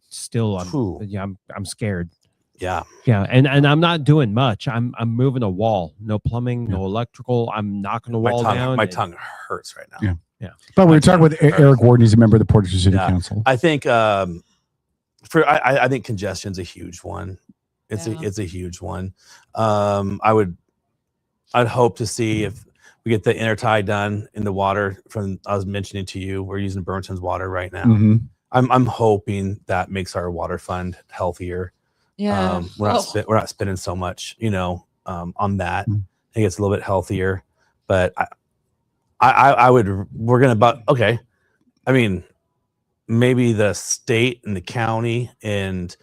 scared. Yeah. Yeah. And I'm not doing much. I'm moving a wall. No plumbing, no electrical. I'm knocking a wall down. My tongue hurts right now. Yeah. But we were talking with Eric Worden. He's a member of the Port Orchard City Council. I think I think congestion's a huge one. It's a huge one. I'd hope to see if we get the intertie done in the water from I was mentioning to you. We're using Burnton's water right now. Mm-hmm. I'm hoping that makes our water fund healthier. Yeah. We're not spending so much, on that. I think it's a little bit healthier, but we're going to, I mean, maybe the state and the county and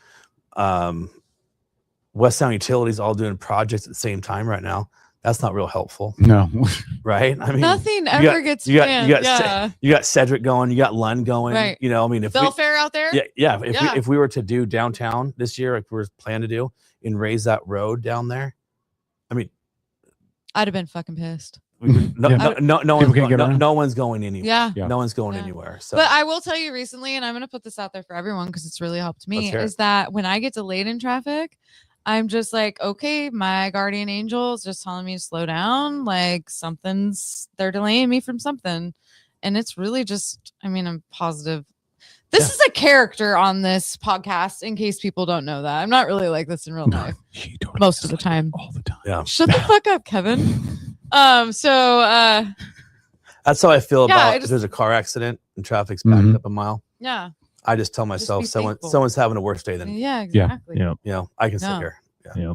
West Sound Utilities all doing projects at the same time right now. That's not real helpful. No. Right? I mean, nothing ever gets planned. You got Cedric going, you got Lund going. Right. I mean, if Belfair out there? Yeah. If we were to do downtown this year, like we're planning to do, and raise that road down there, I mean, I'd have been fucking pissed. No one's going anywhere. Yeah. No one's going anywhere. So, but I will tell you recently, and I'm going to put this out there for everyone because it's really helped me, is that when I get delayed in traffic, I'm just like, okay, my guardian angel is just telling me to slow down. Like they're delaying me from something. And it's really just, I mean, I'm positive. This is a character on this podcast, in case people don't know that. I'm not really like this in real life. Most of the time. All the time. Yeah. Shut the fuck up, Kevin. that's how I feel about if there's a car accident and traffic's backed up a mile. Yeah. I just tell myself someone's having a worse day than me. Yeah, exactly. Yeah. I can sit here. Yeah.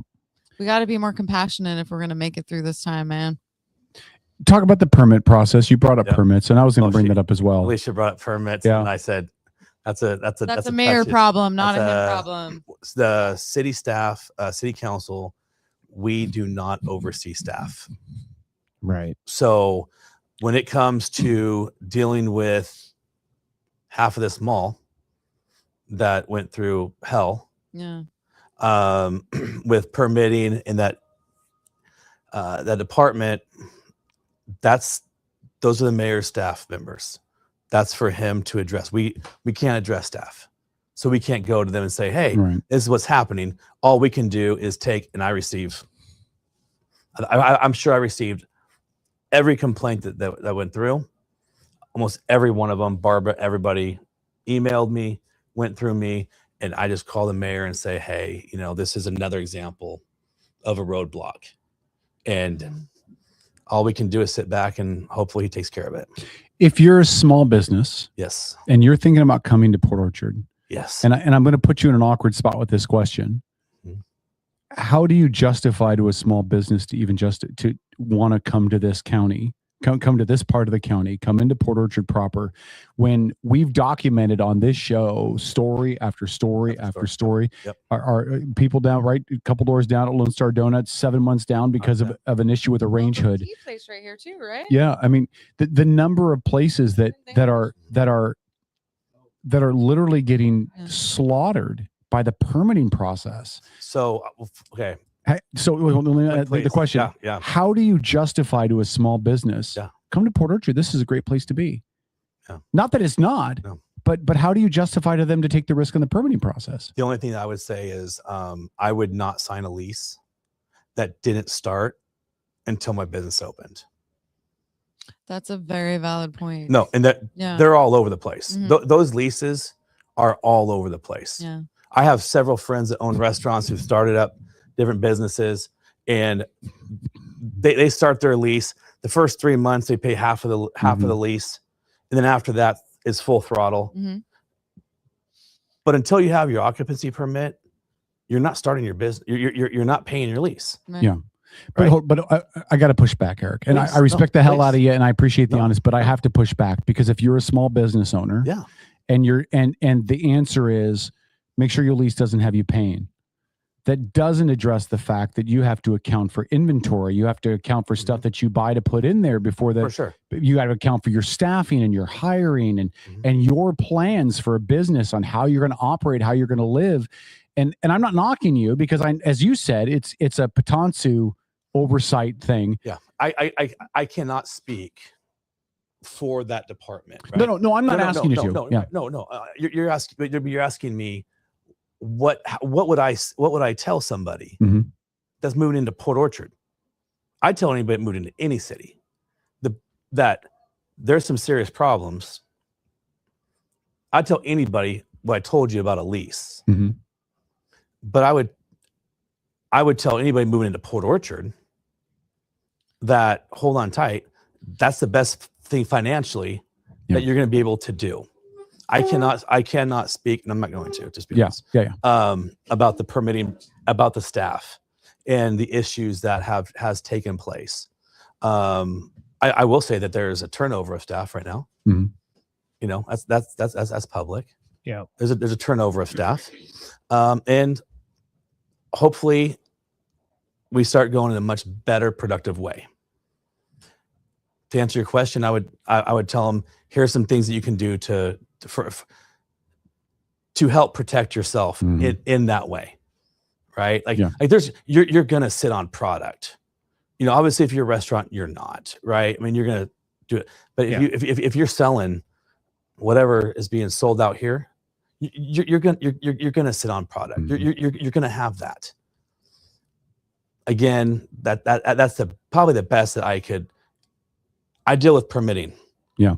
We got to be more compassionate if we're going to make it through this time, man. Talk about the permit process. You brought up permits, and I was going to bring that up as well. Alicia brought up permits, and I said that's a mayor problem, not a him problem. The city staff, city council, we do not oversee staff. Right. So when it comes to dealing with half of this mall that went through hell, with permitting in that department, those are the mayor's staff members. That's for him to address. We can't address staff, so we can't go to them and say, hey, this is what's happening. All we can do is take, and I'm sure I received every complaint that went through. Almost every one of them, Barbara, everybody emailed me, went through me, and I just call the mayor and say, hey, this is another example of a roadblock. And all we can do is sit back and hopefully he takes care of it. If you're a small business, yes, and you're thinking about coming to Port Orchard, yes, and I'm going to put you in an awkward spot with this question. How do you justify to a small business to even to want to come to this county, come to this part of the county, come into Port Orchard proper, when we've documented on this show story after story after story? Yep. Our people down a couple doors down at Lone Star Donuts, 7 months down because of an issue with a range hood. Tea place right here too, right? Yeah, I mean the number of places that are literally getting slaughtered by the permitting process. So, okay. So the question, how do you justify to a small business, come to Port Orchard, this is a great place to be? Not that it's not, but how do you justify to them to take the risk in the permitting process? The only thing that I would say is I would not sign a lease that didn't start until my business opened. That's a very valid point. No, and they're all over the place. Those leases are all over the place. Yeah. I have several friends that own restaurants who started up different businesses, and they start their lease. The first 3 months they pay half of the lease, and then after that is full throttle. But until you have your occupancy permit, you're not starting your business. You're not paying your lease. Yeah. But I got to push back, Eric, and I respect the hell out of you, and I appreciate the honest, but I have to push back, because if you're a small business owner, and you're and the answer is make sure your lease doesn't have you paying. That doesn't address the fact that you have to account for inventory. You have to account for stuff that you buy to put in there before that. For sure. You got to account for your staffing and your hiring and your plans for a business on how you're going to operate, how you're going to live. And I'm not knocking you, because as you said, it's a Patonsu oversight thing. Yeah. I cannot speak for that department. Right? No, I'm not asking you to. No. You're asking me what would I tell somebody that's moving into Port Orchard? I tell anybody moving into any city that there's some serious problems. I tell anybody what I told you about a lease. But I would tell anybody moving into Port Orchard that hold on tight. That's the best thing financially that you're going to be able to do. I cannot speak, and I'm not going to, just be honest. About the permitting, about the staff, and the issues that has taken place. I will say that there is a turnover of staff right now. You know, that's public. Yeah, there's a turnover of staff, and hopefully we start going in a much better, productive way. To answer your question, I would tell them, here's some things that you can do to help protect yourself in that way, right? Like there's you're gonna sit on product. You know, obviously, if you're a restaurant, you're not, right? I mean, you're gonna do it, but if you're selling whatever is being sold out here, you're gonna sit on product. You're gonna have that. Again, that's probably the best that I could. I deal with permitting. Yeah.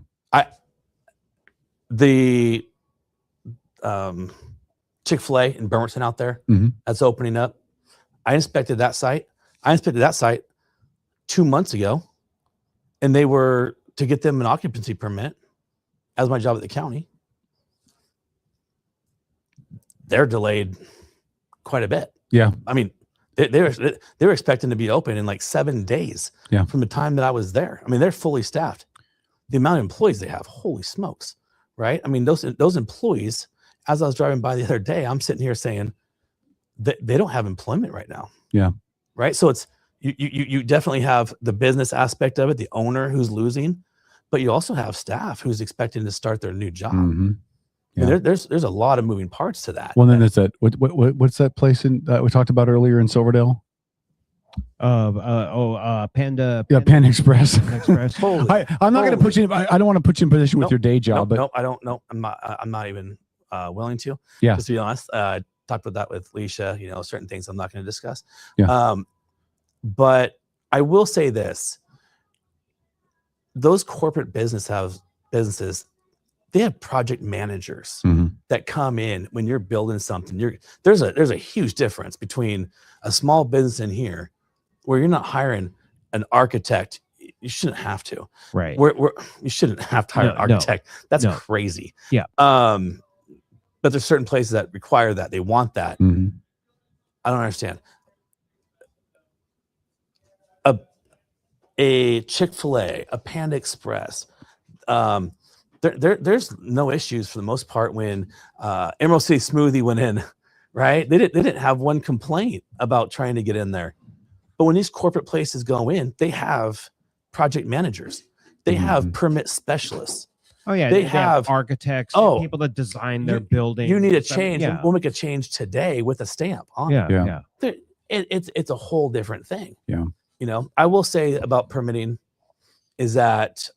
The Chick-fil-A in Bremerton out there that's opening up. I inspected that site. 2 months ago, and they were to get them an occupancy permit as my job at the county. They're delayed quite a bit. Yeah. I mean, they were expecting to be open in like 7 days from the time that I was there. I mean, they're fully staffed. The amount of employees they have, holy smokes, right? I mean, those employees, as I was driving by the other day, I'm sitting here saying that they don't have employment right now. Yeah. Right. So it's, you definitely have the business aspect of it, the owner who's losing, but you also have staff who's expecting to start their new job. Yeah. And there's a lot of moving parts to that. Well, then there's that. What's that place we talked about earlier in Silverdale? Panda. Yeah, Panda Express. Express. I'm not going to put you. I don't want to put you in position with your day job. No, I don't know. I'm not even willing to. Yeah. Just to be honest, talked about that with Leisha. You know, certain things I'm not going to discuss. Yeah. But I will say this: those corporate businesses, they have project managers that come in when you're building something. There's a huge difference between a small business in here, where you're not hiring an architect. You shouldn't have to. Right. You shouldn't have to hire an architect. That's crazy. Yeah. But there's certain places that require that. They want that. I don't understand. A Chick-fil-A, a Panda Express, there's no issues for the most part when Emerald City Smoothie went in, right? They didn't have one complaint about trying to get in there. But when these corporate places go in, they have project managers. They have permit specialists. Oh yeah, they have architects, people that design their building. You need a change. Yeah. We'll make a change today with a stamp on it. It's a whole different thing. Yeah. You know, I will say about permitting is that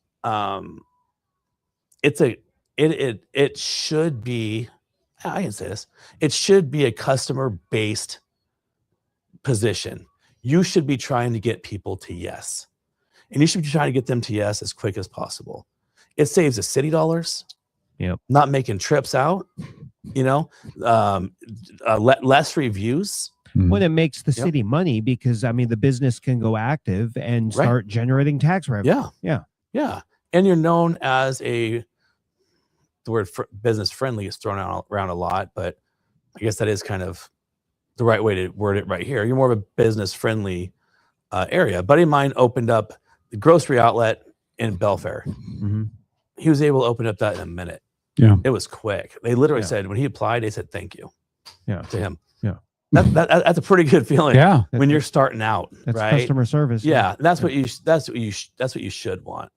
it should be, I can say this, it should be a customer-based position. You should be trying to get people to yes. And you should be trying to get them to yes as quick as possible. It saves the city dollars. Yep. Not making trips out. You know, less reviews. When it makes the city money, because I mean the business can go active and start generating tax revenue. Yeah. And you're known as the word business friendly is thrown around a lot, but I guess that is kind of the right way to word it right here. You're more of a business friendly area. A buddy of mine opened up the grocery outlet in Belfair. He was able to open up that in a minute. Yeah. It was quick. They literally said, when he applied, they said, thank you to him. Yeah. That's a pretty good feeling. Yeah. When you're starting out, That's right? customer service. Yeah. That's what you should want.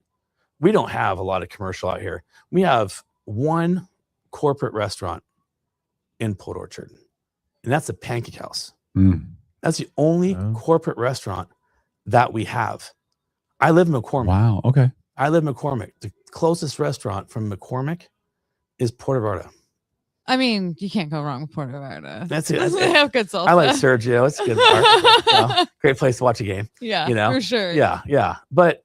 We don't have a lot of commercial out here. We have one corporate restaurant in Port Orchard, and that's a Pancake House. That's the only corporate restaurant that we have. I live in McCormick. Wow. Okay. I live in McCormick. The closest restaurant from McCormick is Puerto Vallarta. I mean, you can't go wrong with Puerto Vallarta. That's it. They have good salsa. I like Sergio. It's a good bar. You know, great place to watch a game. Yeah, you know, for sure. Yeah. But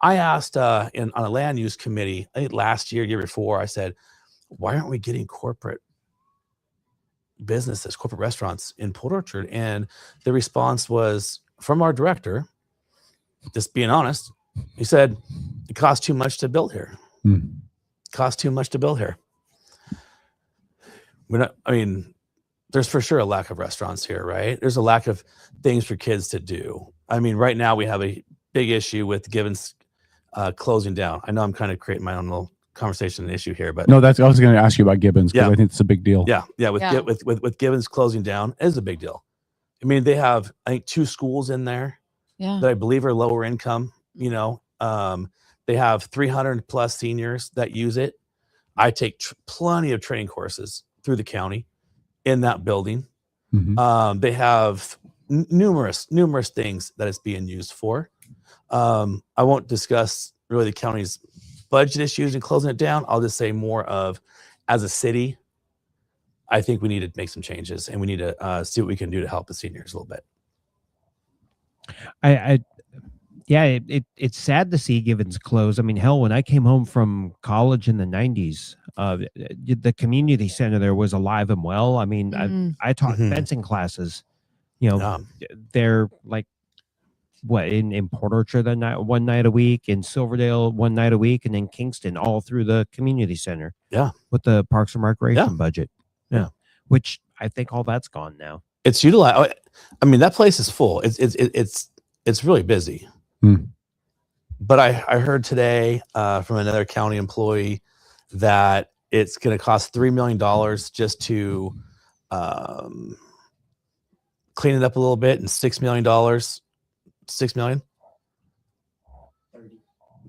I asked on a land use committee, I think last year before, I said, why aren't we getting corporate businesses, corporate restaurants in Port Orchard? And the response was from our director, just being honest, he said, it costs too much to build here. Costs too much to build here. There's for sure a lack of restaurants here, right? There's a lack of things for kids to do. I mean, right now we have a big issue with Gibbons closing down. I know I'm kind of creating my own little conversation and issue here, but no, I was going to ask you about Gibbons because I think it's a big deal. Yeah. With Gibbons closing down, it is a big deal. I mean, they have, I think, 2 schools in there that I believe are lower income. You know, they have 300 plus seniors that use it. I take plenty of training courses through the county in that building. They have numerous things that it's being used for. I won't discuss really the county's budget issues and closing it down. I'll just say more of, as a city, I think we need to make some changes and we need to see what we can do to help the seniors a little bit. It's sad to see Gibbons close. I mean, hell, when I came home from college in the 90s, the community center there was alive and well. I mean, I taught fencing classes. You know, they're like, what, in Port Orchard one night a week, in Silverdale one night a week, and in Kingston all through the community center. Yeah, with the Parks and Recreation budget. Yeah, which I think all that's gone now. It's utilized. I mean, that place is full. It's really busy. But I heard today from another county employee that it's going to cost $3 million just to clean it up a little bit, and $6 million.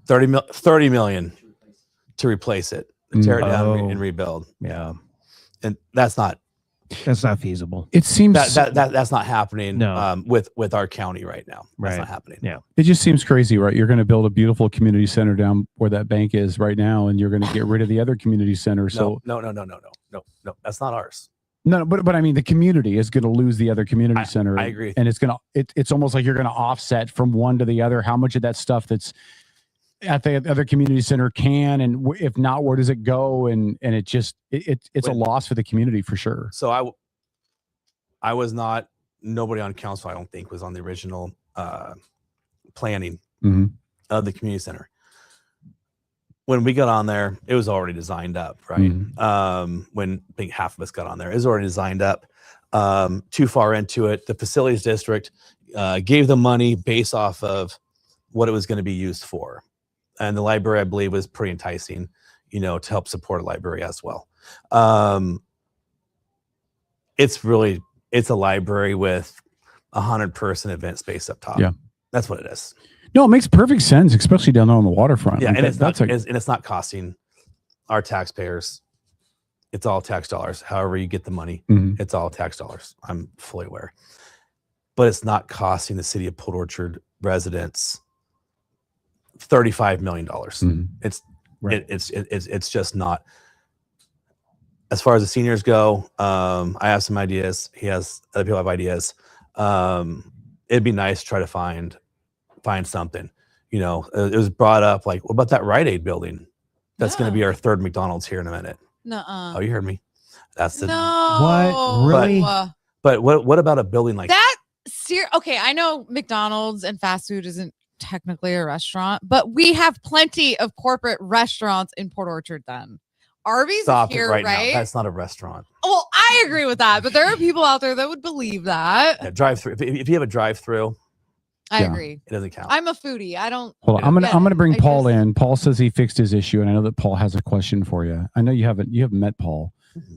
30 million to replace it, tear it down and rebuild. Yeah, and that's not feasible. It seems that's not happening. With our county right now. That's not happening. Yeah, it just seems crazy, right? You're going to build a beautiful community center down where that bank is right now, and you're going to get rid of the other community center. So no, that's not ours. No, but I mean, the community is going to lose the other community center. I agree. And it's almost like you're going to offset from one to the other. How much of that stuff that's at the other community center can, and if not, where does it go? And it's a loss for the community for sure. So I was not, nobody on council, I don't think, was on the original planning of the community center. When we got on there, it was already designed up, right? When I think half of us got on there, it was already designed up. Too far into it, the facilities district gave the money based off of what it was going to be used for. And the library, I believe, was pretty enticing, to help support a library as well. It's a library with 100-person event space up top. Yeah. That's what it is. No, it makes perfect sense, especially down there on the waterfront. Yeah, like and it's not costing our taxpayers. It's all tax dollars. However you get the money, it's all tax dollars. I'm fully aware. But it's not costing the city of Port Orchard residents $35 million. It's just not. As far as the seniors go, I have some ideas. Other people have ideas. It'd be nice to try to find something. It was brought up like, what about that Rite Aid building? That's going to be our third McDonald's here in a minute. Nuh-uh. Oh, you heard me. That's the No. What? Really? But what about a building like That? Okay, I know McDonald's and fast food isn't technically a restaurant, but we have plenty of corporate restaurants in Port Orchard. Then Arby's Stop is here, it right right? now. That's not a restaurant. Well, I agree with that, but there are people out there that would believe that. Yeah, drive-through. If you have a drive-through, I agree. It doesn't count. I'm a foodie. I don't. Hold on, I'm gonna bring I Paul in. Paul says he fixed his issue, and I know that Paul has a question for you. I know you haven't met Paul.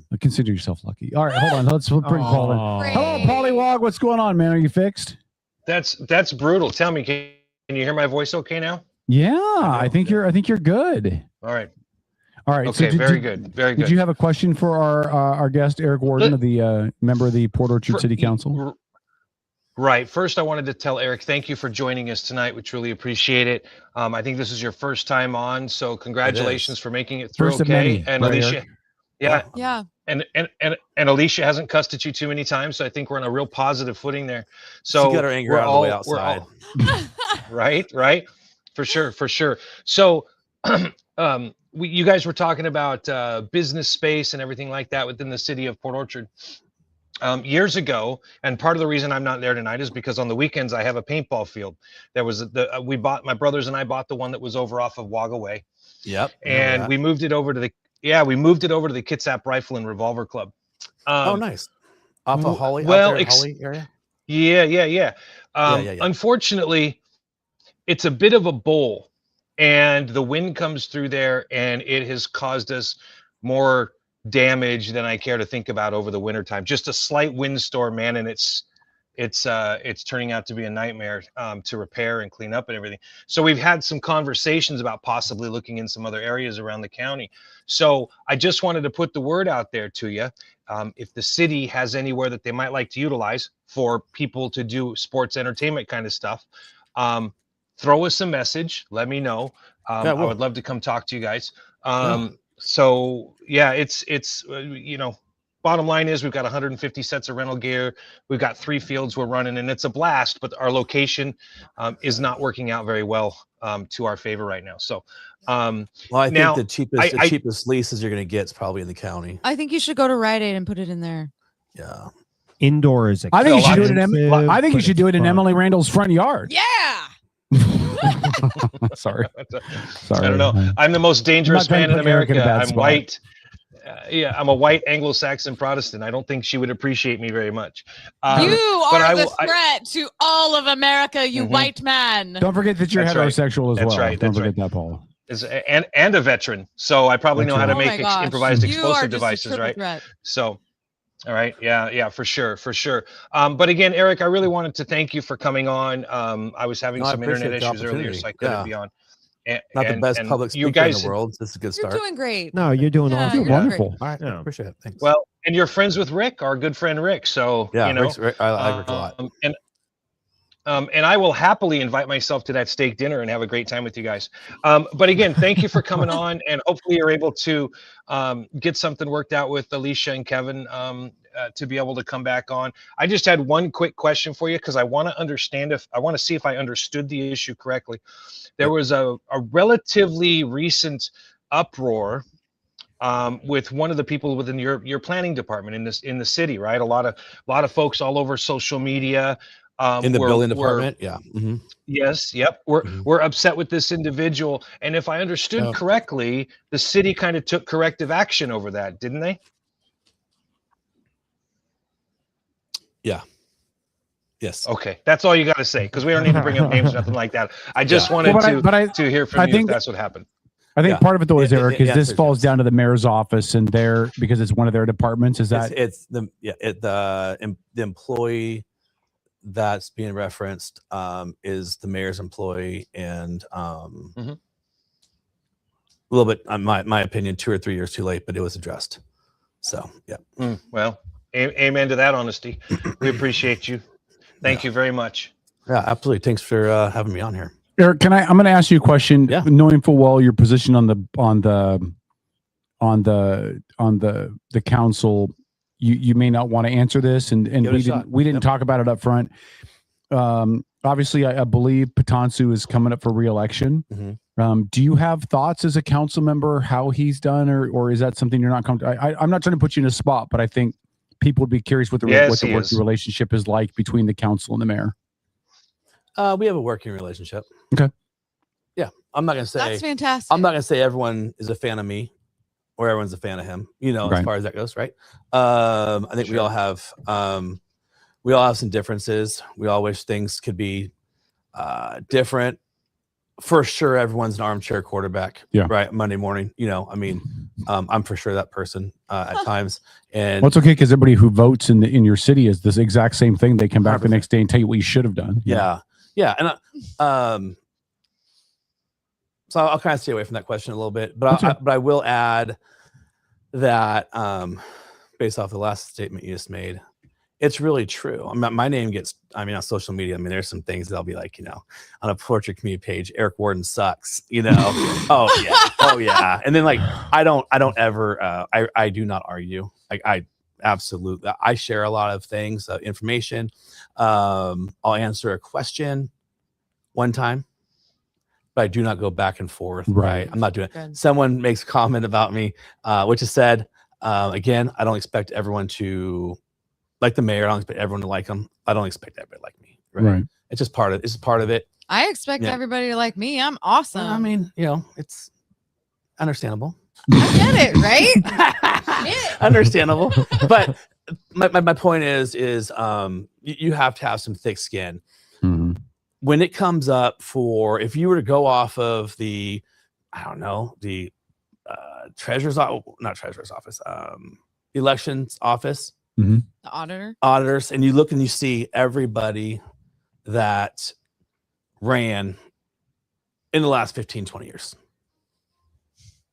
But consider yourself lucky. All right, hold on. Let's bring Paul in. Hello, Pollywog. What's going on, man? Are you fixed? That's brutal. Tell me, can you hear my voice okay now? Yeah, I think you're good. All right. Okay, so very good. Very good. Did you have a question for our guest Eric Worden, of the member of the Port Orchard City Council? Right. First, I wanted to tell Eric, thank you for joining us tonight. We truly appreciate it. I think this is your first time on, so congratulations for making it through. First of many, and right, Alicia, Eric? yeah. And Alicia hasn't cussed at you too many times, so I think we're on a real positive footing there. So she got her anger out of the way outside. Right. For sure. So, you guys were talking about business space and everything like that within the city of Port Orchard. Years ago, and part of the reason I'm not there tonight is because on the weekends I have a paintball field. There was my brothers and I bought the one that was over off of Wagga Way. Yep. And we moved it over to the Kitsap Rifle and Revolver Club. Oh, nice. Off of Holly. Holly area. Yeah. Unfortunately, it's a bit of a bowl, and the wind comes through there, and it has caused us more damage than I care to think about over the wintertime. Just a slight windstorm, man, and it's turning out to be a nightmare to repair and clean up and everything. So we've had some conversations about possibly looking in some other areas around the county. So I just wanted to put the word out there to you. If the city has anywhere that they might like to utilize for people to do sports entertainment kind of stuff, throw us a message. Let me know. I would love to come talk to you guys. So yeah, it's bottom line is we've got 150 sets of rental gear. We've got 3 fields we're running, and it's a blast, but our location is not working out very well to our favor right now. So I think the cheapest leases you're going to get is probably in the county. I think you should go to Rite Aid and put it in there. Yeah. Indoor is I think you should do it in Emily Randall's front yard. Yeah. Sorry. I don't know. I'm the most dangerous man in America. I'm white. I'm a white Anglo-Saxon Protestant. I don't think she would appreciate me very much. You are the threat to all of America, you white man. Don't forget that you're heterosexual as well. That's right. Don't forget that, Paul. And a veteran. So I probably know how to make improvised explosive devices, right? Threat. So, all right. Yeah, for sure. But again, Eric, I really wanted to thank you for coming on. I was having some internet issues earlier, so I couldn't be on. Not the best public speaker in the world. This is a good start. You're doing great. No, you're doing awesome. You're wonderful. All right, appreciate it. Thanks. Well, and you're friends with Rick, our good friend Rick. So yeah, you know, I like Rick a lot. And I will happily invite myself to that steak dinner and have a great time with you guys. But again, thank you for coming on, and hopefully you're able to get something worked out with Alicia and Kevin to be able to come back on. I just had one quick question for you because I want to see if I understood the issue correctly. There was a relatively recent uproar with one of the people within your planning department in the city, right? A lot of folks all over social media. In the building department, yeah. Mm-hmm. Yes, yep. We're upset with this individual, and if I understood correctly, the city kind of took corrective action over that, didn't they? Yeah. Yes. Okay, that's all you got to say, because we don't need to bring up names or nothing like that. I just wanted to hear from you if that's what happened. I think part of it though is, Eric, is this falls down to the mayor's office and because it's one of their departments. Is that it's the employee that's being referenced is the mayor's employee, and a little bit, my opinion, 2 or 3 years too late, but it was addressed. So yeah. Well, amen to that honesty. We appreciate you. Thank you very much. Yeah, absolutely. Thanks for having me on here. Eric, I'm going to ask you a question. Yeah. Knowing full well your position on the council, you may not want to answer this, and we didn't talk about it up front. Obviously, I believe Patansu is coming up for re-election. Mm-hmm. Do you have thoughts as a council member how he's done, or is that something you're not comfortable? I'm not trying to put you in a spot, but I think people would be curious what the working relationship is like between the council and the mayor. We have a working relationship. Okay. Yeah, I'm not gonna say That's fantastic. I'm not gonna say everyone is a fan of me or everyone's a fan of him. As far as that goes, right? I think we all have some differences. We all wish things could be different. For sure, everyone's an armchair quarterback. Yeah. Right. Monday morning. I'm for sure that person at times. And well, it's okay because everybody who votes in your city is this exact same thing. They come back 100%. The next day and tell you what you should have done. Yeah. And so I'll kind of stay away from that question a little bit, but I will add that based off the last statement you just made, it's really true. My name gets, on social media, there's some things that I'll be like, on a portrait community page, Eric Worden sucks, oh yeah. And then I don't ever, I do not argue. I absolutely, I share a lot of things, information. I'll answer a question one time, but I do not go back and forth. Right. I'm not doing it. Someone makes a comment about me, which is said, again, I don't expect everyone to like the mayor. I don't expect everyone to like him. I don't expect everybody to like me. Right. It's just part of it. I expect everybody to like me. I'm awesome. It's understandable. I get it, right? Understandable. But my point is you have to have some thick skin. Mm-hmm. When it comes up if you were to go off of the treasurer's office, elections office, mm-hmm. The auditors, and you look and you see everybody that ran in the last 15, 20 years.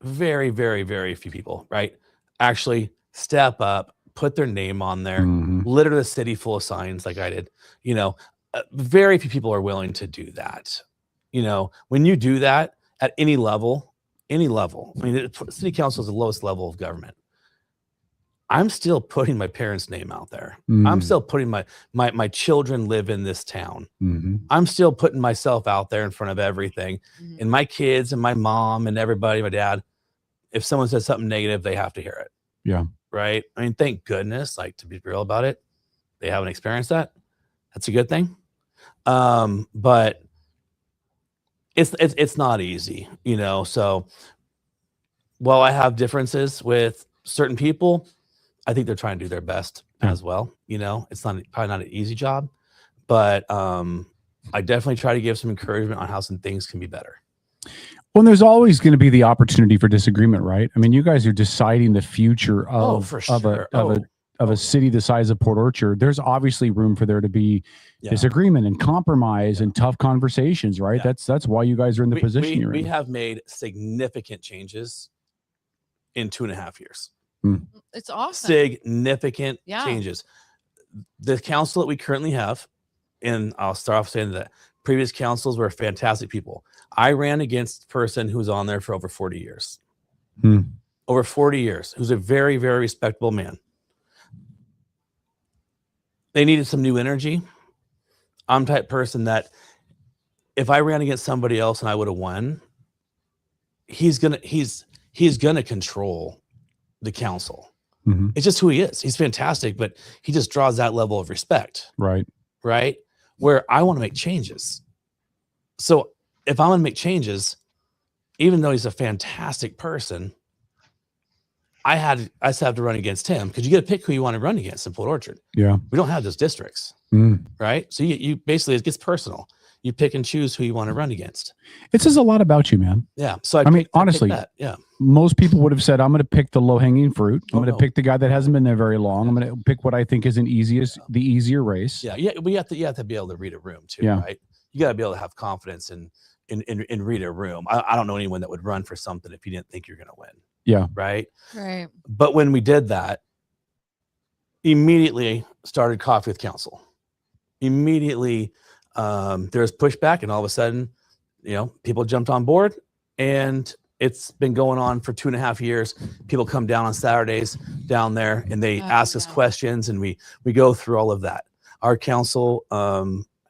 Very, very, very few people, right? Actually step up, put their name on there, mm-hmm. litter the city full of signs like I did. Very few people are willing to do that. When you do that at any level, city council is the lowest level of government. I'm still putting my parents' name out there. Mm-hmm. I'm still putting my children live in this town. Mm-hmm. I'm still putting myself out there in front of everything. Mm-hmm. And my kids and my mom and everybody, my dad, if someone says something negative, they have to hear it. Yeah. Right. Thank goodness, to be real about it, they haven't experienced that. That's a good thing. But it's not easy, so while I have differences with certain people, I think they're trying to do their best as well. It's probably not an easy job, but I definitely try to give some encouragement on how some things can be better. Well, there's always going to be the opportunity for disagreement, right? You guys are deciding the future of a city the size of Port Orchard. There's obviously room for there to be disagreement and compromise and tough conversations, right? Yeah. That's why you guys are in the position you're in. We have made significant changes in 2.5 years. It's awesome. Significant changes. The council that we currently have, and I'll start off saying that previous councils were fantastic people. I ran against a person who was on there for over 40 years. Over 40 years, who's a very, very respectable man. They needed some new energy. I'm the type of person that if I ran against somebody else and I would have won, he's gonna control the council. Mm-hmm. It's just who he is. He's fantastic, but he just draws that level of respect. Right. Where I want to make changes. So if I'm gonna make changes, even though he's a fantastic person, I still have to run against him because you get to pick who you want to run against in Port Orchard. Yeah. We don't have those districts. Right. So you basically, it gets personal. You pick and choose who you want to run against. It says a lot about you, man. Yeah. So honestly, most people would have said, I'm going to pick the low hanging fruit. I'm going to pick the guy that hasn't been there very long. I'm going to pick what I think is the easier race. Yeah. Yeah. But you have to be able to read a room too. Yeah. Right. You got to be able to have confidence in read a room. I don't know anyone that would run for something if you didn't think you're going to win. Yeah. Right. But when we did that, immediately started coffee with council. Immediately, there was pushback, and all of a sudden, people jumped on board, and it's been going on for 2.5 years. People come down on Saturdays down there, and they ask us questions, and we go through all of that. Our council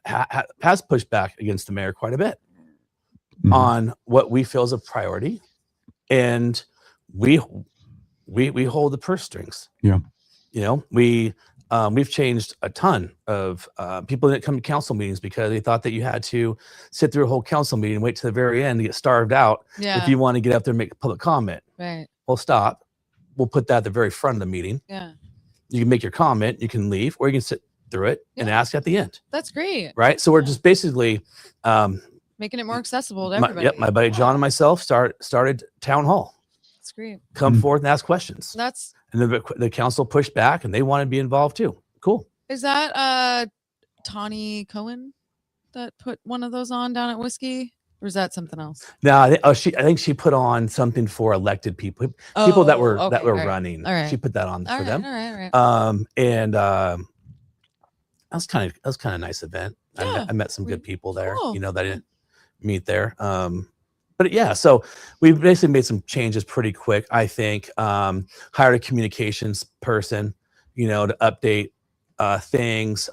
has pushed back against the mayor quite a bit. on what we feel is a priority, and we hold the purse strings. Yeah. We've changed a ton of people that come to council meetings because they thought that you had to sit through a whole council meeting and wait to the very end to get starved out if you want to get up there and make a public comment. Right. Well, stop. We'll put that at the very front of the meeting. Yeah. You can make your comment, you can leave, or you can sit through it and ask at the end. That's great. Right. So we're just basically making it more accessible to everybody. my buddy John and myself started town hall. That's great. Come forth and ask questions. And the council pushed back and they wanted to be involved too. Cool. Is that Tawny Cohen that put one of those on down at Whiskey? Or is that something else? No, I think she put on something for elected people that were running. All right. She put that on for them. All right. And that was kind of a nice event. Yeah. I met some good people there, Cool. that I didn't meet there. But yeah, so we basically made some changes pretty quick. I think hired a communications person, to update things,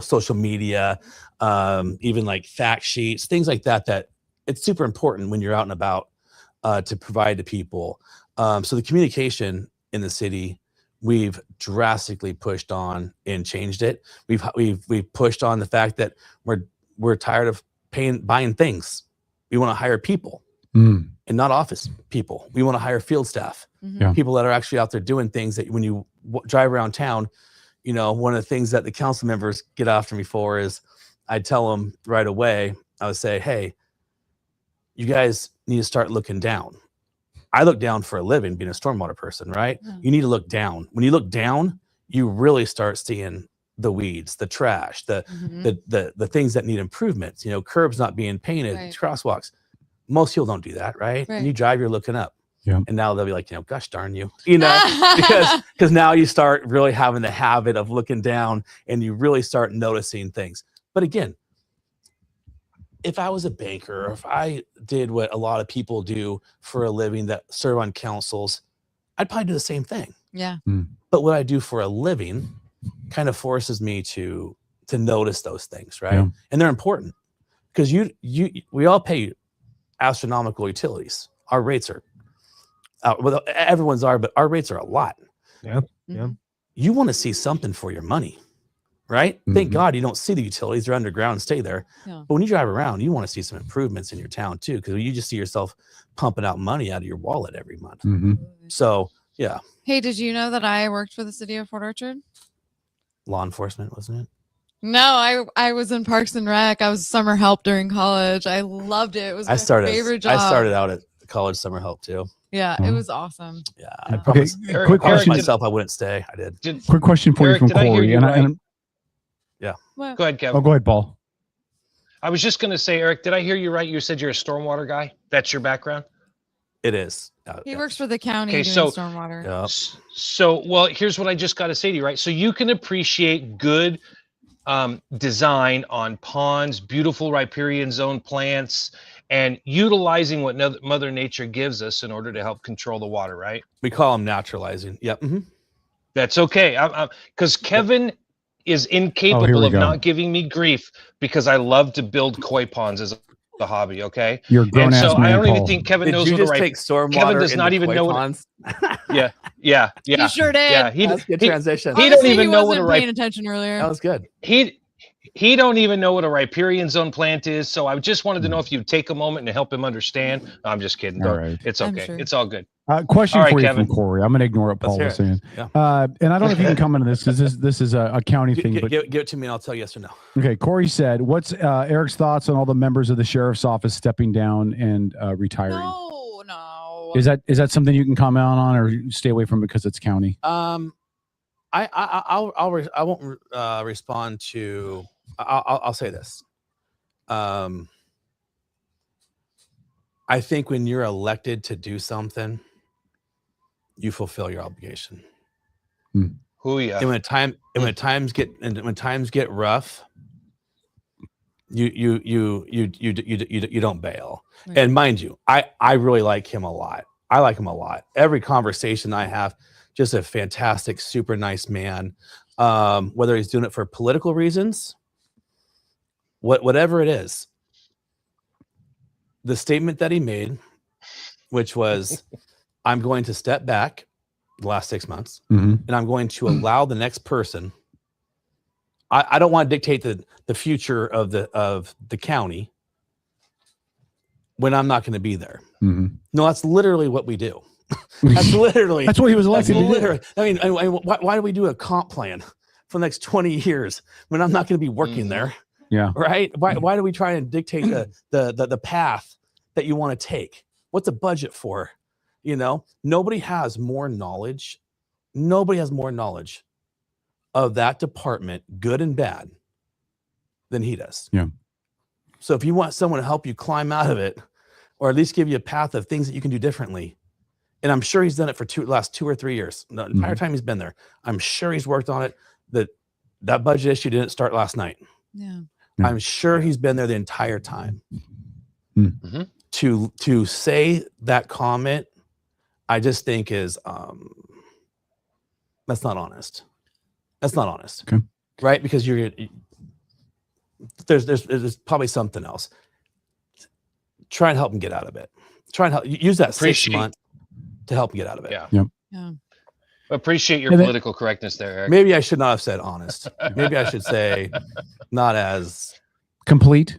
social media, even like fact sheets, things like that it's super important when you're out and about to provide to people. So the communication in the city, we've drastically pushed on and changed it. We've pushed on the fact that we're tired of buying things. We want to hire people and not office people. We want to hire field staff, people that are actually out there doing things that when you drive around town, one of the things that the council members get after me for is I tell them right away, I would say, hey, you guys need to start looking down. I look down for a living being a stormwater person, right? Yeah. You need to look down. When you look down, you really start seeing the weeds, the trash, the things that need improvements, curbs not being painted, crosswalks. Most people don't do that, right? And you drive, you're looking up. Yeah. And now they'll be like, gosh darn you, because now you start really having the habit of looking down and you really start noticing things. But again, if I was a banker, or if I did what a lot of people do for a living that serve on councils, I'd probably do the same thing. Yeah. But what I do for a living kind of forces me to notice those things, right? Yeah. And they're important because we all pay astronomical utilities. Our rates are well, everyone's are, but our rates are a lot. Yeah. Yeah. You want to see something for your money, right? Thank God you don't see the utilities; they're underground and stay there. Yeah. But when you drive around, you want to see some improvements in your town too, because you just see yourself pumping out money out of your wallet every month. So yeah. Hey, did you know that I worked for the city of Port Orchard? Law enforcement, wasn't it? No, I was in Parks and Rec. I was summer help during college. I loved it. It was my favorite job. I started out at college summer help too. Yeah, it was awesome. Yeah. I promised, quick question. myself I wouldn't stay. I did. Quick question for you from Corey. Yeah. What? Go ahead, Kevin. Oh, go ahead, Paul. I was just going to say, Eric, did I hear you right? You said you're a stormwater guy. That's your background? It is. He works for the county Okay, doing so- stormwater. So, well, here's what I just got to say to you, right? So you can appreciate good design on ponds, beautiful riparian zone plants, and utilizing what Mother Nature gives us in order to help control the water, right? We call them naturalizing. Yep. That's okay. Because Kevin is incapable of not giving me grief because I love to build koi ponds as a hobby. Okay. You're a grown ass man, I don't even Paul. think Kevin Did knows you what just a take stormwater Kevin does not into even koi know what. ponds? Yeah. You sure did. Yeah. That's good transition. He don't Honestly, even know what a wasn't paying attention earlier. That was good. He don't even know what a riparian zone plant is. So I just wanted to know if you'd take a moment and help him understand. No, I'm just kidding. All Don't. right. It's I'm okay. sure. It's all good. Question All right, for you Kevin. from Corey. I'm going to ignore what Paul was hear saying. Yeah. And I don't know if you can come into this because this is a county thing. But Give it to me and I'll tell you yes or no. okay, Corey said, "What's Eric's thoughts on all the members of the sheriff's office stepping down and retiring? No. Is that something you can comment on, or stay away from it because it's county? I won't respond to. I'll say this. I think when you're elected to do something, you fulfill your obligation. Who yeah. And when times get rough, you don't bail. Right. And mind you, I really like him a lot. I like him a lot. Every conversation I have, just a fantastic, super nice man. Whether he's doing it for political reasons, whatever it is, the statement that he made, which was, I'm going to step back the last 6 months, and I'm going to allow the next person. I don't want to dictate the future of the county when I'm not going to be there. No, that's literally what we do. That's literally that's what he was elected to do. I mean, why do we do a comp plan for the next 20 years when I'm not going to be working there? Yeah. Right. Why do we try and dictate the path that you want to take? What's a budget for? You know, nobody has more knowledge. Nobody has more knowledge of that department, good and bad, than he does. Yeah. So if you want someone to help you climb out of it, or at least give you a path of things that you can do differently, and I'm sure he's done it for last 2 or 3 years, the entire time he's been there. I'm sure he's worked on it. That budget issue didn't start last night. Yeah. I'm sure he's been there the entire time. To say that comment, I just think is that's not honest. That's not honest. Okay. Right? Because there's probably something else. Try and help him get out of it. Try and help use that 6 months to help him get out of it. Yeah. Appreciate your political correctness there, Eric. Maybe I should not have said honest. Maybe I should say not as complete.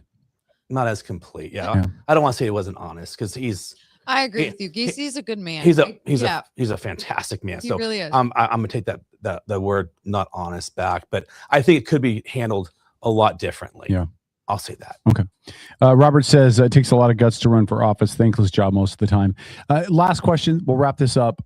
Not as complete. Yeah. I don't want to say he wasn't honest because I agree with you. He's a good man. He's a fantastic man. He really is. I'm gonna take the word not honest back, but I think it could be handled a lot differently. Yeah. I'll say that. Okay. Robert says it takes a lot of guts to run for office. Thankless job most of the time. Last question. We'll wrap this up.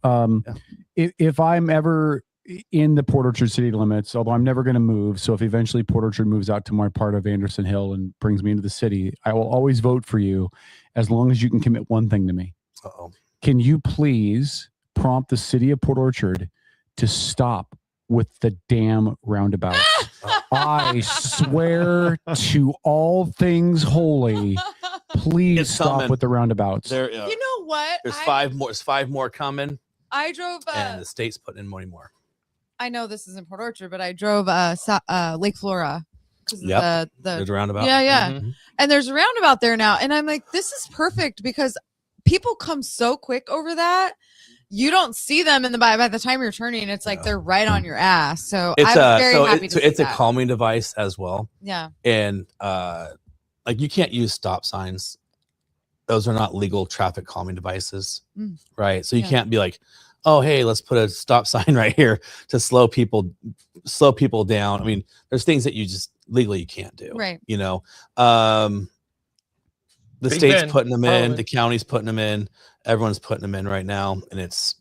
If I'm ever in the Port Orchard city limits, although I'm never going to move, so if eventually Port Orchard moves out to my part of Anderson Hill and brings me into the city, I will always vote for you as long as you can commit one thing to me. Can you please prompt the city of Port Orchard to stop with the damn roundabouts? I swear to all things holy, please stop with the roundabouts. You know what? There's 5 more. There's 5 more coming. I drove and the state's putting in many more. I know this isn't Port Orchard, but I drove Lake Flora. Yep. There's a roundabout. Yeah. And there's a roundabout there now. And I'm like, this is perfect because people come so quick over that. You don't see them by the time you're turning, it's like they're right on your ass. So I'm very happy to see it's that. a calming device as well. Yeah. And like you can't use stop signs. Those are not legal traffic calming devices. Right. So you can't be like, oh, hey, let's put a stop sign right here to slow people down. I mean, there's things that you just legally you can't do. Right. You know, the Big state's Ben, putting them in, Parliament. the county's putting them in, everyone's putting them in right now. And it's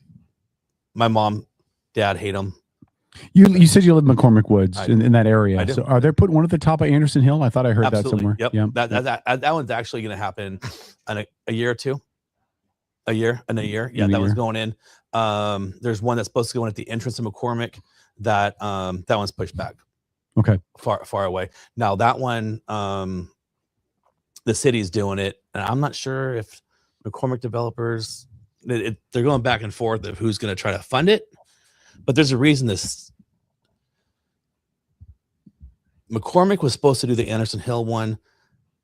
my mom, dad hate them. You said you live in McCormick Woods in that area. I do. So are they putting one at the top of Anderson Hill? I thought I heard that somewhere. Yep. Yeah. That one's actually going to happen in a year or two. A year. Yeah, that one's going in. There's one that's supposed to go in at the entrance of McCormick. That one's pushed back. Okay. Far away. Now that one, the city's doing it, and I'm not sure if McCormick developers they're going back and forth of who's going to try to fund it. But there's a reason this McCormick was supposed to do the Anderson Hill one.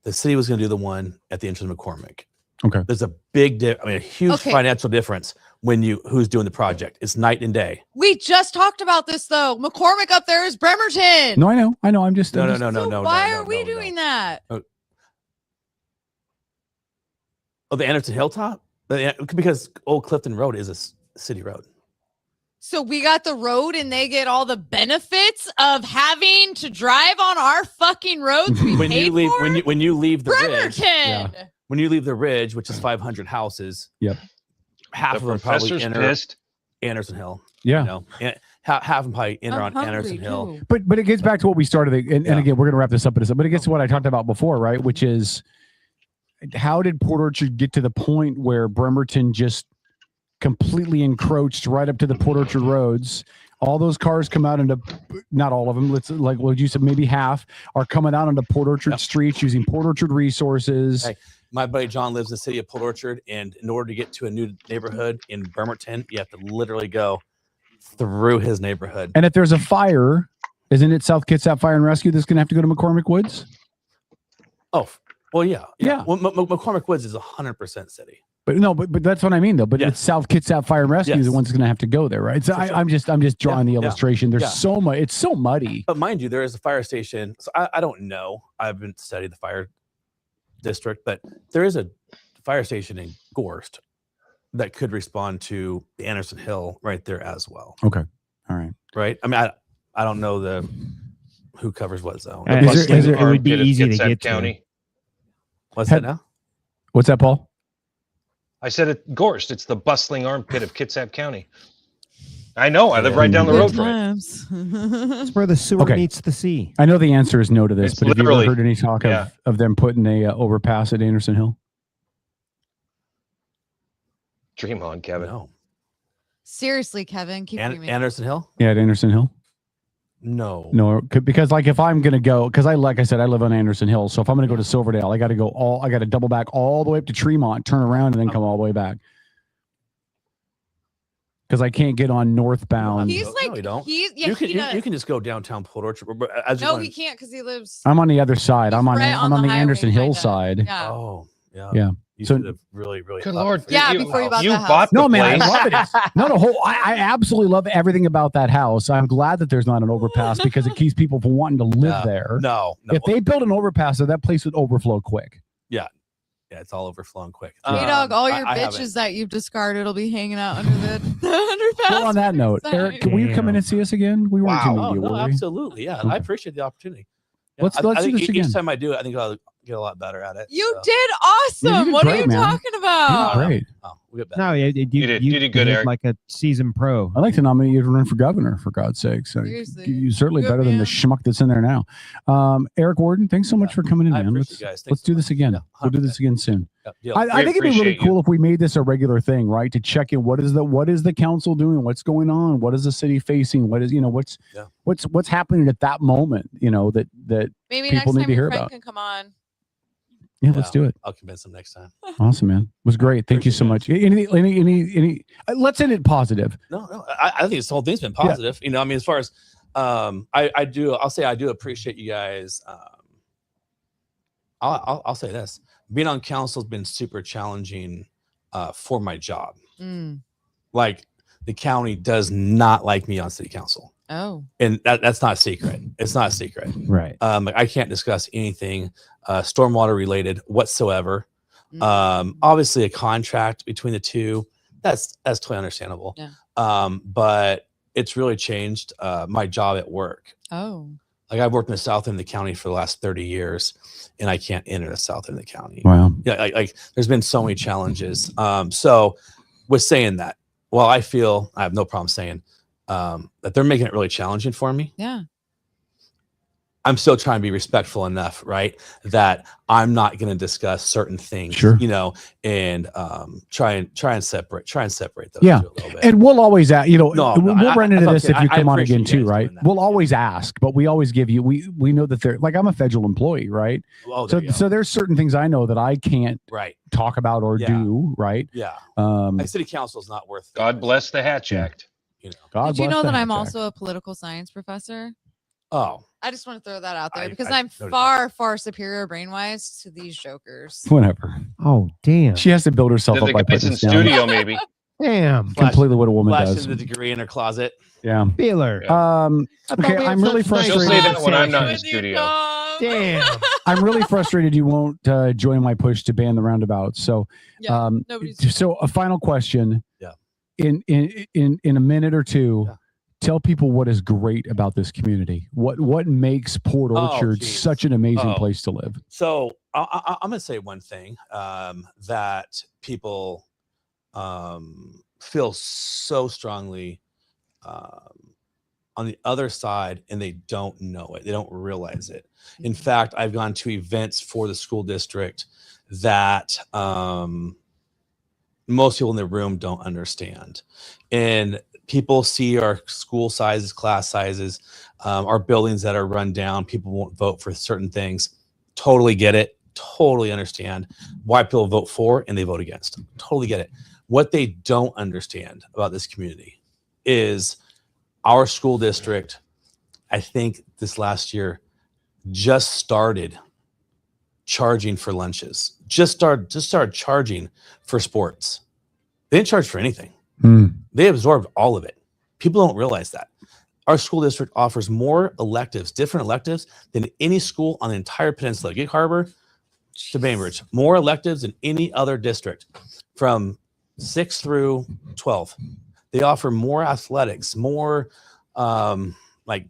The city was going to do the one at the entrance of McCormick. Okay. There's a a huge financial difference when who's doing the project. It's night and day. We just talked about this though. McCormick up there is Bremerton. No, I know. I'm just No. Why are we doing that? Oh, the Anderson Hilltop? Because Old Clifton Road is a city road. So we got the road and they get all the benefits of having to drive on our fucking roads. When you leave the ridge, Bremerton. when you leave the ridge, which is 500 houses, yep, half of them probably enter pissed. Anderson Hill. Yeah, you know, half of them probably enter on Anderson Hill. But it gets back to what we started, and again, we're going to wrap this up. But it gets to what I talked about before, right? Which is, how did Port Orchard get to the point where Bremerton just completely encroached right up to the Port Orchard roads? All those cars come out into, not all of them, what you said, maybe half are coming out onto Port Orchard streets using Port Orchard resources. Hey, my buddy John lives in the city of Port Orchard, and in order to get to a new neighborhood in Bremerton, you have to literally go through his neighborhood. And if there's a fire, isn't it South Kitsap Fire and Rescue that's going to have to go to McCormick Woods? Oh, Well, yeah. Well, McCormick Woods is 100% city. But that's what I mean though. But it's South Kitsap Fire and Rescue is the one's going to have to go there, right? So I'm just drawing the illustration. There's so much. It's so muddy. But mind you, there is a fire station. So I don't know. I haven't studied the fire district, but there is a fire station in Gorst that could respond to the Anderson Hill right there as well. Okay. All right. Right. I mean, I don't know who covers what zone. It would be easy to get to. What's that now? What's that, Paul? I said it, Gorst. It's the bustling armpit of Kitsap County. I know. I live right down the road from it. It's where the sewer meets the sea. I know the answer is no to this, It's but have you ever literally- heard any talk of them putting a overpass at Anderson Hill? Dream on, Kevin. No. Seriously, Kevin, keep dreaming. Anderson Hill? Yeah, at Anderson Hill. No, because like if I'm gonna go, because like I said, I live on Anderson Hill, so if I'm gonna go to Silverdale, I got to double back all the way up to Tremont, turn around, and then come all the way back. Because I can't get on northbound. He's like, no, you don't. You can just go downtown Port Orchard. he can't because he lives. I'm on the other side. I'm on right on the the highway, Anderson Hill kinda. side. Yeah. Oh, yeah. Yeah. You So- should have really. Good Lord. Yeah, before you bought the house. No, man, I love it. I absolutely love everything about that house. I'm glad that there's not an overpass because it keeps people from wanting to live there. No. If they build an overpass, that place would overflow quick. Yeah, it's all overflowing quick. Hey, dog, all your I bitches that you've discarded will be hanging out under the underpass. Well, on that note, Eric, can you come in and see us again? We weren't too Oh, media, no, were we? absolutely. Yeah, I appreciate the opportunity. Yeah, Let's I do think this each again. time I do it, I think I'll get a lot better at it. You did awesome. Yeah, you did what are great, you man. talking about? You did great. We'll get better. No, you did good, behaved Eric. like a seasoned pro. I'd like to nominate you to run for governor, for God's sake. So Seriously. you're certainly Good better than the man. schmuck that's in there now. Eric Warden, thanks so much for coming in, I man. appreciate you guys. Let's Thanks do so this again. We'll do this again soon. Deal. I think it'd be really appreciate you. cool if we made this a regular thing, right? To check in what is the council doing, what's going on, what is the city facing, what is what's happening at that moment, that Maybe people next need time to your hear friend about. can come on. Yeah, let's do it. I'll convince them next time. Awesome, man. It was great. Thank you so much. Any let's end it positive. No. I think this whole thing's been positive. I mean, as far as I do appreciate you guys. I'll say this: being on council has been super challenging for my job. Like the county does not like me on city council. Oh. And that's not a secret. It's not a secret. Right. I can't discuss anything stormwater related whatsoever. Obviously a contract between the two, that's totally understandable. Yeah. But it's really changed my job at work. Oh. Like I've worked in the south end of the county for the last 30 years and I can't enter the south end of the county. Wow. Yeah, like there's been so many challenges. So with saying that, well, I feel I have no problem saying that they're making it really challenging for me. Yeah. I'm still trying to be respectful enough, right? That I'm not going to discuss certain things, Sure. And try and separate those. Yeah. two a little bit. And we'll always ask, No, we'll run into this if you I come on appreciate again you too, guys right? doing that. We'll always ask, but we always give you, we know that they're like, I'm a federal employee, right? Oh, there you go. So there's certain things I know that I can't Right. talk about or Yeah. do, right? Yeah. Like city council is not worth. God bless the Hatch Act. God Did you bless know the that I'm Hatch also a political science professor? Oh. I just want to throw that out there because I I'm noticed far superior brain wise to these jokers. Act. Whatever. Oh, damn. She has to build herself The up by guys putting in this down. studio, maybe. Damn. Completely what a woman Flashing does. the degree in her closet. Yeah. Feeler. Okay, I'm really She'll frustrated. say that when I'm not in the studio. Damn. I'm really frustrated you won't join my push to ban the roundabouts. So, so a final question. Yeah. In a minute or two, tell people what is great about this community. What makes Port Orchard such an amazing place to live? So I'm going to say one thing that people feel so strongly on the other side, and they don't know it. They don't realize it. In fact, I've gone to events for the school district that most people in the room don't understand. And people see our school sizes, class sizes, our buildings that are run down. People won't vote for certain things. Totally get it. Totally understand why people vote for and they vote against. Totally get it. What they don't understand about this community is our school district, I think this last year, just started charging for lunches. Just started charging for sports. They didn't charge for anything. They absorbed all of it. People don't realize that. Our school district offers more electives, different electives, than any school on the entire peninsula, Gig Harbor to Bainbridge. More electives than any other district from 6 through 12. They offer more athletics, more like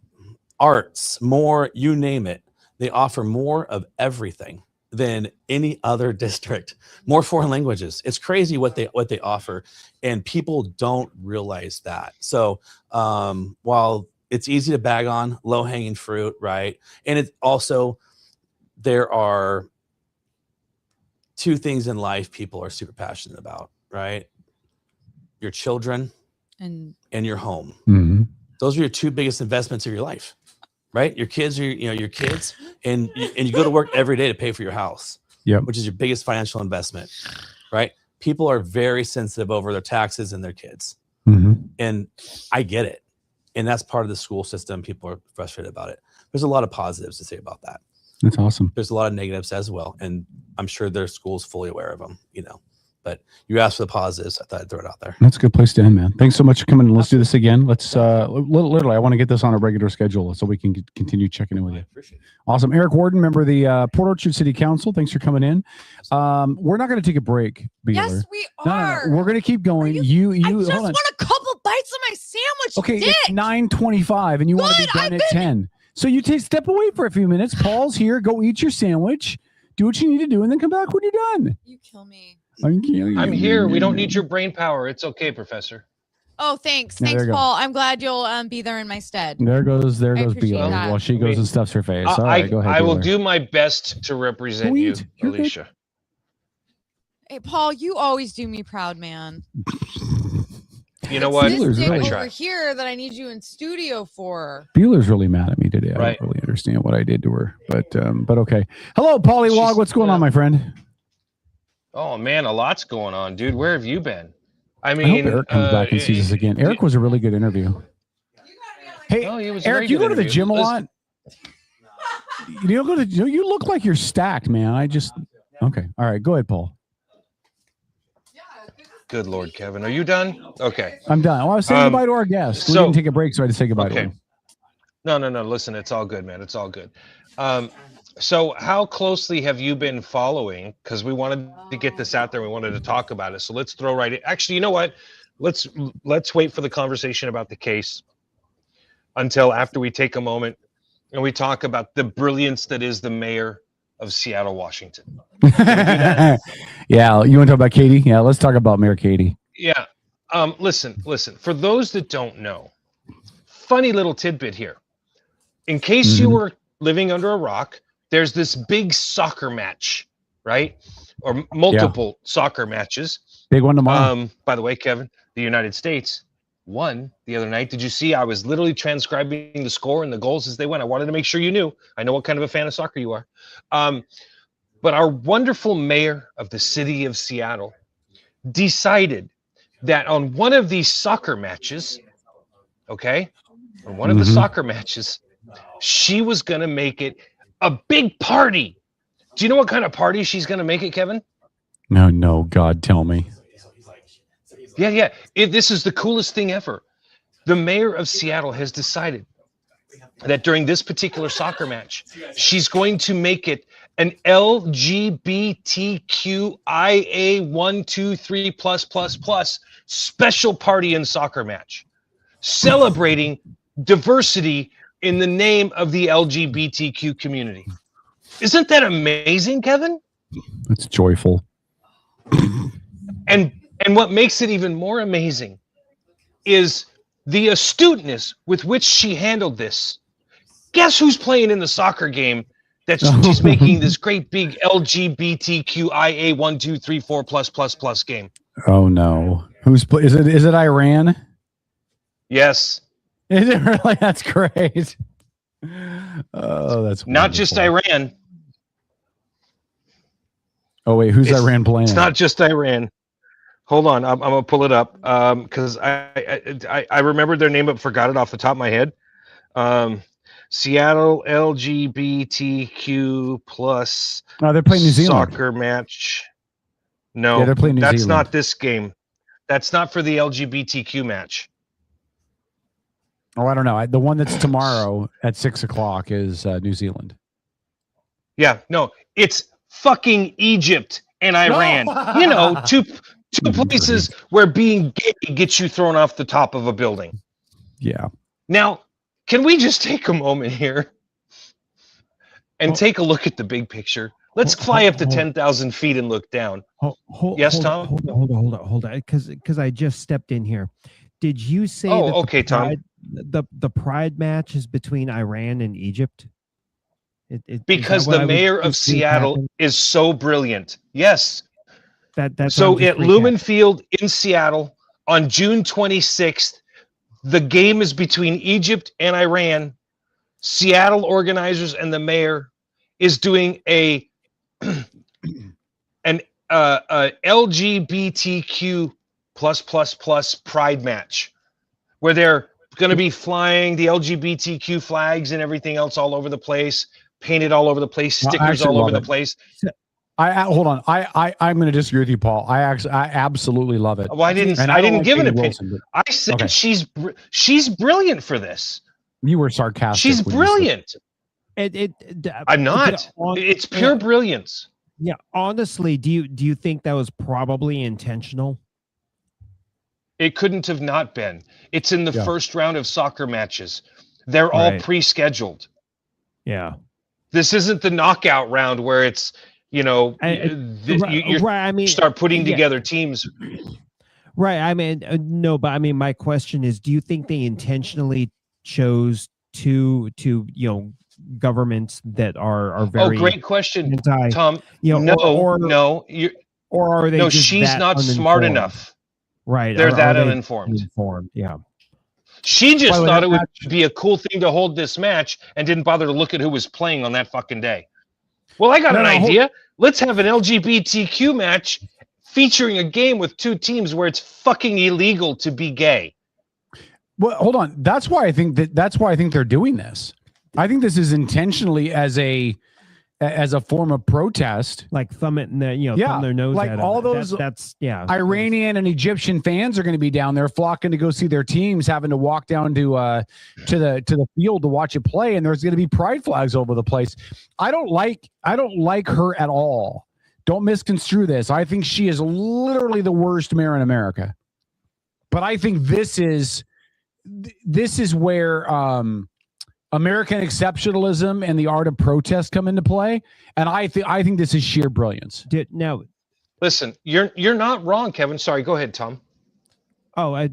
arts, more, you name it. They offer more of everything than any other district. More foreign languages. It's crazy what they offer, and people don't realize that. So while it's easy to bag on, low-hanging fruit, right? And it's also, there are two things in life people are super passionate about, right? Your children and your home. Those are your two biggest investments of your life, right? Your kids are, your kids, and you go to work every day to pay for your house, which is your biggest financial investment, right? People are very sensitive over their taxes and their kids. And I get it. And that's part of the school system. People are frustrated about it. There's a lot of positives to say about that. That's awesome. There's a lot of negatives as well. And I'm sure their school's fully aware of them, but you asked for the positives. I thought I'd throw it out there. That's a good place to end, man. Thanks so much for coming. Let's do this again. Let's literally, I want to get this on a regular schedule so we can continue checking in with you. Awesome. Eric Worden, member of the Port Orchard City Council. Thanks for coming in. We're not going to take a break, Beeler. Yes, we are. No. We're going to keep going. You I just hold on. want a couple bites of my sandwich. Okay, Dick. it's 9:25 and you want to be done at 10. So you step away for a few minutes. Paul's here. Go eat your sandwich. Do what you need to do and then come back when you're done. You kill me. I'm here. We don't need your brain power. It's okay, Professor. Oh, thanks. Yeah, Thanks, there you go. Paul. I'm glad you'll be there in my stead. There goes appreciate Beeler that. while she goes and stuffs her face. All right, go ahead. I will Beeler. do my best to represent you, You're good. Alicia. Hey, Paul, you always do me proud, man. You know what? This dick I over try. here that I need you in studio for. Beeler's really mad at me today. I don't really understand what I did to her, but okay. Hello, Polly-Wog. What's going on, my friend? Oh man, a lot's going on, dude. Where have you been? I I mean, hope Eric comes back and sees us again. Eric was a really good interview. Hey, he was a Eric, very you good go to the interview. gym a Listen- lot? You don't go to. You look like you're stacked, man. Okay. All right. Go ahead, Paul. Good Lord, Kevin, are you done? Okay. I'm done. Well, I was saying goodbye to our guest. We didn't take a break, so I had to say goodbye to him. No. Listen, it's all good, man. It's all good. So how closely have you been following? Because we wanted to get this out there. We wanted to talk about it. So let's throw right in. Actually, you know what? Let's wait for the conversation about the case until after we take a moment and we talk about the brilliance that is the mayor of Seattle, Washington. Yeah, you want to talk about Katie? Yeah, let's talk about Mayor Katie. Yeah. Listen. For those that don't know, funny little tidbit here. In case you were living under a rock, there's this big soccer match, right? Or multiple soccer matches. Big one tomorrow. By the way, Kevin, the United States won the other night. Did you see? I was literally transcribing the score and the goals as they went. I wanted to make sure you knew. I know what kind of a fan of soccer you are. But our wonderful mayor of the city of Seattle decided that on one of these soccer matches, on one of the soccer matches, she was going to make it a big party. Do you know what kind of party she's going to make it, Kevin? No, God, tell me. Yeah. This is the coolest thing ever. The mayor of Seattle has decided that during this particular soccer match, she's going to make it an LGBTQIA123+++ special party and soccer match, celebrating diversity in the name of the LGBTQ community. Isn't that amazing, Kevin? It's joyful. And what makes it even more amazing is the astuteness with which she handled this. Guess who's playing in the soccer game that she's making this great big LGBTQIA123+++ game? Oh no. Is it Iran? Yes. Is it really? That's great. Oh, that's not just Iran. Oh wait, who's Iran playing? It's not just Iran. Hold on, I'm gonna pull it up because I remembered their name but forgot it off the top of my head. Seattle LGBTQ plus No, they're playing New Zealand. soccer match. No, Yeah, they're playing New that's Zealand. not this game. That's not for the LGBTQ match. Oh, I don't know. The one that's tomorrow at 6:00 is New Zealand. Yeah, no, it's fucking Egypt and Iran. You know, two places where being gay gets you thrown off the top of a building. Yeah. Now, can we just take a moment here and take a look at the big picture? Let's fly up to 10,000 feet and look down. Yes, Tom? Hold on, because I just stepped in here. Did you say? Oh, that okay, Tom. The Pride match is between Iran and Egypt. Because the mayor of Seattle is so brilliant. Yes. That's so at Lumen Field in Seattle on June 26th, the game is between Egypt and Iran. Seattle organizers and the mayor is doing an LGBTQ plus pride match where they're going to be flying the LGBTQ flags and everything else all over the place, painted all over the place, stickers all over the place. Hold on. I'm going to disagree with you, Paul. I absolutely love it. Well, I didn't give an opinion. I said she's brilliant for this. You were sarcastic. She's brilliant. I'm not. It's pure brilliance. Yeah, honestly, do you think that was probably intentional? It couldn't have not been. It's in the first round of soccer matches. They're all pre-scheduled. Yeah. This isn't the knockout round where it's, you start putting together teams. Right. I mean, no, but I mean, my question is, do you think they intentionally chose to governments that are very great question, anti, Tom. or are they? No, just she's not smart enough. Right. They're that uninformed. Yeah. She just thought it would be a cool thing to hold this match and didn't bother to look at who was playing on that fucking day. Well, I got an idea. Let's have an LGBTQ match featuring a game with two teams where it's fucking illegal to be gay. Well, hold on. That's why I think they're doing this. I think this is intentionally as a form of protest, like thumb it in the, thumb their nose. Like at all them. those that's Iranian and Egyptian fans are going to be down there flocking to go see their teams, having to walk down to the field to watch it play, and there's going to be pride flags over the place. I don't like her at all. Don't misconstrue this. I think she is literally the worst mayor in America. But I think this is where American exceptionalism and the art of protest come into play, and I think this is sheer brilliance. Now, listen, you're not wrong, Kevin. Sorry, go ahead, Tom. Oh, I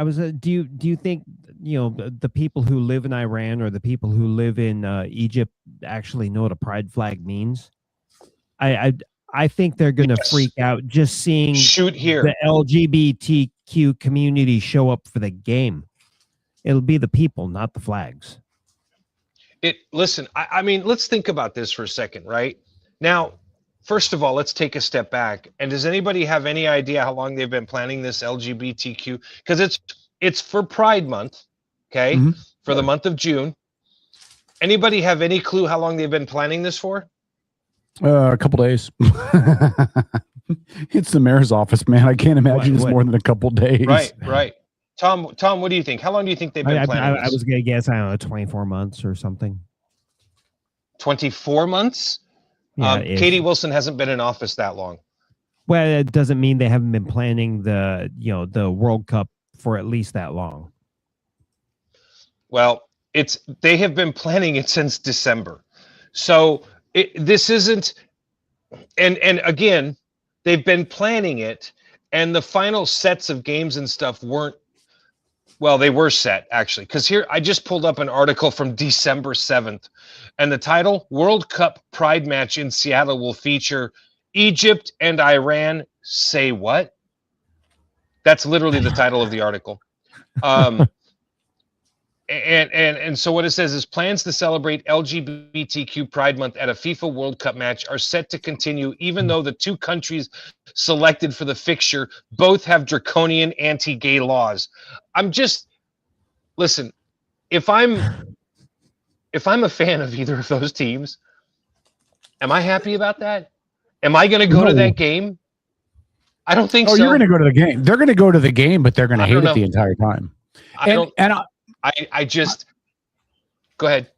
was. Do you think the people who live in Iran or the people who live in Egypt actually know what a pride flag means? I think they're going to freak out just seeing the LGBTQ community show up for the game. It'll be the people, not the flags. Listen, I mean, let's think about this for a second, right? Now, first of all, let's take a step back. And does anybody have any idea how long they've been planning this LGBTQ? Because it's for Pride Month, okay? For the month of June. Anybody have any clue how long they've been planning this for? A couple days. It's the mayor's office, man. I can't imagine it's more than a couple days. Right. Tom, what do you think? How long do you think they've been planning I was going to guess, I don't know, 24 months or something. 24 months? Yeah, Katie Wilson hasn't been in office that long. Well, it doesn't mean they haven't been planning the World Cup for at least that long. Well, they have been planning it since December. So this isn't, and again, they've been planning it, and the final sets of games and stuff weren't, well, they were set, actually, because here I just pulled up an article from December 7th, and the title, World Cup Pride Match in Seattle will feature Egypt and Iran say what? That's literally the title of the article. And so what it says is plans to celebrate LGBTQ Pride Month at a FIFA World Cup match are set to continue, even though the two countries selected for the fixture both have draconian anti-gay laws. Listen, if I'm if I'm a fan of either of those teams, am I happy about that? Am I going to go to that game? I don't think so. You're going to go to the game. They're going to go to the game, but they're going to hate it the entire time. I just go ahead.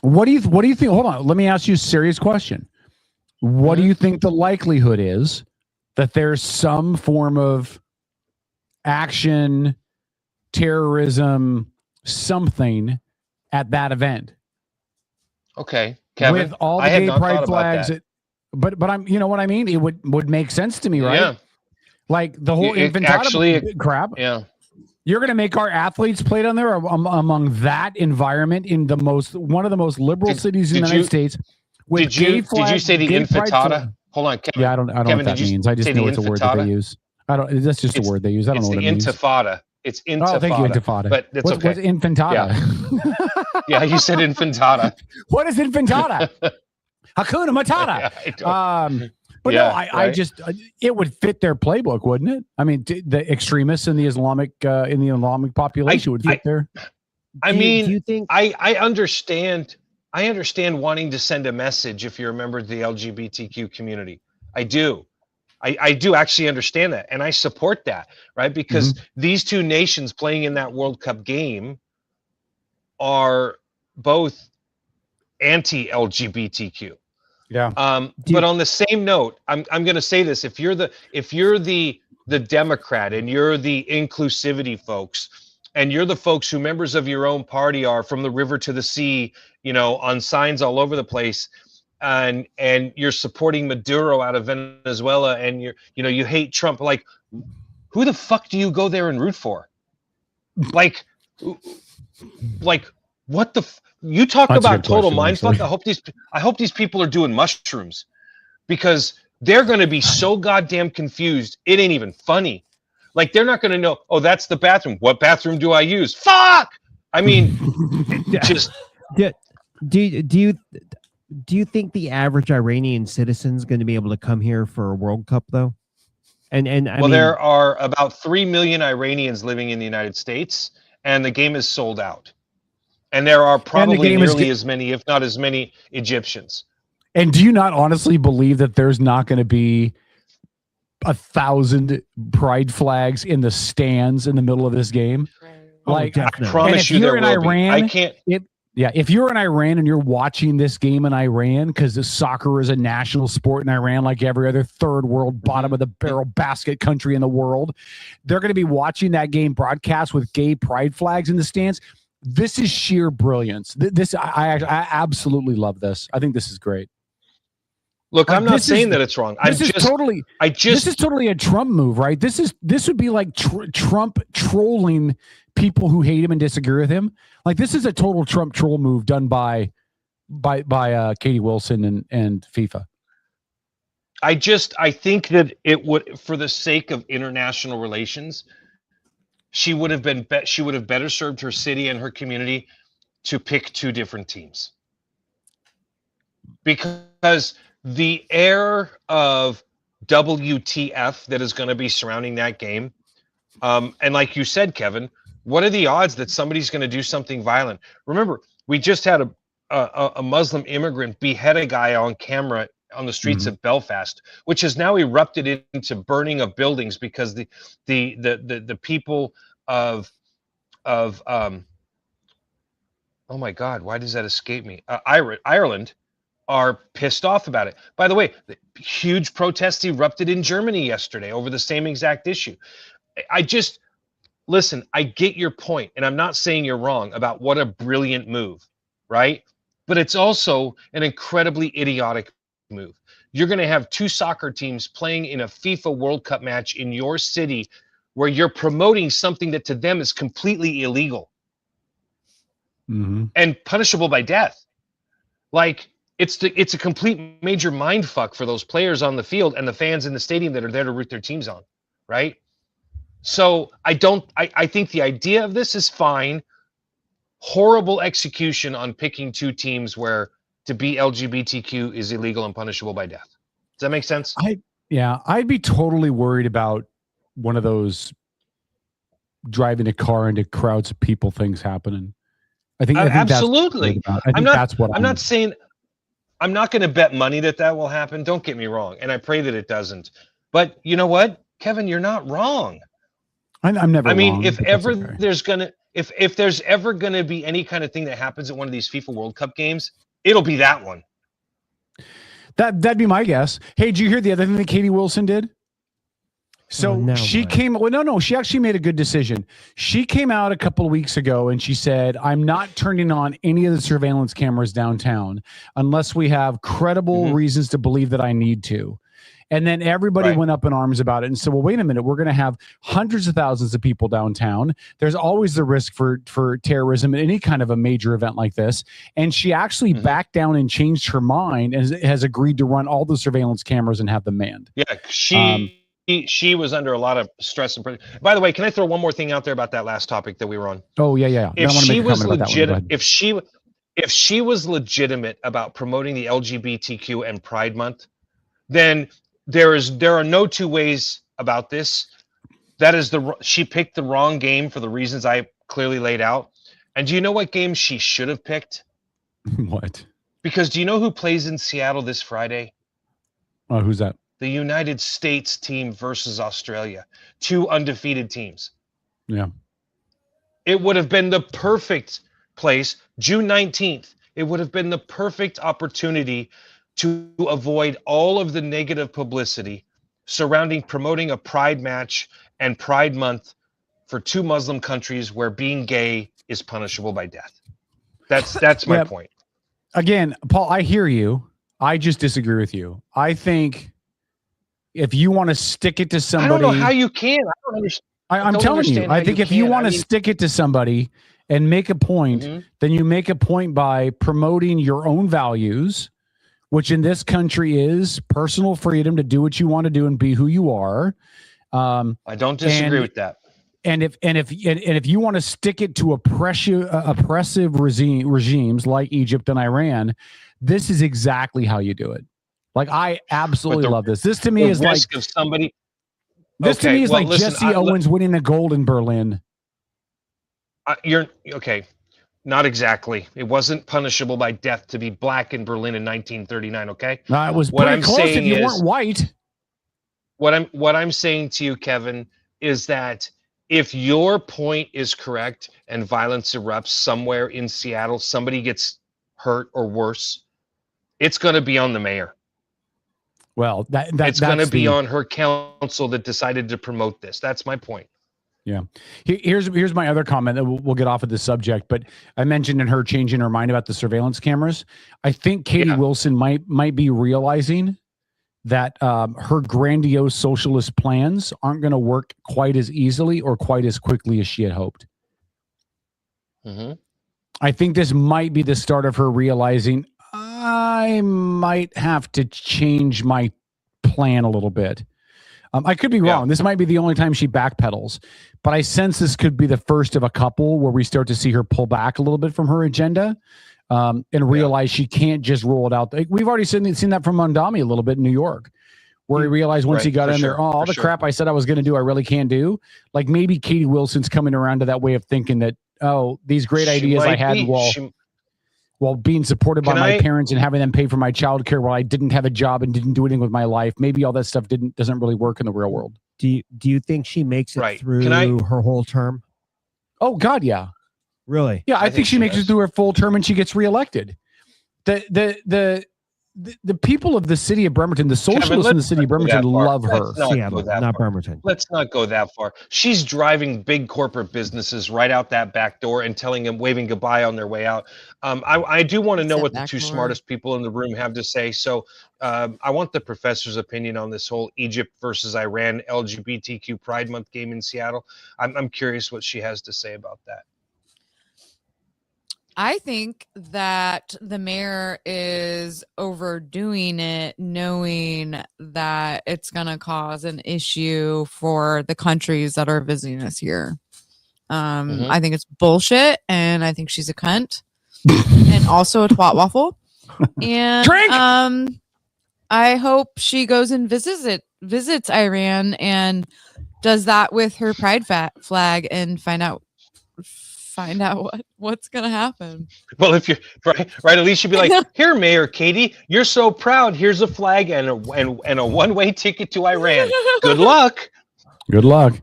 What do you think? Hold on. Let me ask you a serious question. What do you think the likelihood is that there's some form of action, terrorism, something at that event? Okay, Kevin. With all the gay pride flags, but I'm, you know what I mean? It would make sense to me, right? Yeah. Like the whole infantada crap. Yeah. You're going to make our athletes play down there among that environment in one of the most liberal cities in the United States. Did you say the infantada? Hold on, Kevin. Yeah, I don't know what that means. I just know it's a word that they use. That's just a word they use. I don't know what it means. Intifada. It's intifada. Oh, thank you, intifada. But that's okay. What's infantada? Yeah, you said infantada. What is infantada? Hakuna Matata. But no, I just it would fit their playbook, wouldn't it? I mean, the extremists in the Islamic population would fit there. I mean, do you think I understand? I understand wanting to send a message if you're a member of the LGBTQ community. I do. I do actually understand that, and I support that, right? Because these two nations playing in that World Cup game are both anti-LGBTQ. Yeah. But on the same note, I'm going to say this: if you're the Democrat and you're the inclusivity folks, and you're the folks who members of your own party are from the river to the sea, you know, on signs all over the place, and you're supporting Maduro out of Venezuela, and you hate Trump, like, who the fuck do you go there and root for? Like what the you talk That's about total mindfuck. I hope these people are doing mushrooms, because they're going to be so goddamn confused. It ain't even funny. Like, they're not going to know, oh, that's the bathroom. What bathroom do I use? Fuck! I mean, just... Do you think the average Iranian citizen is going to be able to come here for a World Cup, though? I mean, there are about 3 million Iranians living in the United States, and the game is sold out. And there are probably nearly as many, if not as many, Egyptians. And do you not honestly believe that there's not going to be 1,000 pride flags in the stands in the middle of this game? Like, I promise you, there will be. I can't. If you're in Iran and you're watching this game in Iran, because soccer is a national sport in Iran, like every other third world, bottom of the barrel basket country in the world, they're going to be watching that game broadcast with gay pride flags in the stands. This is sheer brilliance. I absolutely love this. I think this is great. Look, I'm not saying that it's wrong. This is totally a Trump move, right? This would be like Trump trolling people who hate him and disagree with him. Like, this is a total Trump troll move done by Katie Wilson and FIFA. I think that it would, for the sake of international relations, she would have better served her city and her community to pick two different teams, because the air of WTF that is going to be surrounding that game, and like you said, Kevin, what are the odds that somebody's going to do something violent? Remember, we just had a Muslim immigrant behead a guy on camera on the streets of Belfast, which has now erupted into burning of buildings because the people of oh my God, why does that escape me? Ireland are pissed off about it. By the way, huge protests erupted in Germany yesterday over the same exact issue. Listen, I get your point, and I'm not saying you're wrong about what a brilliant move, right? But it's also an incredibly idiotic move. You're going to have two soccer teams playing in a FIFA World Cup match in your city where you're promoting something that to them is completely illegal and punishable by death. Like, it's a complete major mind fuck for those players on the field and the fans in the stadium that are there to root their teams on, right? So I think the idea of this is fine. Horrible execution on picking two teams where to be LGBTQ is illegal and punishable by death. Does that make sense? I'd be totally worried about one of those driving a car into crowds of people things happening. I think absolutely. I'm not saying I'm not going to bet money that will happen. Don't get me wrong, and I pray that it doesn't. But you know what, Kevin, you're not wrong. I'm never. I mean, wrong, if ever there's gonna if there's ever gonna be any kind of thing that happens at one of these FIFA World Cup games, it'll be that one. That'd be my guess. Hey, did you hear the other thing that Katie Wilson did? So she came. Well, no. She actually made a good decision. She came out a couple of weeks ago and she said, "I'm not turning on any of the surveillance cameras downtown unless we have credible reasons to believe that I need to." And then everybody went up in arms about it and said, "Well, wait a minute. We're going to have hundreds of thousands of people downtown. There's always the risk for terrorism at any kind of a major event like this." And she actually backed down and changed her mind and has agreed to run all the surveillance cameras and have them manned. Yeah, she was under a lot of stress and pressure. By the way, can I throw one more thing out there about that last topic that we were on? Oh yeah. If she was legit, if she was legitimate about promoting the LGBTQ and Pride Month, then there are no two ways about this. That is she picked the wrong game for the reasons I clearly laid out. And do you know what game she should have picked? What? Because do you know who plays in Seattle this Friday? Oh, who's that? The United States team versus Australia, 2 undefeated teams. Yeah. It would have been the perfect place, June 19th. It would have been the perfect opportunity to avoid all of the negative publicity surrounding promoting a Pride match and Pride Month for 2 Muslim countries where being gay is punishable by death. That's my point. Again, Paul, I hear you. I just disagree with you. I think if you want to stick it to somebody, I don't know how you can. I don't understand. I'm telling you, I think if you want to stick it to somebody and make a point, then you make a point by promoting your own values, which in this country is personal freedom to do what you want to do and be who you are. I don't disagree with that. And if you want to stick it to oppressive regimes like Egypt and Iran, this is exactly how you do it. Like, I absolutely love this. This to me is like somebody. This to me is like Jesse Owens winning the gold in Berlin. You're okay. Not exactly. It wasn't punishable by death to be black in Berlin in 1939. Okay. It was pretty close if you weren't white. What I'm saying to you, Kevin, is that if your point is correct and violence erupts somewhere in Seattle, somebody gets hurt or worse, it's going to be on the mayor. Well, it's going to be on her council that decided to promote this. That's my point. Yeah. Here's my other comment that we'll get off of this subject, but I mentioned in her changing her mind about the surveillance cameras. I think Katie Wilson might be realizing that her grandiose socialist plans aren't going to work quite as easily or quite as quickly as she had hoped. I think this might be the start of her realizing I might have to change my plan a little bit. I could be wrong. This might be the only time she backpedals, but I sense this could be the first of a couple where we start to see her pull back a little bit from her agenda and realize she can't just roll it out. We've already seen that from Mondami a little bit in New York, where he realized once he got in there, all the crap I said I was going to do, I really can't do. Like, maybe Katie Wilson's coming around to that way of thinking that, these great ideas I had while being supported by my parents and having them pay for my childcare while I didn't have a job and didn't do anything with my life. Maybe all that stuff doesn't really work in the real world. Do you think she makes it through her whole term? Oh God, yeah. Really? Yeah, I think she makes it through her full term and she gets reelected. The people of the city of Bremerton, the socialists in the city of Bremerton love her. Not Bremerton. Let's not go that far. She's driving big corporate businesses right out that back door and telling them, waving goodbye on their way out. I do want to know what the 2 smartest people in the room have to say. So I want the professor's opinion on this whole Egypt versus Iran LGBTQ Pride Month game in Seattle. I'm curious what she has to say about that. I think that the mayor is overdoing it, knowing that it's going to cause an issue for the countries that are visiting us here. I think it's bullshit, and I think she's a cunt, and also a twat waffle. And I hope she goes and visits Iran and does that with her pride flag and find find out what's gonna happen. Well, if you're right, at least you'd be like, "Here, Mayor Katie, you're so proud. Here's a flag and a one-way ticket to Iran. Good luck." Good luck.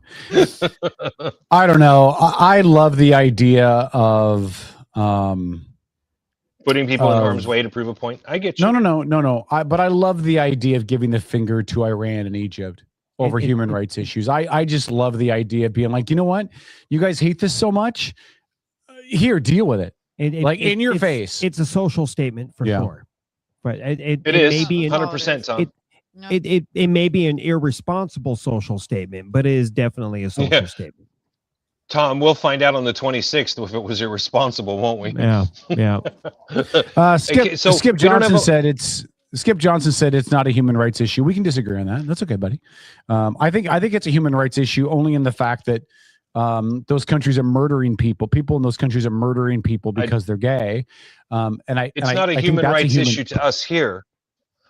I don't know. I love the idea of putting people in harm's way to prove a point. I get you. No. But I love the idea of giving the finger to Iran and Egypt over human rights issues. I just love the idea of being like, you know what? You guys hate this so much. Here, deal with it. In your face. It's a social statement for sure. But it is may be 100%, Tom. It may be an irresponsible social statement, but it is definitely a social statement. Tom, we'll find out on the 26th if it was irresponsible, won't we? Yeah. Skip Johnson said it's not a human rights issue. We can disagree on that. That's okay, buddy. I think it's a human rights issue only in the fact that those countries are murdering people. People in those countries are murdering people because they're gay. It's not a human rights issue to us here.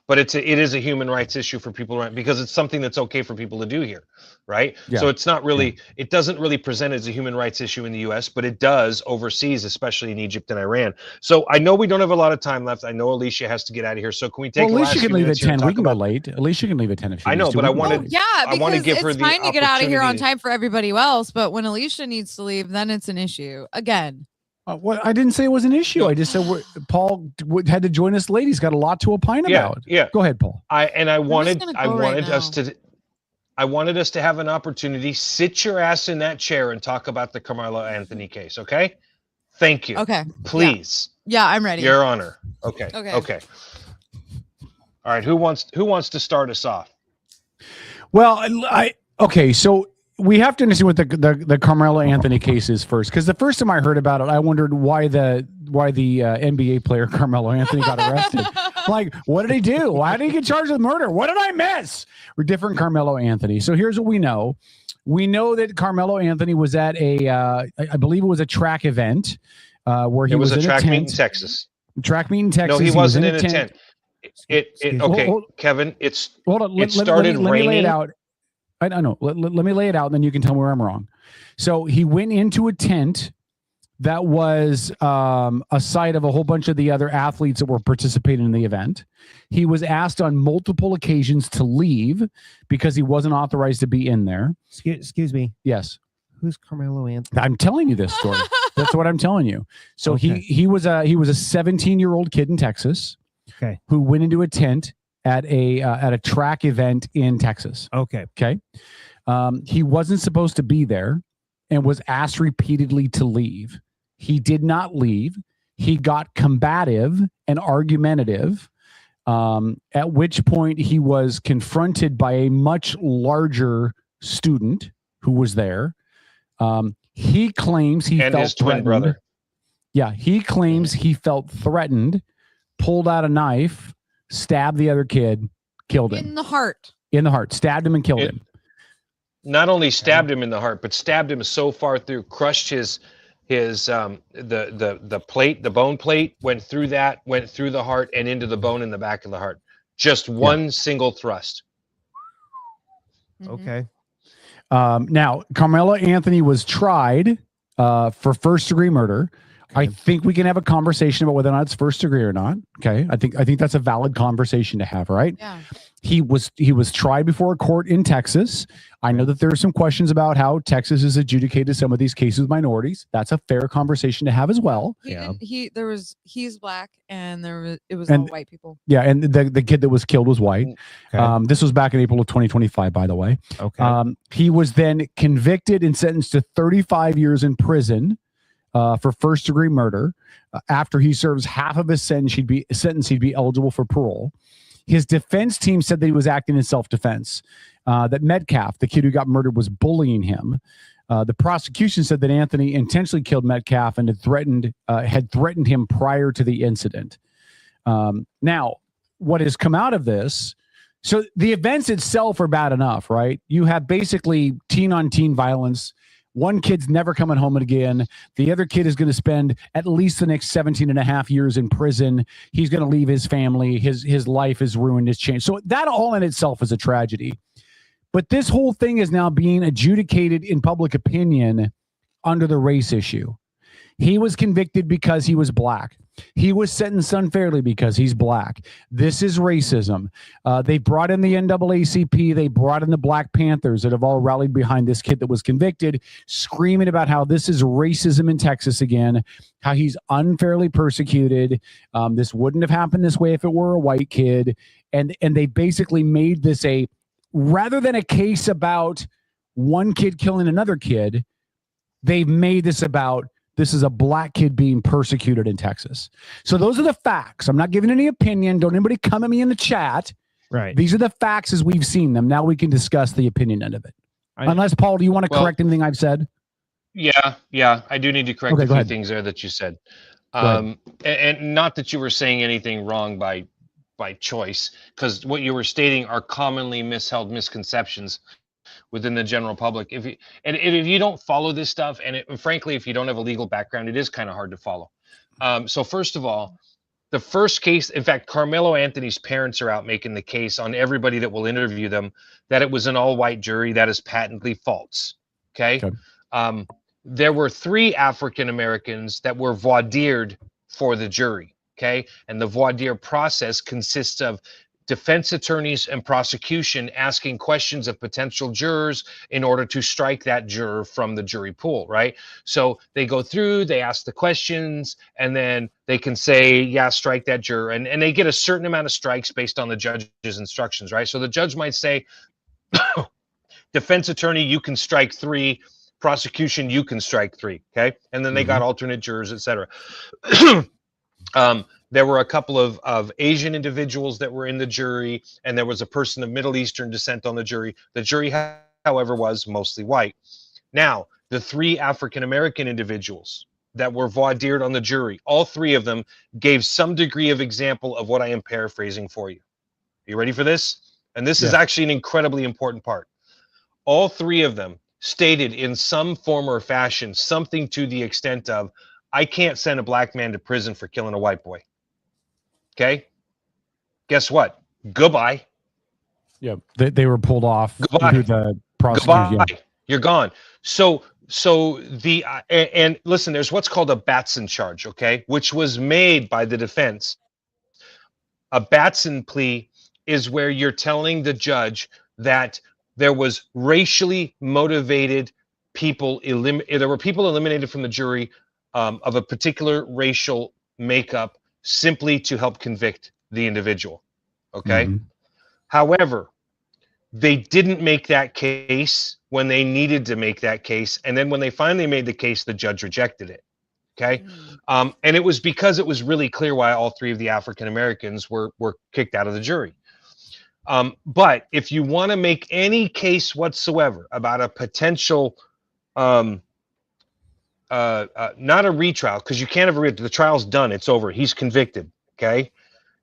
But it is a human rights issue for people around because it's something that's okay for people to do here, right? Yeah. So it's not really, it doesn't really present as a human rights issue in the U.S., but it does overseas, especially in Egypt and Iran. So I know we don't have a lot of time left. I know Alicia has to get out of here. So can we take? Well, Alicia can leave at 10. We can go late. Alicia can leave at 10 if she I know, needs to. but I wanted, because I want to give her it's the fine to get out of here on opportunity. time for everybody else, but when Alicia needs to leave, then it's an issue again. What I didn't say it was an issue. I just said Paul had to join us late. He's got a lot to opine about. Yeah. Go ahead, Paul. I wanted us to have an opportunity. Sit your ass in that chair and talk about the Carmelo Anthony case. Okay. Thank you. Okay. Please. Yeah, I'm ready. Your Honor. Okay. Okay. All right. Who wants to start us off? Well, so we have to understand what the Carmelo Anthony case is first, because the first time I heard about it, I wondered why the NBA player Carmelo Anthony got arrested. Like, what did he do? Why did he get charged with murder? What did I miss? We're different Carmelo Anthony. So here's what we know. We know that Carmelo Anthony was at I believe it was a track event where he was in a track tent. meet in Texas. Track meet in Texas. No, he wasn't in a tent. Kevin, hold on. It started let me lay it raining. out. I don't know. Let me lay it out, and then you can tell me where I'm wrong. So he went into a tent that was a site of a whole bunch of the other athletes that were participating in the event. He was asked on multiple occasions to leave because he wasn't authorized to be in there. Excuse me. Yes. Who's Carmelo Anthony? I'm telling you this story. That's what I'm telling you. So Okay. he was a 17-year-old kid in Texas. Okay. Who went into a tent at a track event in Texas. Okay. He wasn't supposed to be there and was asked repeatedly to leave. He did not leave. He got combative and argumentative, at which point he was confronted by a much larger student who was there. He claims he And felt his twin threatened. brother. Yeah, he claims he felt threatened, pulled out a knife, stabbed the other kid, killed him. In the heart. Stabbed him and killed him. Not only stabbed him in the heart, but stabbed him so far through, crushed his the plate, the bone plate, went through the heart and into the bone in the back of the heart. Just one single thrust. Okay. Now, Carmelo Anthony was tried for first-degree murder. I think we can have a conversation about whether or not it's first degree or not. Okay. I think that's a valid conversation to have, right? Yeah. He was tried before a court in Texas. I know that there are some questions about how Texas has adjudicated some of these cases with minorities. That's a fair conversation to have as well. He's black and it was all white people. Yeah, and the kid that was killed was white. Okay. This was back in April of 2025, by the way. Okay. He was then convicted and sentenced to 35 years in prison for first-degree murder. After he serves half of his sentence, he'd be eligible for parole. His defense team said that he was acting in self-defense, that Metcalf, the kid who got murdered, was bullying him. The prosecution said that Anthony intentionally killed Metcalf and had threatened him prior to the incident. Now, what has come out of this, so the events itself are bad enough, right? You have basically teen-on-teen violence. One kid's never coming home again. The other kid is going to spend at least the next 17 and a half years in prison. He's going to leave his family. His life is ruined, is changed. So that all in itself is a tragedy. But this whole thing is now being adjudicated in public opinion under the race issue. He was convicted because he was black. He was sentenced unfairly because he's black. This is racism. They brought in the NAACP. They brought in the Black Panthers that have all rallied behind this kid that was convicted, screaming about how this is racism in Texas again, how he's unfairly persecuted. This wouldn't have happened this way if it were a white kid. And they basically made this rather than a case about one kid killing another kid, they've made this about this is a black kid being persecuted in Texas. So those are the facts. I'm not giving any opinion. Don't anybody come at me in the chat. Right. These are the facts as we've seen them. Now we can discuss the opinion end of it. Unless, Paul, do you want to correct anything I've said? Yeah. I do need to correct a few ahead. things there that you said. And not that you were saying anything wrong by choice, because what you were stating are commonly held misconceptions within the general public. If you don't follow this stuff, and frankly, if you don't have a legal background, it is kind of hard to follow. So first of all, the first case, in fact, Carmelo Anthony's parents are out making the case on everybody that will interview them that it was an all-white jury. That is patently false. Okay. There were 3 African Americans that were voir dired for the jury. Okay. And the voir dire process consists of defense attorneys and prosecution asking questions of potential jurors in order to strike that juror from the jury pool, right? So they go through, they ask the questions, and then they can say, yeah, strike that juror. And they get a certain amount of strikes based on the judge's instructions, right? So the judge might say, defense attorney, you can strike 3, prosecution, you can strike 3, okay? And then they got alternate jurors, etc. There were a couple of Asian individuals that were in the jury, and there was a person of Middle Eastern descent on the jury. The jury, however, was mostly white. Now, the 3 African American individuals that were voir dired on the jury, all 3 of them gave some degree of example of what I am paraphrasing for you. Are you ready for this? And this is actually an incredibly important part. All 3 of them stated in some form or fashion something to the extent of, I can't send a black man to prison for killing a white boy. Okay. Guess what? Goodbye. Yeah. They were pulled off. Goodbye. The prosecutors. Goodbye. Yeah. You're gone. So the and listen, there's what's called a Batson charge, okay, which was made by the defense. A Batson plea is where you're telling the judge that there was racially motivated people there were people eliminated from the jury of a particular racial makeup simply to help convict the individual. Okay. However, they didn't make that case when they needed to make that case. And then when they finally made the case, the judge rejected it. Okay. And it was because it was really clear why all 3 of the African Americans were kicked out of the jury. But if you want to make any case whatsoever about a potential not a retrial, because you can't have a retrial. The trial's done. It's over. He's convicted. Okay.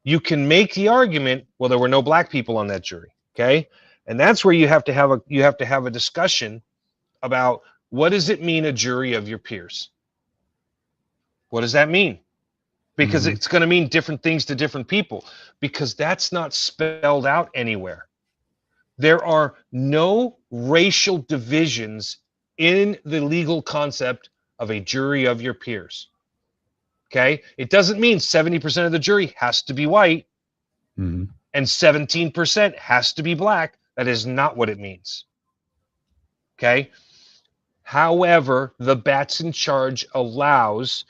You can make the argument, well, there were no black people on that jury. Okay. And that's where you have to have a discussion about what does it mean, a jury of your peers? What does that mean? Because it's going to mean different things to different people, because that's not spelled out anywhere. There are no racial divisions in the legal concept of a jury of your peers. Okay. It doesn't mean 70% of the jury has to be white and 17% has to be black. That is not what it means. Okay. However, the Batson charge allows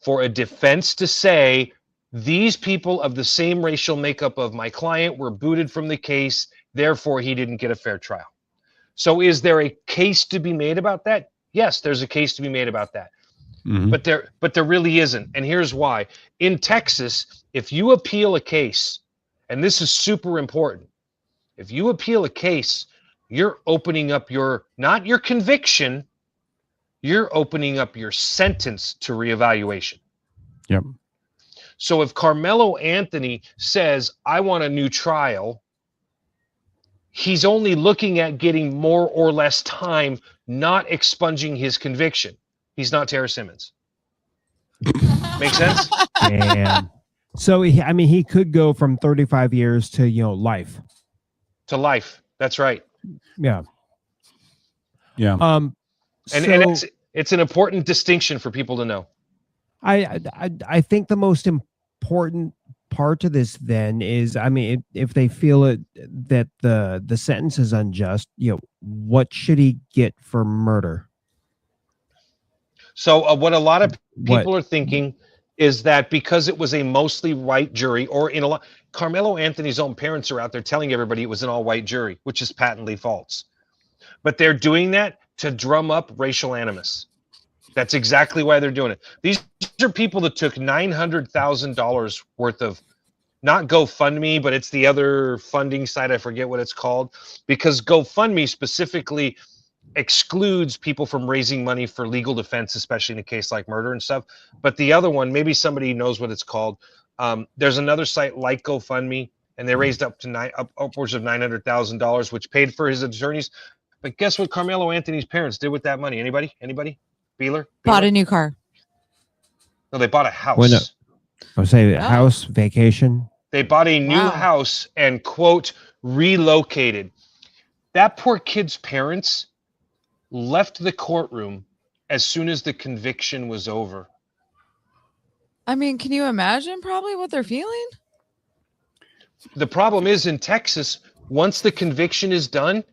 for a defense to say these people of the same racial makeup of my client were booted from the case, therefore he didn't get a fair trial. So is there a case to be made about that? Yes, there's a case to be made about that. But there really isn't. And here's why. In Texas, if you appeal a case, and this is super important, if you appeal a case, you're opening up not your conviction, you're opening up your sentence to reevaluation. Yep. So if Carmelo Anthony says, I want a new trial, he's only looking at getting more or less time, not expunging his conviction. He's not Tara Simmons. Make sense? And so, he could go from 35 years to, life. To life. That's right. Yeah. Yeah. And it's an important distinction for people to know. I think the most important part to this then is, I mean, if they feel that the sentence is unjust, what should he get for murder? So what a lot of people are thinking is that because it was a mostly white jury, or in a lot, Carmelo Anthony's own parents are out there telling everybody it was an all-white jury, which is patently false. But they're doing that to drum up racial animus. That's exactly why they're doing it. These are people that took $900,000 worth of, not GoFundMe, but it's the other funding site. I forget what it's called, because GoFundMe specifically excludes people from raising money for legal defense, especially in a case like murder and stuff. But the other one, maybe somebody knows what it's called. There's another site like GoFundMe, and they raised upwards of $900,000, which paid for his attorneys. But guess what Carmelo Anthony's parents did with that money? Anybody? Beeler? Bought a new car. No, they bought a house. Well, no. I would say house, vacation. They bought a new house and, quote, relocated. That poor kid's parents left the courtroom as soon as the conviction was over. I mean, can you imagine probably what they're feeling? The problem is in Texas, once the conviction is done,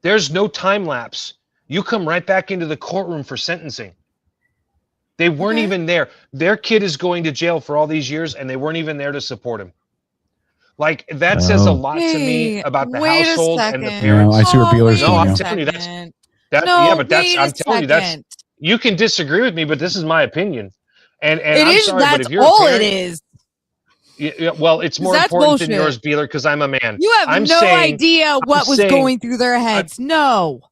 there's no time lapse. You come right back into the courtroom for sentencing. They weren't even there. Their kid is going to jail for all these years, and they weren't even there to support him. Like, that says a lot to me about the household and the parents. I see where Beeler's going. I'm telling you, I'm telling you, that's, you can disagree with me, but this is my opinion. And I'm sorry, but if you're all a parent, it is. Yeah, well, it's more important than yours, Beeler, because I'm a man. You have no idea what was going through their heads. No.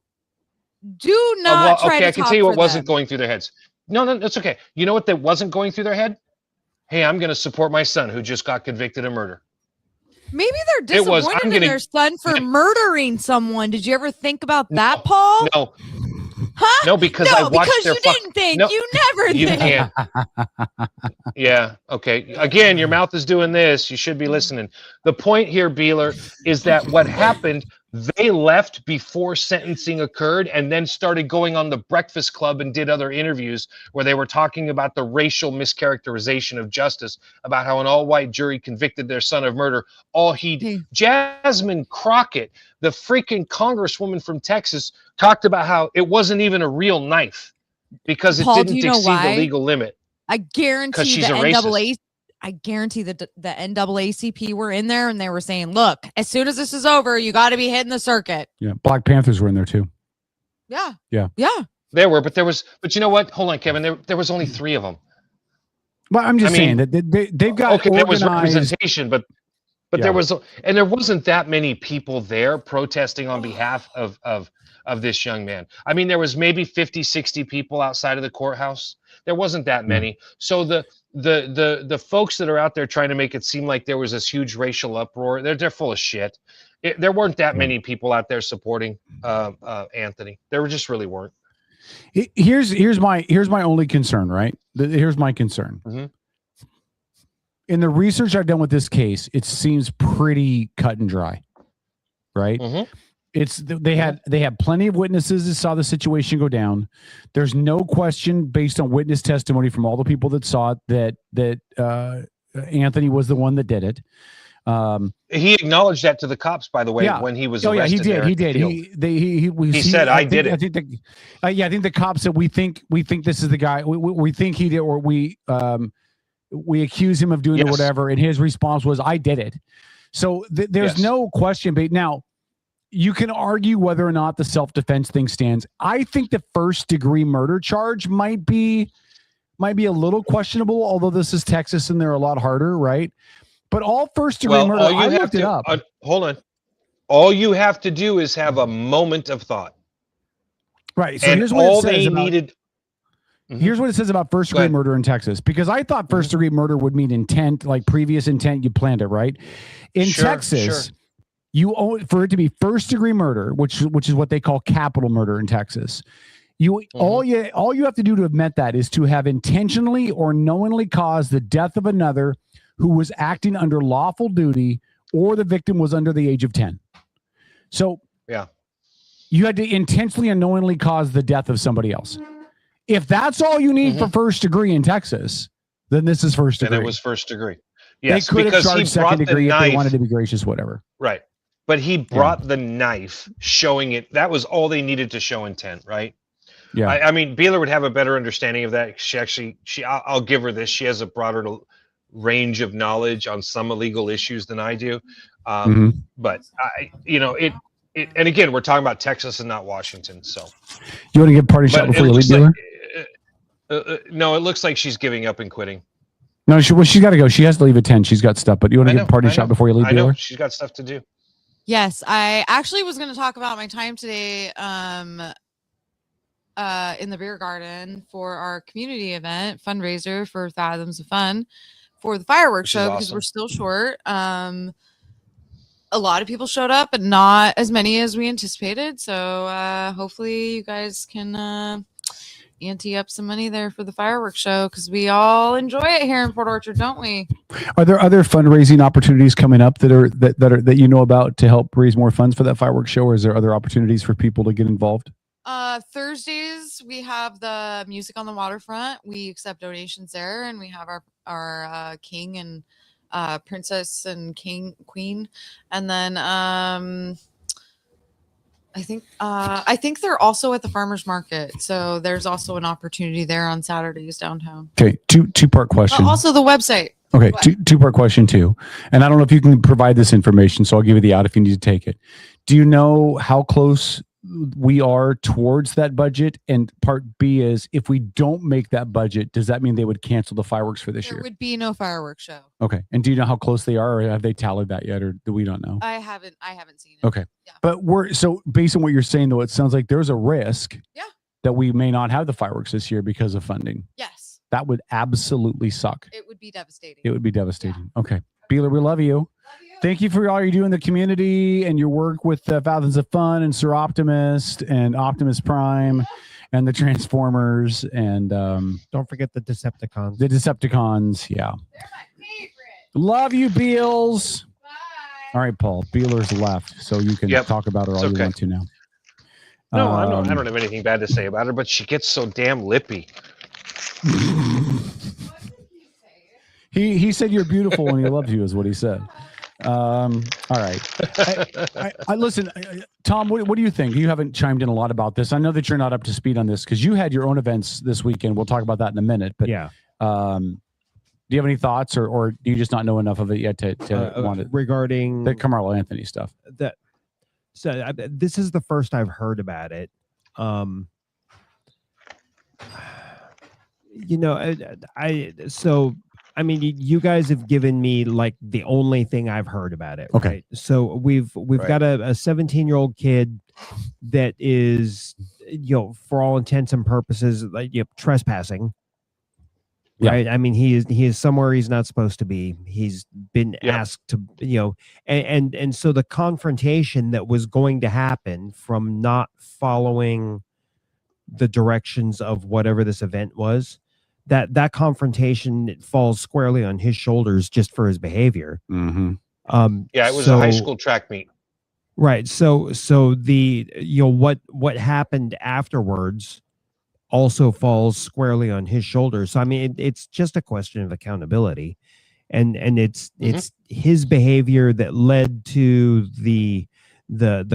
Do not try to I can tell you what wasn't going through their heads. No, that's okay. You know what that wasn't going through their head? Hey, I'm going to support my son who just got convicted of murder. Maybe they're disappointed in their son for murdering someone. Did you ever think about that, Paul? No. Huh? No, because I watched their didn't think. No, you never you think. Can't. Yeah. Okay. Again, your mouth is doing this. You should be listening. The point here, Beeler, is that what happened, they left before sentencing occurred and then started going on the Breakfast Club and did other interviews where they were talking about the racial mischaracterization of justice, about how an all-white jury convicted their son of murder. Jasmine Crockett, the freaking congresswoman from Texas, talked about how it wasn't even a real knife because Paul, it didn't exceed the legal limit. I guarantee I guarantee that the NAACP were in there and they were saying, look, as soon as this is over, you got to be hitting the circuit. Yeah. Black Panthers were in there too. Yeah. Yeah. There were, but you know what? Hold on, Kevin. There was only 3 of them. But I'm just saying that they've got there was organized representation, but there was, and there wasn't that many people there protesting on behalf of this young man. I mean, there was maybe 50, 60 people outside of the courthouse. There wasn't that many. So the folks that are out there trying to make it seem like there was this huge racial uproar, they're full of shit. There weren't that many people out there supporting Anthony. There just really weren't. Here's my only concern, right? Here's my concern. Mm-hmm. In the research I've done with this case, it seems pretty cut and dry, right? Mm-hmm. They had plenty of witnesses that saw the situation go down. There's no question, based on witness testimony from all the people that saw it, that Anthony was the one that did it. He acknowledged that to the cops, by the way, when he was arrested. He did. He said, "I did it." I think the cops said, we think this is the guy. We think he did, or we accuse him of doing it, or whatever. And his response was, "I did it." So there's no question. But now, you can argue whether or not the self-defense thing stands. I think the first-degree murder charge might be a little questionable, although this is Texas and they're a lot harder, right? But all first-degree murder, I looked it up. Hold on. All you have to do is have a moment of thought. Right. So and here's what all it says they needed. Here's what it says about first-degree murder in Texas, because I thought first-degree murder would mean intent, like previous intent, you planned it, right? In Texas, you owe it for it to be first-degree murder, which is what they call capital murder in Texas. All you have to do to admit that is to have intentionally or knowingly caused the death of another who was acting under lawful duty, or the victim was under the age of 10. So you had to intentionally and knowingly cause the death of somebody else. if that's all you need for first degree in Texas, then this is first degree. And it was first degree. Yes, they could have because he charged second brought the degree if they knife. wanted to be gracious, whatever. Right. But he brought the knife, showing it. That was all they needed to show intent, right? Yeah. I mean, Beeler would have a better understanding of that. I'll give her this. She has a broader range of knowledge on some illegal issues than I do. But and again, we're talking about Texas and not Washington. So you want to give party shot before you leave, Beeler? No, it looks like she's giving up and quitting. No, she's got to go. She has to leave at 10. She's got stuff. But you want to give a party shot before you leave, I know. Beeler? She's got stuff to do. Yes, I actually was going to talk about my time today in the beer garden for our community event fundraiser for Fathoms of Fun for the fireworks show because we're still short. A lot of people showed up, but not as many as we anticipated. So hopefully you guys can ante up some money there for the fireworks show because we all enjoy it here in Port Orchard, don't we? Are there other fundraising opportunities coming up that you know about to help raise more funds for that fireworks show, or is there other opportunities for people to get involved? Thursdays we have the music on the waterfront. We accept donations there, and we have our king and princess and queen, and then I think they're also at the farmers market, so there's also an opportunity there on Saturdays downtown. Okay, two-part question. Also the website. Okay, two-part question too, and I don't know if you can provide this information, so I'll give you the out if you need to take it. Do you know how close we are towards that budget? And part B is, if we don't make that budget, does that mean they would cancel the fireworks for this year? There would be no fireworks show. Okay, and do you know how close they are, or have they tallied that yet, or do we don't know? I haven't seen it. Okay, but based on what you're saying, though, it sounds like there's a risk that we may not have the fireworks this year because of funding. Yes. That would absolutely suck. It would be devastating. It would be devastating. Yeah. Okay. Beeler, we love you. Thank you for all you do in the community and your work with Fathoms of Fun and Sir Optimist and Optimus Prime and the Transformers and don't forget the Decepticons. The Decepticons, yeah. They're my favorite. Love you, Beals. Bye. All right, Paul. Beeler's left, so you can talk about her all you want to now. No, I don't have anything bad to say about her, but she gets so damn lippy. He said you're beautiful and he loves you is what he said. All right. I listen, Tom, what do you think? You haven't chimed in a lot about this. I know that you're not up to speed on this because you had your own events this weekend. We'll talk about that in a minute. But do you have any thoughts or do you just not know enough of it yet to want it regarding the Carmelo Anthony stuff? This is the first I've heard about it. I mean, you guys have given me like the only thing I've heard about it. Okay. Right? So we've got a 17-year-old kid that is, for all intents and purposes, like trespassing. Yeah. Right. I mean, he is somewhere he's not supposed to be. He's been asked to, and so the confrontation that was going to happen from not following the directions of whatever this event was, that confrontation falls squarely on his shoulders just for his behavior. Mm-hmm. It was a high school track meet. Right. So the what happened afterwards also falls squarely on his shoulders. So I mean, it's just a question of accountability, and it's his behavior that led to the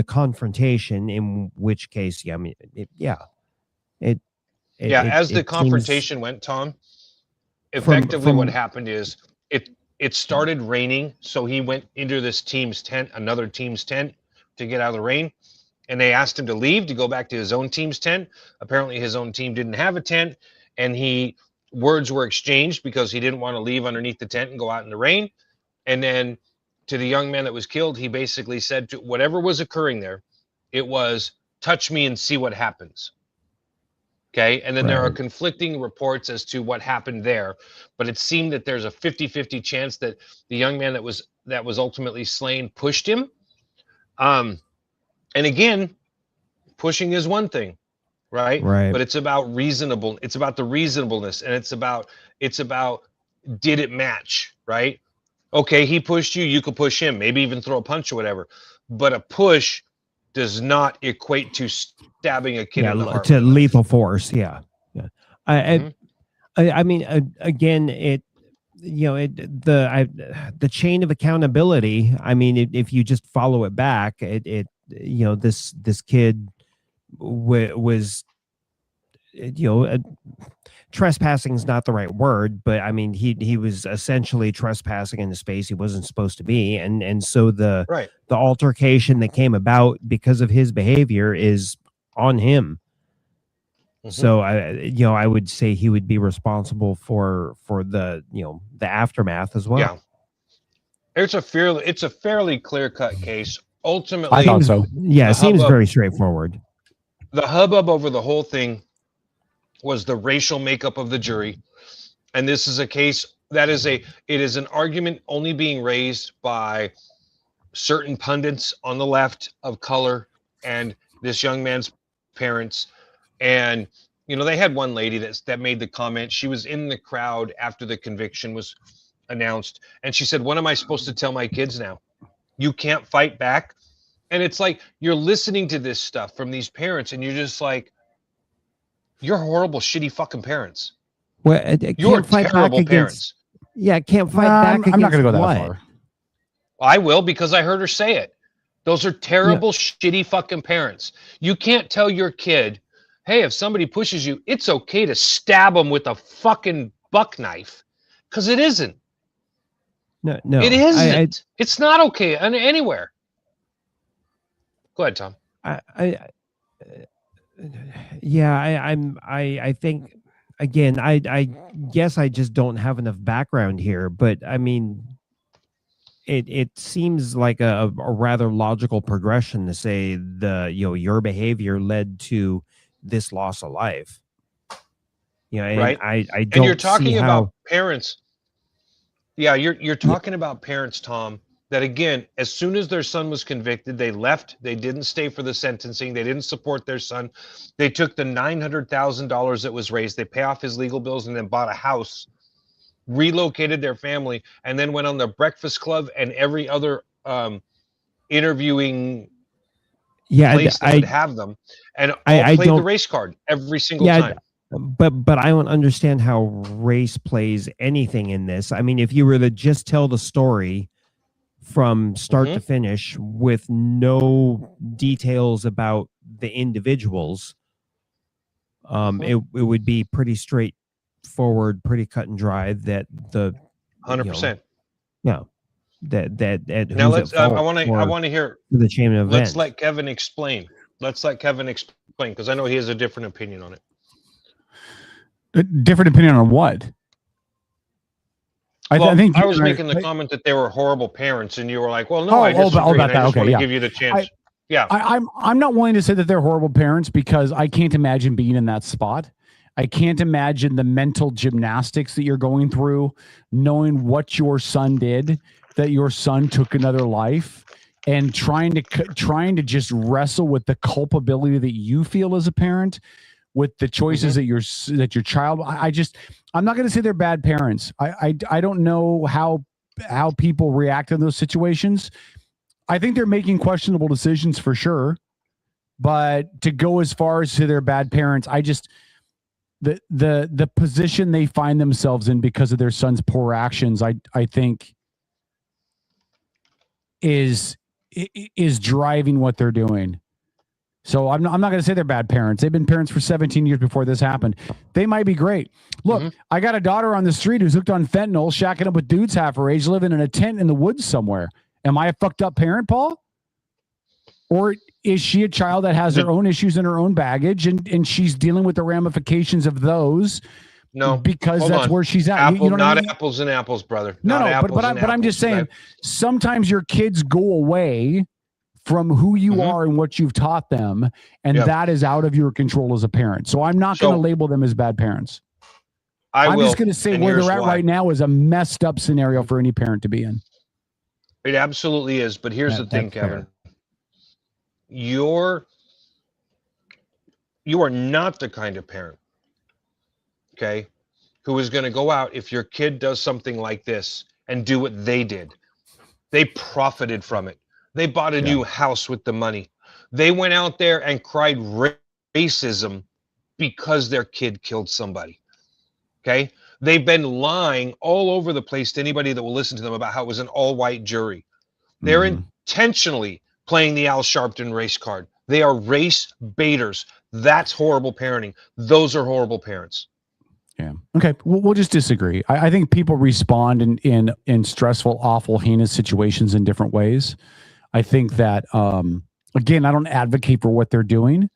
confrontation. In which case, as the confrontation went, Tom, effectively what happened is it started raining, so he went into this team's tent, another team's tent, to get out of the rain, and they asked him to leave to go back to his own team's tent. Apparently his own team didn't have a tent, and words were exchanged because he didn't want to leave underneath the tent and go out in the rain. And then to the young man that was killed, he basically said to whatever was occurring there, it was touch me and see what happens. Okay. And then there are conflicting reports as to what happened there, but it seemed that there's a 50-50 chance that the young man that was ultimately slain pushed him. And again, pushing is one thing, right? But it's about it's about the reasonableness, and it's about did it match, right? Okay, he pushed you, you could push him, maybe even throw a punch or whatever. But a push does not equate to stabbing a kid in the heart. To lethal force. Yeah. I mean, again, the chain of accountability. I mean, if you just follow it back, this kid was, trespassing is not the right word, but I mean, he was essentially trespassing in the space he wasn't supposed to be, and so the altercation that came about because of his behavior is on him. So I would say he would be responsible for the the aftermath as well. Yeah, it's a fairly clear cut case. Ultimately, I thought so. Yeah, it seems very straightforward. The hubbub over the whole thing was the racial makeup of the jury, and this is a case that it is an argument only being raised by certain pundits on the left of color and this young man's parents. And they had one lady that made the comment. She was in the crowd after the conviction was announced, and she said, "What am I supposed to tell my kids now? You can't fight back." And it's like, you're listening to this stuff from these parents, and you're just like, you're horrible, shitty fucking parents. Well, you're fight terrible back parents. Can't fight back against I'm not going to go that what? far. I will, because I heard her say it. Those are terrible, shitty fucking parents. You can't tell your kid, hey, if somebody pushes you, it's okay to stab them with a fucking buck knife, because it isn't. No, it isn't. It's not okay anywhere. Go ahead, Tom. I think, again, I guess I just don't have enough background here, but I mean, it seems like a rather logical progression to say your behavior led to this loss of life. And right. I don't. And you're talking see about how... parents. Yeah, you're talking about parents, Tom, that again, as soon as their son was convicted, they left. They didn't stay for the sentencing. They didn't support their son. They took the $900,000 that was raised. They pay off his legal bills and then bought a house, relocated their family, and then went on the Breakfast Club and every other interviewing place that would have them, and all played the race card every single time. But I don't understand how race plays anything in this. I mean, if you were to just tell the story from start to finish with no details about the individuals, it would be pretty straightforward, pretty cut and dry. That the 100%. That now let's. I want to hear the chain of events. Let's let Kevin explain. Because I know he has a different opinion on it. A different opinion on what? I think I was making the comment that they were horrible parents, and you were like, "Well, no, I disagree. I just want to give you the chance." I'm not willing to say that they're horrible parents because I can't imagine being in that spot. I can't imagine the mental gymnastics that you're going through, knowing what your son did, that your son took another life, and trying to just wrestle with the culpability that you feel as a parent, with the choices that your child. I'm not going to say they're bad parents. I don't know how people react in those situations. I think they're making questionable decisions for sure, but to go as far as to they're bad parents, the position they find themselves in because of their son's poor actions, I think is driving what they're doing. So I'm not going to say they're bad parents. They've been parents for 17 years before this happened. They might be great. Look, I got a daughter on the street who's hooked on fentanyl, shacking up with dudes half her age, living in a tent in the woods somewhere. Am I a fucked up parent, Paul? Or is she a child that has her own issues and her own baggage, and she's dealing with the ramifications of those? No, because that's where she's at. You know not I mean? Apples and apples, brother. No, but I'm just saying, sometimes your kids go away from who you are and what you've taught them, and that is out of your control as a parent. So I'm not going to label them as bad parents. I'm just going to say where they're at right now is a messed up scenario for any parent to be in. It absolutely is. But here's the thing, Kevin. You are not the kind of parent, okay, who is going to go out if your kid does something like this and do what they did. They profited from it. They bought a new house with the money. They went out there and cried racism because their kid killed somebody. Okay. They've been lying all over the place to anybody that will listen to them about how it was an all-white jury. They're intentionally playing the Al Sharpton race card. They are race baiters. That's horrible parenting. Those are horrible parents. Yeah. Okay. We'll just disagree. I think people respond in stressful, awful, heinous situations in different ways. I think that, again, I don't advocate for what they're doing,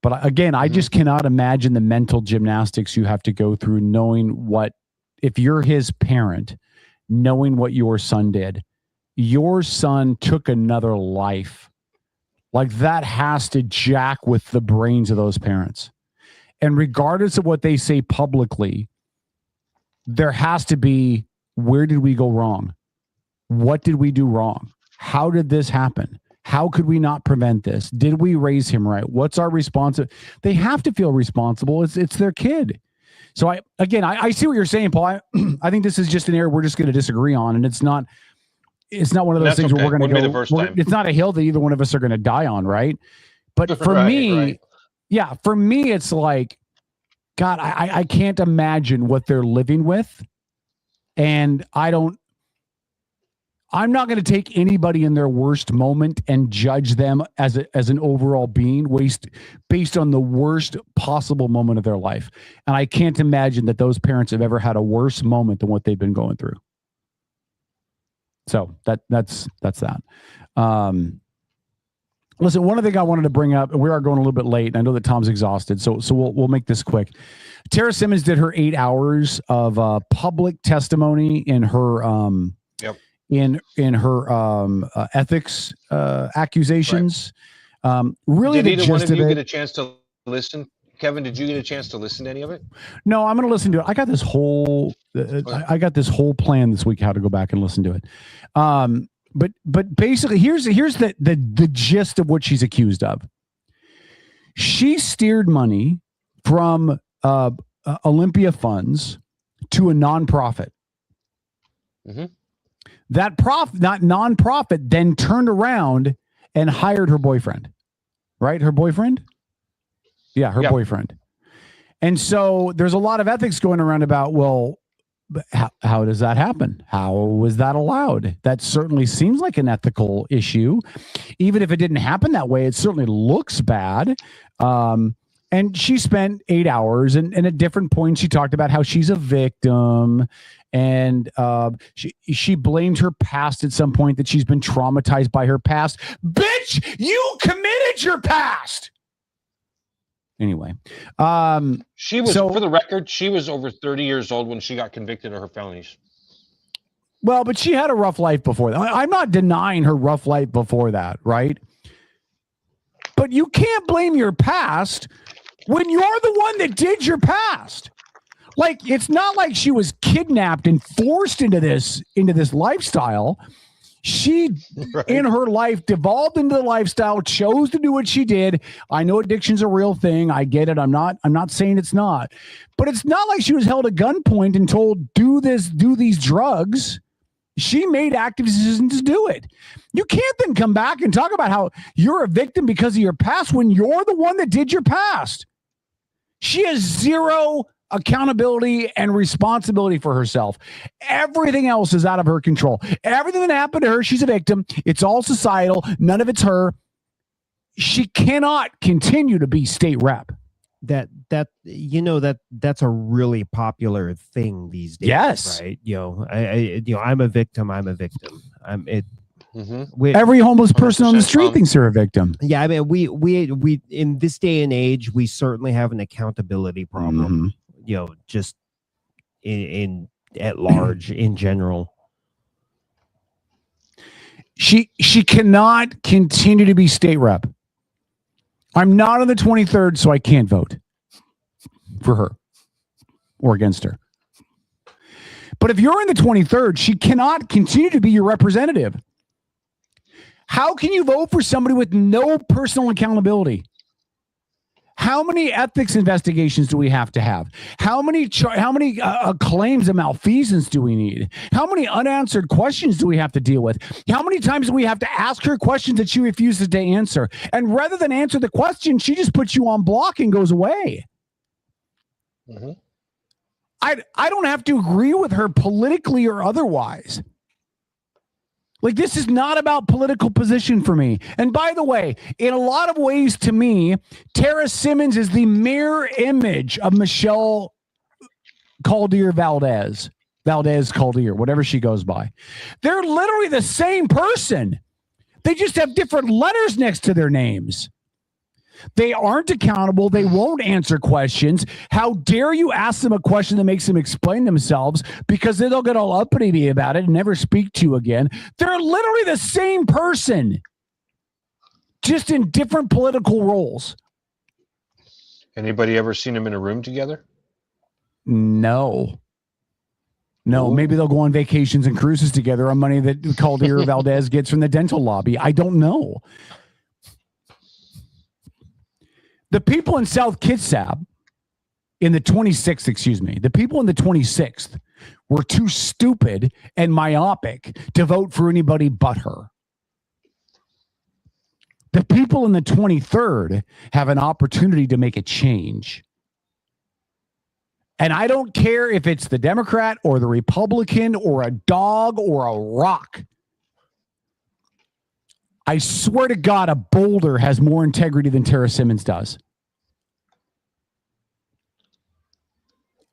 but again, I just cannot imagine the mental gymnastics you have to go through knowing what, if you're his parent, knowing what your son did. Your son took another life. Like that has to jack with the brains of those parents. And regardless of what they say publicly, there has to be, where did we go wrong? What did we do wrong? How did this happen? How could we not prevent this? Did we raise him right? What's our response? They have to feel responsible. It's their kid. So I see what you're saying, Paul. I think this is just an area we're just going to disagree on. And it's not one of those things where we're going to go. It's not a hill that either one of us are going to die on, right? But for me, yeah, for me, it's like, God, I can't imagine what they're living with. And I'm not going to take anybody in their worst moment and judge them as an overall being based on the worst possible moment of their life. And I can't imagine that those parents have ever had a worse moment than what they've been going through. So that's that. Listen, one other thing I wanted to bring up, and we are going a little bit late, and I know that Tom's exhausted, so we'll make this quick. Tara Simmons did her 8 hours of public testimony in her in her ethics accusations. Really, did either one of you get a chance to listen? Kevin, did you get a chance to listen to any of it? No, I'm going to listen to it. I got this whole plan this week how to go back and listen to it. But basically, here's the gist of what she's accused of. She steered money from Olympia funds to a nonprofit. Mm-hmm. That nonprofit then turned around and hired her boyfriend. Right? Her boyfriend? Yeah, her boyfriend. And so there's a lot of ethics going around about, well, how does that happen? How was that allowed? That certainly seems like an ethical issue. Even if it didn't happen that way, it certainly looks bad. And she spent 8 hours, and at different points, she talked about how she's a victim. And she blamed her past at some point, that she's been traumatized by her past. Bitch, you committed your past. Anyway, she was, for the record, she was over 30 years old when she got convicted of her felonies. Well, but she had a rough life before that. I'm not denying her rough life before that, right? But you can't blame your past when you're the one that did your past. Like, it's not like she was kidnapped and forced into this lifestyle. She, in her life, devolved into the lifestyle, chose to do what she did. I know addiction's a real thing. I get it. I'm not saying it's not. But it's not like she was held at gunpoint and told, do these drugs. She made active decisions to do it. You can't then come back and talk about how you're a victim because of your past when you're the one that did your past. She has zero accountability and responsibility for herself. Everything else is out of her control. Everything that happened to her, she's a victim. It's all societal. None of it's her. She cannot continue to be state rep. That's a really popular thing these days. Yes. Right. I'm a victim. Every homeless person on the street thinks they're a victim. Yeah. I mean, we in this day and age, we certainly have an accountability problem. Just in at large in general. She cannot continue to be state rep. I'm not on the 23rd, so I can't vote for her or against her. But if you're in the 23rd, she cannot continue to be your representative. How can you vote for somebody with no personal accountability? How many ethics investigations do we have to have? How many claims of malfeasance do we need? How many unanswered questions do we have to deal with? How many times do we have to ask her questions that she refuses to answer? And rather than answer the question, she just puts you on block and goes away. Mm-hmm. I don't have to agree with her politically or otherwise. Like, this is not about political position for me. And by the way, in a lot of ways, to me, Tara Simmons is the mirror image of Michelle Caldier Valdez Caldier, whatever she goes by. They're literally the same person. They just have different letters next to their names. They aren't accountable. They won't answer questions. How dare you ask them a question that makes them explain themselves, because then they'll get all uppity about it and never speak to you again. They're literally the same person, just in different political roles. Anybody ever seen them in a room together? No. Ooh. Maybe they'll go on vacations and cruises together on money that Caldier Valdez gets from the dental lobby. I don't know. The people in South Kitsap in the 26th, the people in the 26th were too stupid and myopic to vote for anybody but her. The people in the 23rd have an opportunity to make a change. And I don't care if it's the Democrat or the Republican or a dog or a rock. I swear to God, a boulder has more integrity than Tara Simmons does.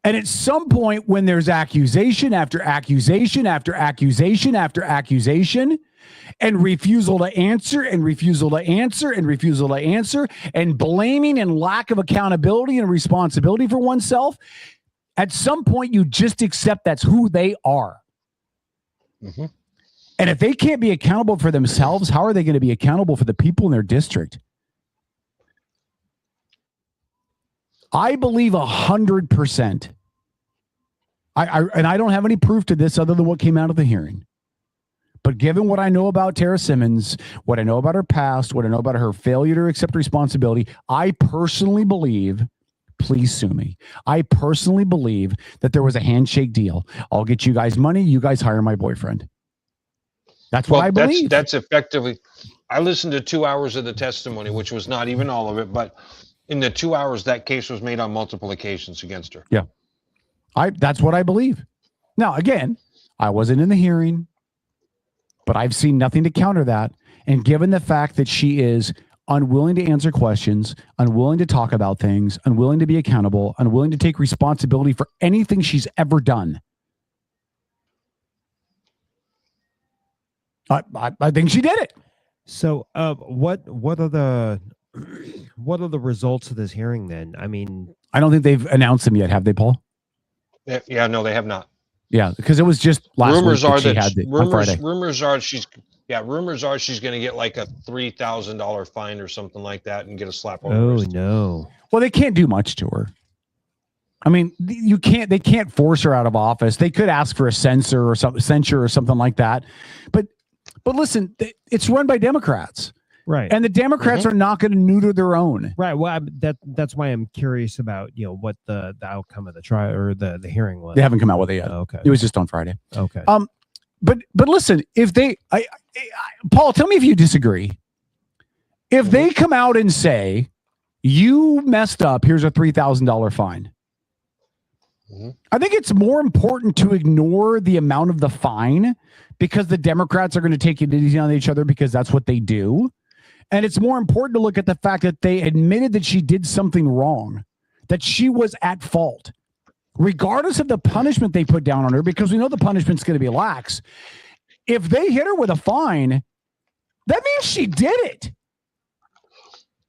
And at some point, when there's accusation after accusation after accusation after accusation, and refusal to answer and refusal to answer and refusal to answer, and blaming and lack of accountability and responsibility for oneself, at some point, you just accept that's who they are. Mm-hmm. And if they can't be accountable for themselves, how are they going to be accountable for the people in their district? I believe 100%. And I don't have any proof to this other than what came out of the hearing. But given what I know about Tara Simmons, what I know about her past, what I know about her failure to accept responsibility, I personally believe, please sue me, I personally believe that there was a handshake deal. I'll get you guys money. You guys hire my boyfriend. That's what I believe. That's effectively, I listened to 2 hours of the testimony, which was not even all of it, but in the 2 hours, that case was made on multiple occasions against her. Yeah. That's what I believe. Now, again, I wasn't in the hearing, but I've seen nothing to counter that. And given the fact that she is unwilling to answer questions, unwilling to talk about things, unwilling to be accountable, unwilling to take responsibility for anything she's ever done, I think she did it. So, what are the results of this hearing then? I mean, I don't think they've announced them yet, have they, Paul? Yeah, no, they have not. Yeah, because it was just last rumors week are that she that had it rumors, on Friday. rumors are she's going to get like a $3,000 fine or something like that and get a slap on the wrist. No. Well, they can't do much to her. I mean, they can't force her out of office. They could ask for a censure or something like that. But listen, it's run by Democrats. Right. And the Democrats are not going to neuter their own. Right. Well, that's why I'm curious about, what the outcome of the trial or the hearing was. They haven't come out with it yet. Oh, okay. It was just on Friday. Okay. But listen, if they, Paul, tell me if you disagree. If they come out and say, you messed up, here's a $3,000 fine. I think it's more important to ignore the amount of the fine because the Democrats are going to take it easy on each other because that's what they do. And it's more important to look at the fact that they admitted that she did something wrong, that she was at fault, regardless of the punishment they put down on her, because we know the punishment's going to be lax. If they hit her with a fine, that means she did it.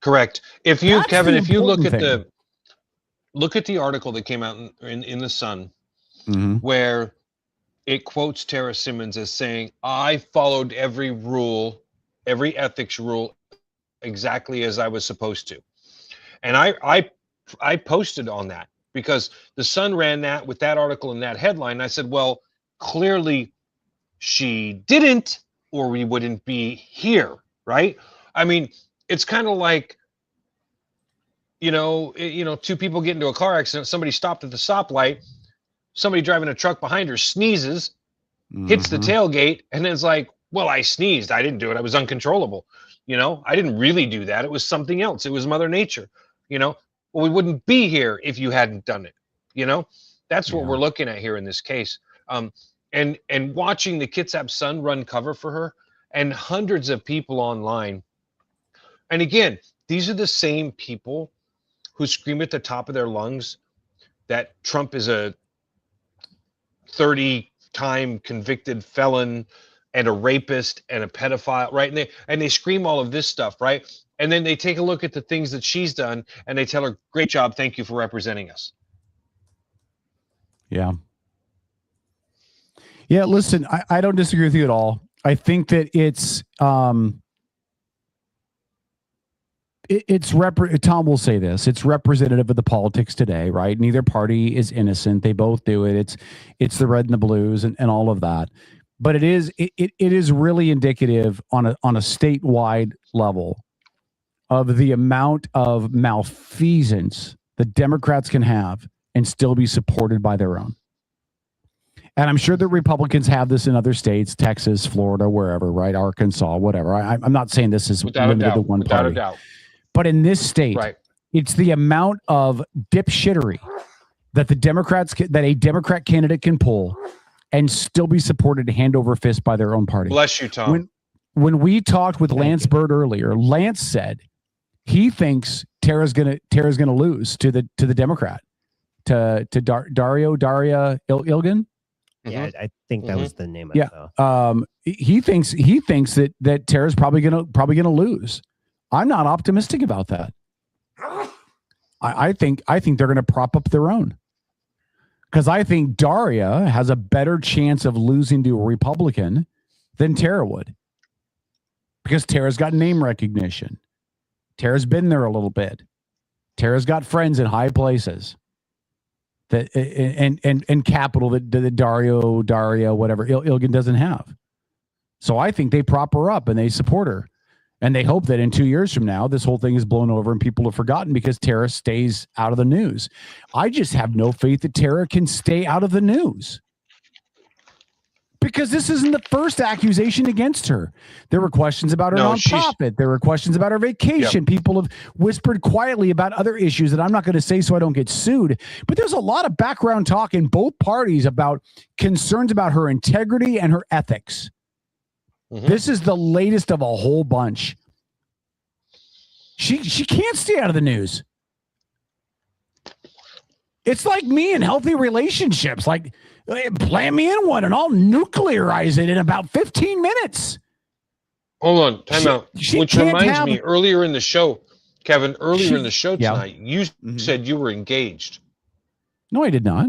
Correct. If you, That's Kevin, if you look at thing. look at the article that came out in the Sun, where it quotes Tara Simmons as saying, I followed every rule, every ethics rule exactly as I was supposed to. And I posted on that because the Sun ran that with that article and that headline. And I said, well, clearly she didn't, or we wouldn't be here, right? I mean, it's kind of like, two people get into a car accident, somebody stopped at the stoplight, somebody driving a truck behind her sneezes, hits the tailgate, and then it's like, well, I sneezed. I didn't do it. I was uncontrollable. I didn't really do that. It was something else. It was Mother Nature. Well, we wouldn't be here if you hadn't done it. You know, that's what we're looking at here in this case. And watching the Kitsap Sun run cover for her and hundreds of people online. And again, these are the same people who scream at the top of their lungs that Trump is a 30-time convicted felon and a rapist and a pedophile, right? And they scream all of this stuff, right? And then they take a look at the things that she's done and they tell her, great job, thank you for representing us. Yeah. Yeah, listen, I don't disagree with you at all. I think that Tom will say this, it's representative of the politics today, right? Neither party is innocent. They both do it. It's the red and the blues and all of that. But it is really indicative on a statewide level of the amount of malfeasance the Democrats can have and still be supported by their own. And I'm sure the Republicans have this in other states, Texas, Florida, wherever, right? Arkansas, whatever. I'm not saying this is limited to one party. Without a doubt. But in this state, it's the amount of dipshittery that a Democrat candidate can pull and still be supported hand over fist by their own party. Bless you, Tom. When we talked with Lance Byrd earlier, Lance said he thinks Tara's gonna lose to the Democrat, to Daria Ilgen. Yeah, I think that was the name of it. Yeah. He thinks that Tara's probably gonna lose. I'm not optimistic about that. I think they're gonna prop up their own. Because I think Daria has a better chance of losing to a Republican than Tara would. Because Tara's got name recognition. Tara's been there a little bit. Tara's got friends in high places. That and capital that Daria, whatever, Ilgen doesn't have. So I think they prop her up and they support her. And they hope that in 2 years from now, this whole thing is blown over and people have forgotten because Tara stays out of the news. I just have no faith that Tara can stay out of the news. Because this isn't the first accusation against her. There were questions about her nonprofit. There were questions about her vacation. Yep. People have whispered quietly about other issues that I'm not going to say so I don't get sued. But there's a lot of background talk in both parties about concerns about her integrity and her ethics. Mm-hmm. This is the latest of a whole bunch. She can't stay out of the news. It's like me in healthy relationships. Like, plan me in one and I'll nuclearize it in about 15 minutes. Hold on, time out. Which reminds me, earlier in the show, Kevin, in the show tonight, you said you were engaged. No, I did not.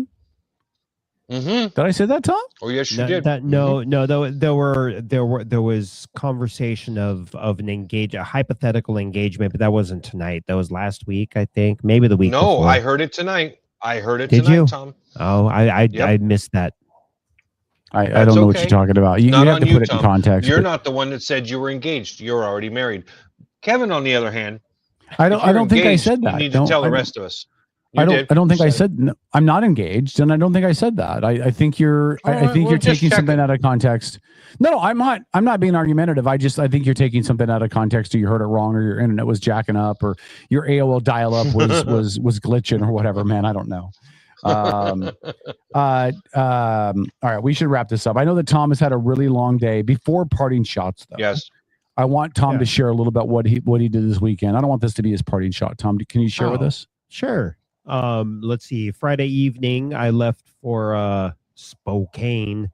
Mm-hmm. Did I say that, Tom? Oh, yes, you did. No. There was conversation of a hypothetical engagement, but that wasn't tonight. That was last week, I think. Maybe the week before. I heard it tonight. Did you? Tom. Oh, I missed that. I don't know what you're talking about. You have to put it in context. You're not the one that said you were engaged. You're already married. Kevin, on the other hand, I don't think I said that. You need to tell the rest of us. I don't think I said no, I'm not engaged, and I don't think I said that. I think you're you're taking something out of context. No, I'm not being argumentative. I think you're taking something out of context, or you heard it wrong, or your internet was jacking up, or your AOL dial-up was glitching, or whatever. Man, I don't know. All right, we should wrap this up. I know that Tom has had a really long day. Before parting shots, though, yes, I want Tom to share a little about what he did this weekend. I don't want this to be his parting shot. Tom, can you share with us? Sure. Let's see. Friday evening, I left for Spokane.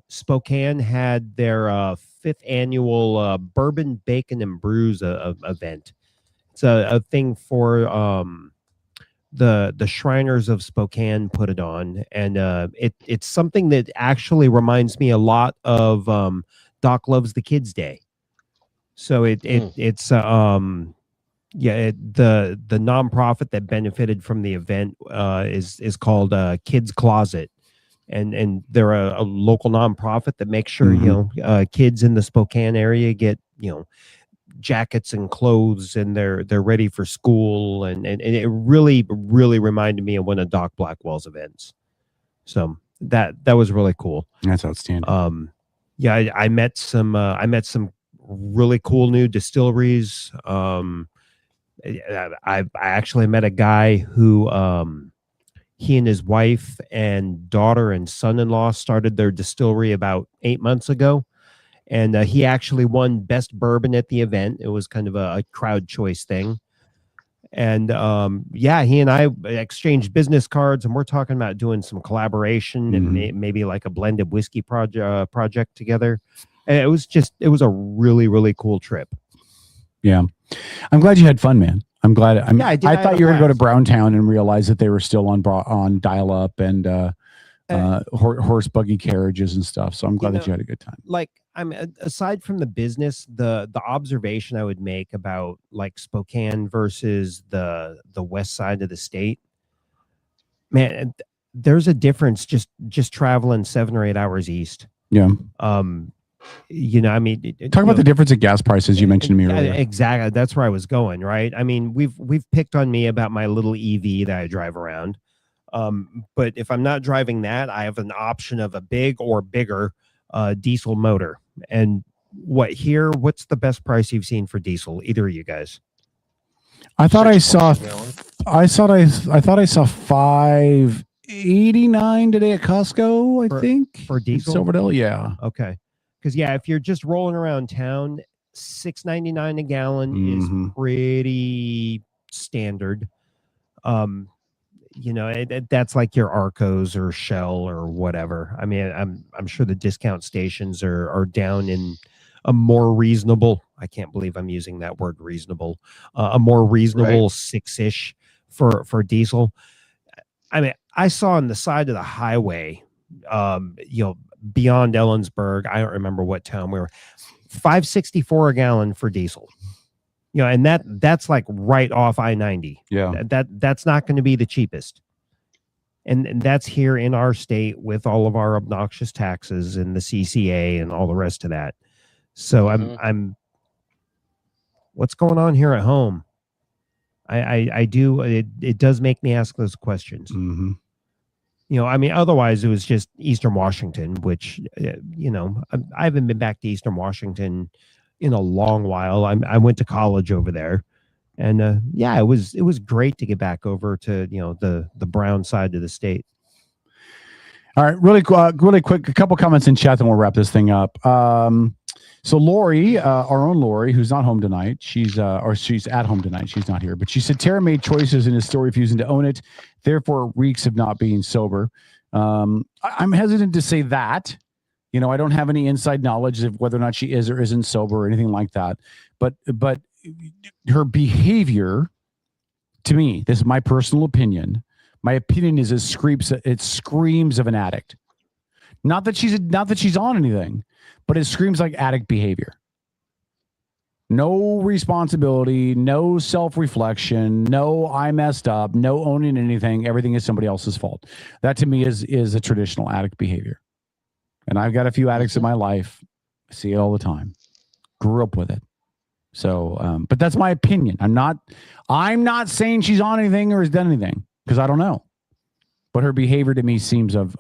Spokane had their 5th annual Bourbon, Bacon, and Brews event. It's a thing for the Shriners of Spokane put it on, and it's something that actually reminds me a lot of Doc Loves the Kids Day. So it's the nonprofit that benefited from the event is called Kids Closet, and they're a local nonprofit that makes sure kids in the Spokane area get jackets and clothes, and they're ready for school, and it really reminded me of one of Doc Blackwell's events. So that was really cool. That's outstanding. I met some really cool new distilleries. I actually met a guy who he and his wife and daughter and son-in-law started their distillery about 8 months ago, and he actually won best bourbon at the event. It was kind of a crowd choice thing. And yeah, he and I exchanged business cards, and we're talking about doing some collaboration and maybe like a blended whiskey project together. And it was a really, really cool trip. Yeah, I'm glad you had fun, man. I'm glad. I thought you were going to go to Browntown and realize that they were still on dial-up and horse buggy carriages and stuff. So I'm glad that you had a good time. Like, aside from the business, the observation I would make about like Spokane versus the west side of the state, man, there's a difference just traveling 7 or 8 hours east. Yeah. I mean, talk about the difference in gas prices you mentioned to me earlier. Exactly. That's where I was going, right? I mean, we've picked on me about my little EV that I drive around. But if I'm not driving that, I have an option of a big or bigger diesel motor. And what's the best price you've seen for diesel? Either of you guys? I thought I saw $5.89 today at Costco, I think. For diesel? Silverdale, yeah. Okay. Because if you're just rolling around town, $6.99 a gallon is pretty standard. That's like your Arcos or Shell or whatever. I mean, I'm sure the discount stations are down in a more reasonable. I can't believe I'm using that word reasonable. A more reasonable 6-ish for diesel. I mean, I saw on the side of the highway, beyond Ellensburg, I don't remember what town we were, $5.64 a gallon for diesel. And that's like right off I-90. Yeah. That's not going to be the cheapest. And that's here in our state with all of our obnoxious taxes and the CCA and all the rest of that. So I'm what's going on here at home? It does make me ask those questions. I mean, otherwise it was just Eastern Washington, which, I haven't been back to Eastern Washington in a long while. I went to college over there, and it was great to get back over to the brown side of the state. All right, really quick, a couple comments in chat, and we'll wrap this thing up. So Lori, our own Lori, who's not home tonight, she's at home tonight. She's not here, but she said Tara made choices in his story refusing to own it, therefore reeks of not being sober. I'm hesitant to say that. I don't have any inside knowledge of whether or not she is or isn't sober or anything like that. But her behavior, to me, this is my personal opinion. My opinion is it screams of an addict. Not that she's on anything, but it screams like addict behavior. No responsibility, no self-reflection, no I messed up, no owning anything. Everything is somebody else's fault. That to me is a traditional addict behavior. And I've got a few addicts in my life. I see it all the time. Grew up with it. So, but that's my opinion. I'm not saying she's on anything or has done anything because I don't know. But her behavior to me seems of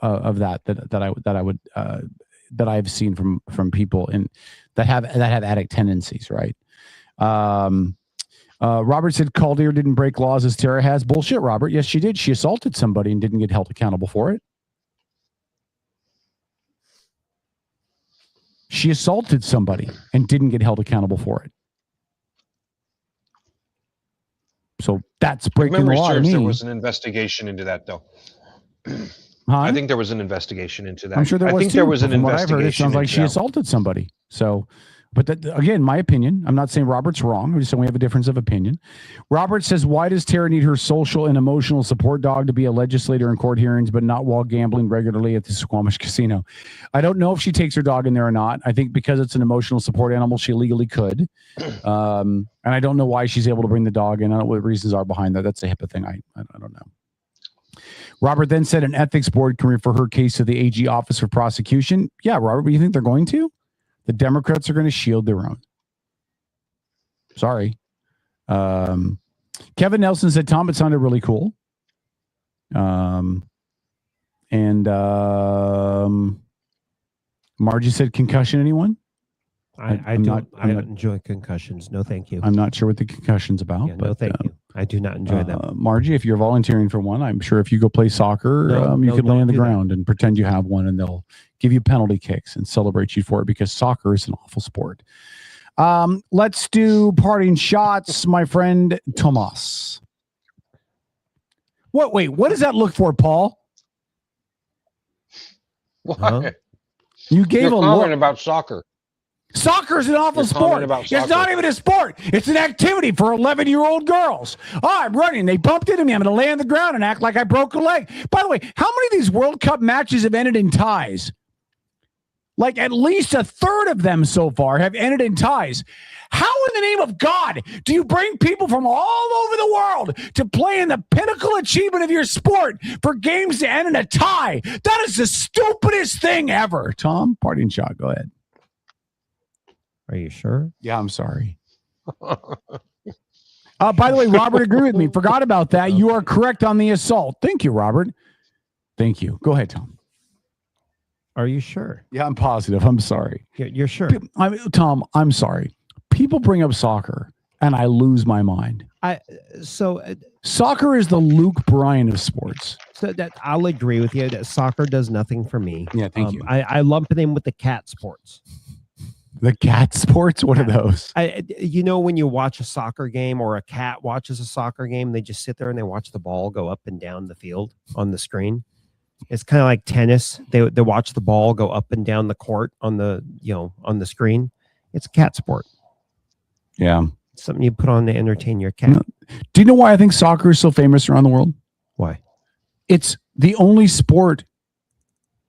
that I've seen from people that have addict tendencies, right? Robert said Caldeer didn't break laws as Tara has. Bullshit, Robert. Yes, she did. She assaulted somebody and didn't get held accountable for it. She assaulted somebody and didn't get held accountable for it. So that's breaking the law. There was an investigation into that, though. I think there was an investigation into that. I'm sure there was. I think too, there was an from investigation. What I've heard, it sounds like she assaulted somebody. So, but again, my opinion. I'm not saying Robert's wrong. I'm just saying we have a difference of opinion. Robert says, "Why does Tara need her social and emotional support dog to be a legislator in court hearings, but not while gambling regularly at the Squamish Casino?" I don't know if she takes her dog in there or not. I think because it's an emotional support animal, she legally could. And I don't know why she's able to bring the dog in. I don't know what the reasons are behind that. That's a HIPAA thing. I don't know. Robert then said an ethics board can refer her case to the AG Office for Prosecution. Yeah, Robert, but you think they're going to? The Democrats are going to shield their own. Sorry. Kevin Nelson said, Tom, it sounded really cool. And Margie said, concussion, anyone? I don't enjoy concussions. No, thank you. I'm not sure what the concussion's about. Yeah, no, thank you. I do not enjoy them. Margie, if you're volunteering for one, I'm sure if you go play soccer, you can lay on the ground and pretend you have one, and they'll give you penalty kicks and celebrate you for it, because soccer is an awful sport. Let's do parting shots, my friend Tomas. Wait, what does that look for, Paul? What? Huh? You gave You're a comment look about soccer. Soccer is an awful sport. It's not even a sport. It's an activity for 11-year-old girls. Oh, I'm running. They bumped into me. I'm going to lay on the ground and act like I broke a leg. By the way, how many of these World Cup matches have ended in ties? Like at least a third of them so far have ended in ties. How in the name of God do you bring people from all over the world to play in the pinnacle achievement of your sport for games to end in a tie? That is the stupidest thing ever. Tom, parting shot. Go ahead. Are you sure? Yeah, I'm sorry. By the way, Robert agreed with me. Forgot about that. You are correct on the assault. Thank you, Robert. Thank you. Go ahead, Tom. Are you sure? Yeah, I'm positive. I'm sorry. You're sure? Tom, I'm sorry. People bring up soccer, and I lose my mind. Soccer is the Luke Bryan of sports. So that I'll agree with you that soccer does nothing for me. Yeah, thank you. I lump it in with the cat sports. The cat sports? What are those? When you watch a soccer game or a cat watches a soccer game, they just sit there and they watch the ball go up and down the field on the screen. It's kind of like tennis. They watch the ball go up and down the court on the screen. It's a cat sport. Yeah. It's something you put on to entertain your cat. Do you know why I think soccer is so famous around the world? Why? It's the only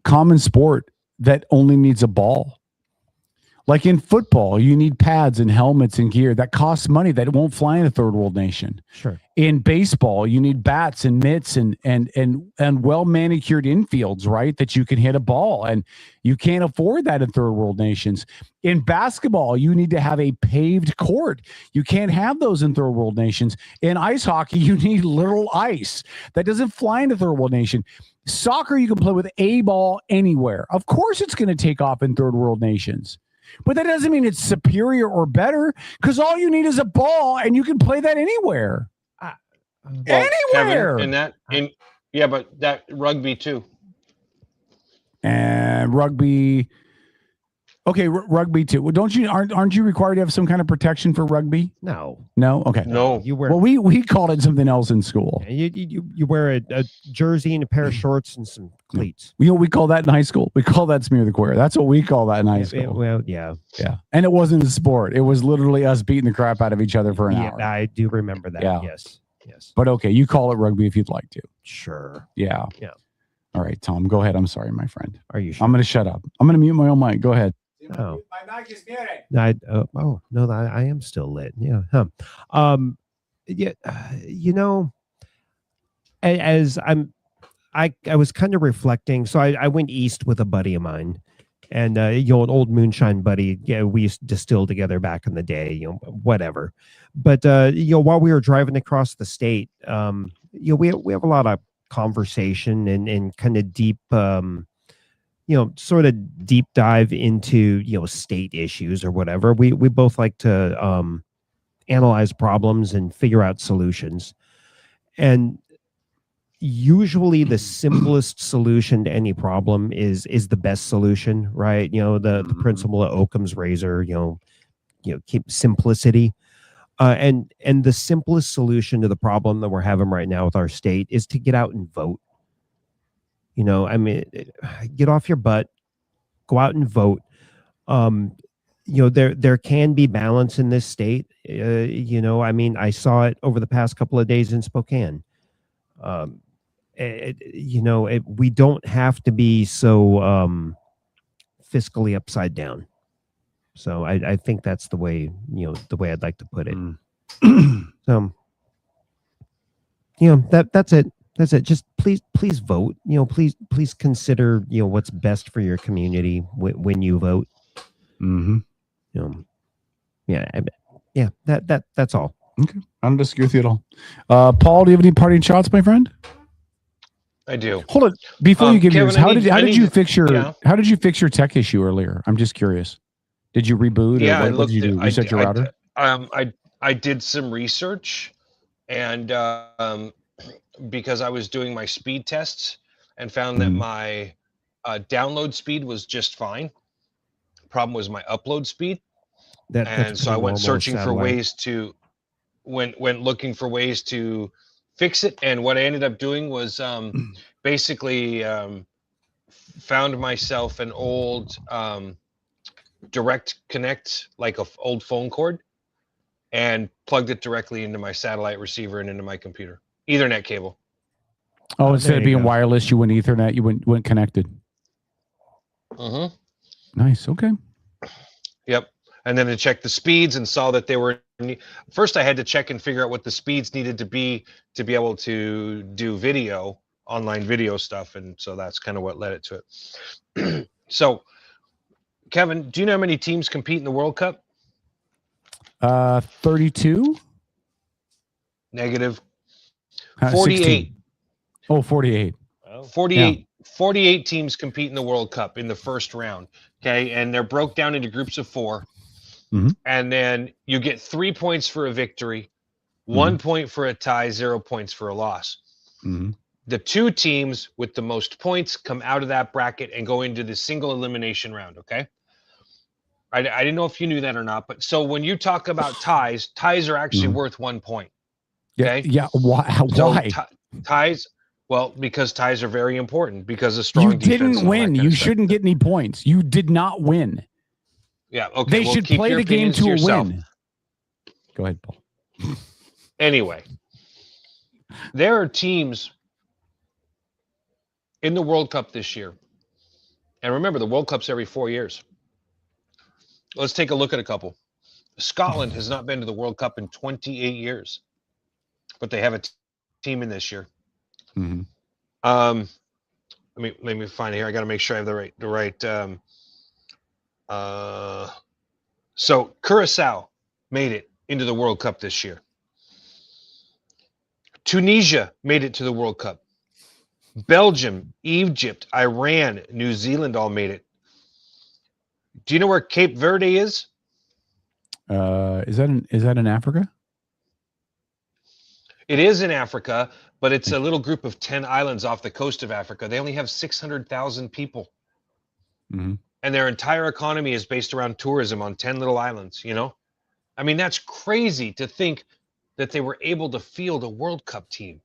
common sport that only needs a ball. Like in football, you need pads and helmets and gear that costs money that won't fly in a third world nation. Sure. In baseball, you need bats and mitts and well manicured infields, right? That you can hit a ball, and you can't afford that in third world nations. In basketball, you need to have a paved court. You can't have those in third world nations. In ice hockey, you need literal ice that doesn't fly into third world nation. Soccer, you can play with a ball anywhere. Of course, it's going to take off in third world nations. But that doesn't mean it's superior or better, because all you need is a ball, and you can play that anywhere. Anywhere. Kevin, but that rugby too. And rugby. Okay, rugby too. Well, aren't you required to have some kind of protection for rugby? No. Okay. No. You wear. Well, we called it something else in school. You wear a jersey and a pair of shorts and some cleats. We call that in high school. We call that smear the queer. That's what we call that in high school. Well, yeah. And it wasn't a sport. It was literally us beating the crap out of each other for an hour. I do remember that. Yeah. Yes. But okay, you call it rugby if you'd like to. Sure. Yeah. All right, Tom, go ahead. I'm sorry, my friend. Are you sure? I'm going to shut up. I'm going to mute my own mic. Go ahead. Oh. My mic is muted. No, I am still lit. Yeah. As I was kind of reflecting. So I went east with a buddy of mine, and an old moonshine buddy. Yeah, we used to distill together back in the day. Whatever. But while we were driving across the state, we have a lot of conversation and kind of deep. Sort of deep dive into, state issues or whatever. We both like to analyze problems and figure out solutions. And usually the simplest solution to any problem is the best solution, right? The principle of Occam's razor, keep simplicity. And the simplest solution to the problem that we're having right now with our state is to get out and vote. Get off your butt, go out and vote. There can be balance in this state. I saw it over the past couple of days in Spokane. We don't have to be so fiscally upside down. So I think that's the way I'd like to put it. So, that's it. That's it. Just please vote. Please consider what's best for your community when you vote. Mm-hmm. That's all. Okay, I don't disagree with you at all. Paul, do you have any parting shots, my friend? I do. Hold on, before you give Kevin, yours. How did you fix your tech issue earlier? I'm just curious. Did you reboot? Yeah, or what did you do? Reset your router? I did some research, and because I was doing my speed tests and found that my download speed was just fine. Problem was my upload speed. And so I went searching for ways to went looking for ways to fix it. And what I ended up doing was basically found myself an old direct connect, like a old phone cord, and plugged it directly into my satellite receiver and into my computer. Ethernet cable. Oh, instead of being wireless, you went Ethernet. You went connected. Nice. Okay. Yep. And then to check the speeds and saw that they were. First, I had to check and figure out what the speeds needed to be able to do video, online video stuff, and so that's kind of what led it to it. So, Kevin, do you know how many teams compete in the World Cup? 32. Negative. 48. 16. Oh, 48. 48. Yeah. 48 teams compete in the World Cup in the first round. Okay, and they're broke down into groups of 4. And then you get 3 points for a victory, 1 point for a tie, 0 points for a loss. The 2 teams with the most points come out of that bracket and go into the single elimination round. Okay. I didn't know if you knew that or not, but so when you talk about ties are actually worth 1 point. Okay. Yeah. Why? So ties. Well, because ties are very important because of strong defense. You didn't win. You shouldn't get any points. You did not win. Yeah. Okay. They should play the game to a win. Go ahead, Paul. Anyway, there are teams in the World Cup this year. And remember, the World Cup's every 4 years. Let's take a look at a couple. Scotland has not been to the World Cup in 28 years, but they have a team in this year. Let me find it here. I got to make sure I have the right. So Curacao made it into the World Cup this year. Tunisia made it to the World Cup. Belgium, Egypt, Iran, New Zealand all made it. Do you know where Cape Verde is? Is that in Africa? It is in Africa, but it's a little group of 10 islands off the coast of Africa. They only have 600,000 people. And their entire economy is based around tourism on 10 little islands, you know? I mean, that's crazy to think that they were able to field a World Cup team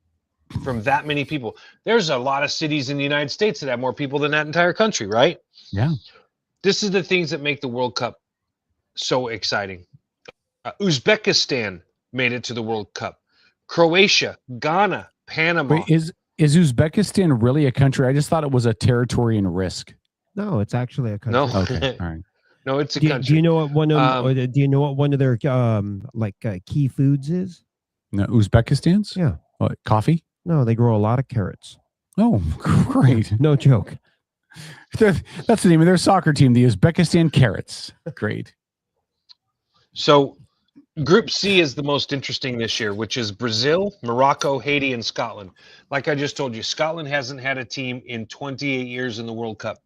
from that many people. There's a lot of cities in the United States that have more people than that entire country, right? Yeah. This is the things that make the World Cup so exciting. Uzbekistan made it to the World Cup. Croatia, Ghana, Panama. Wait, is Uzbekistan really a country? I just thought it was a territory in risk. No, it's actually a country. No. Okay. All right. No, it's a Do country. you know what one of do you know what one of their key foods is? No, Uzbekistan's? Yeah. What, coffee? No, they grow a lot of carrots. Oh, great. No joke. That's the name of their soccer team, the Uzbekistan Carrots. Great. So Group C is the most interesting this year, which is Brazil, Morocco, Haiti, and Scotland. Like I just told you, Scotland hasn't had a team in 28 years in the World Cup.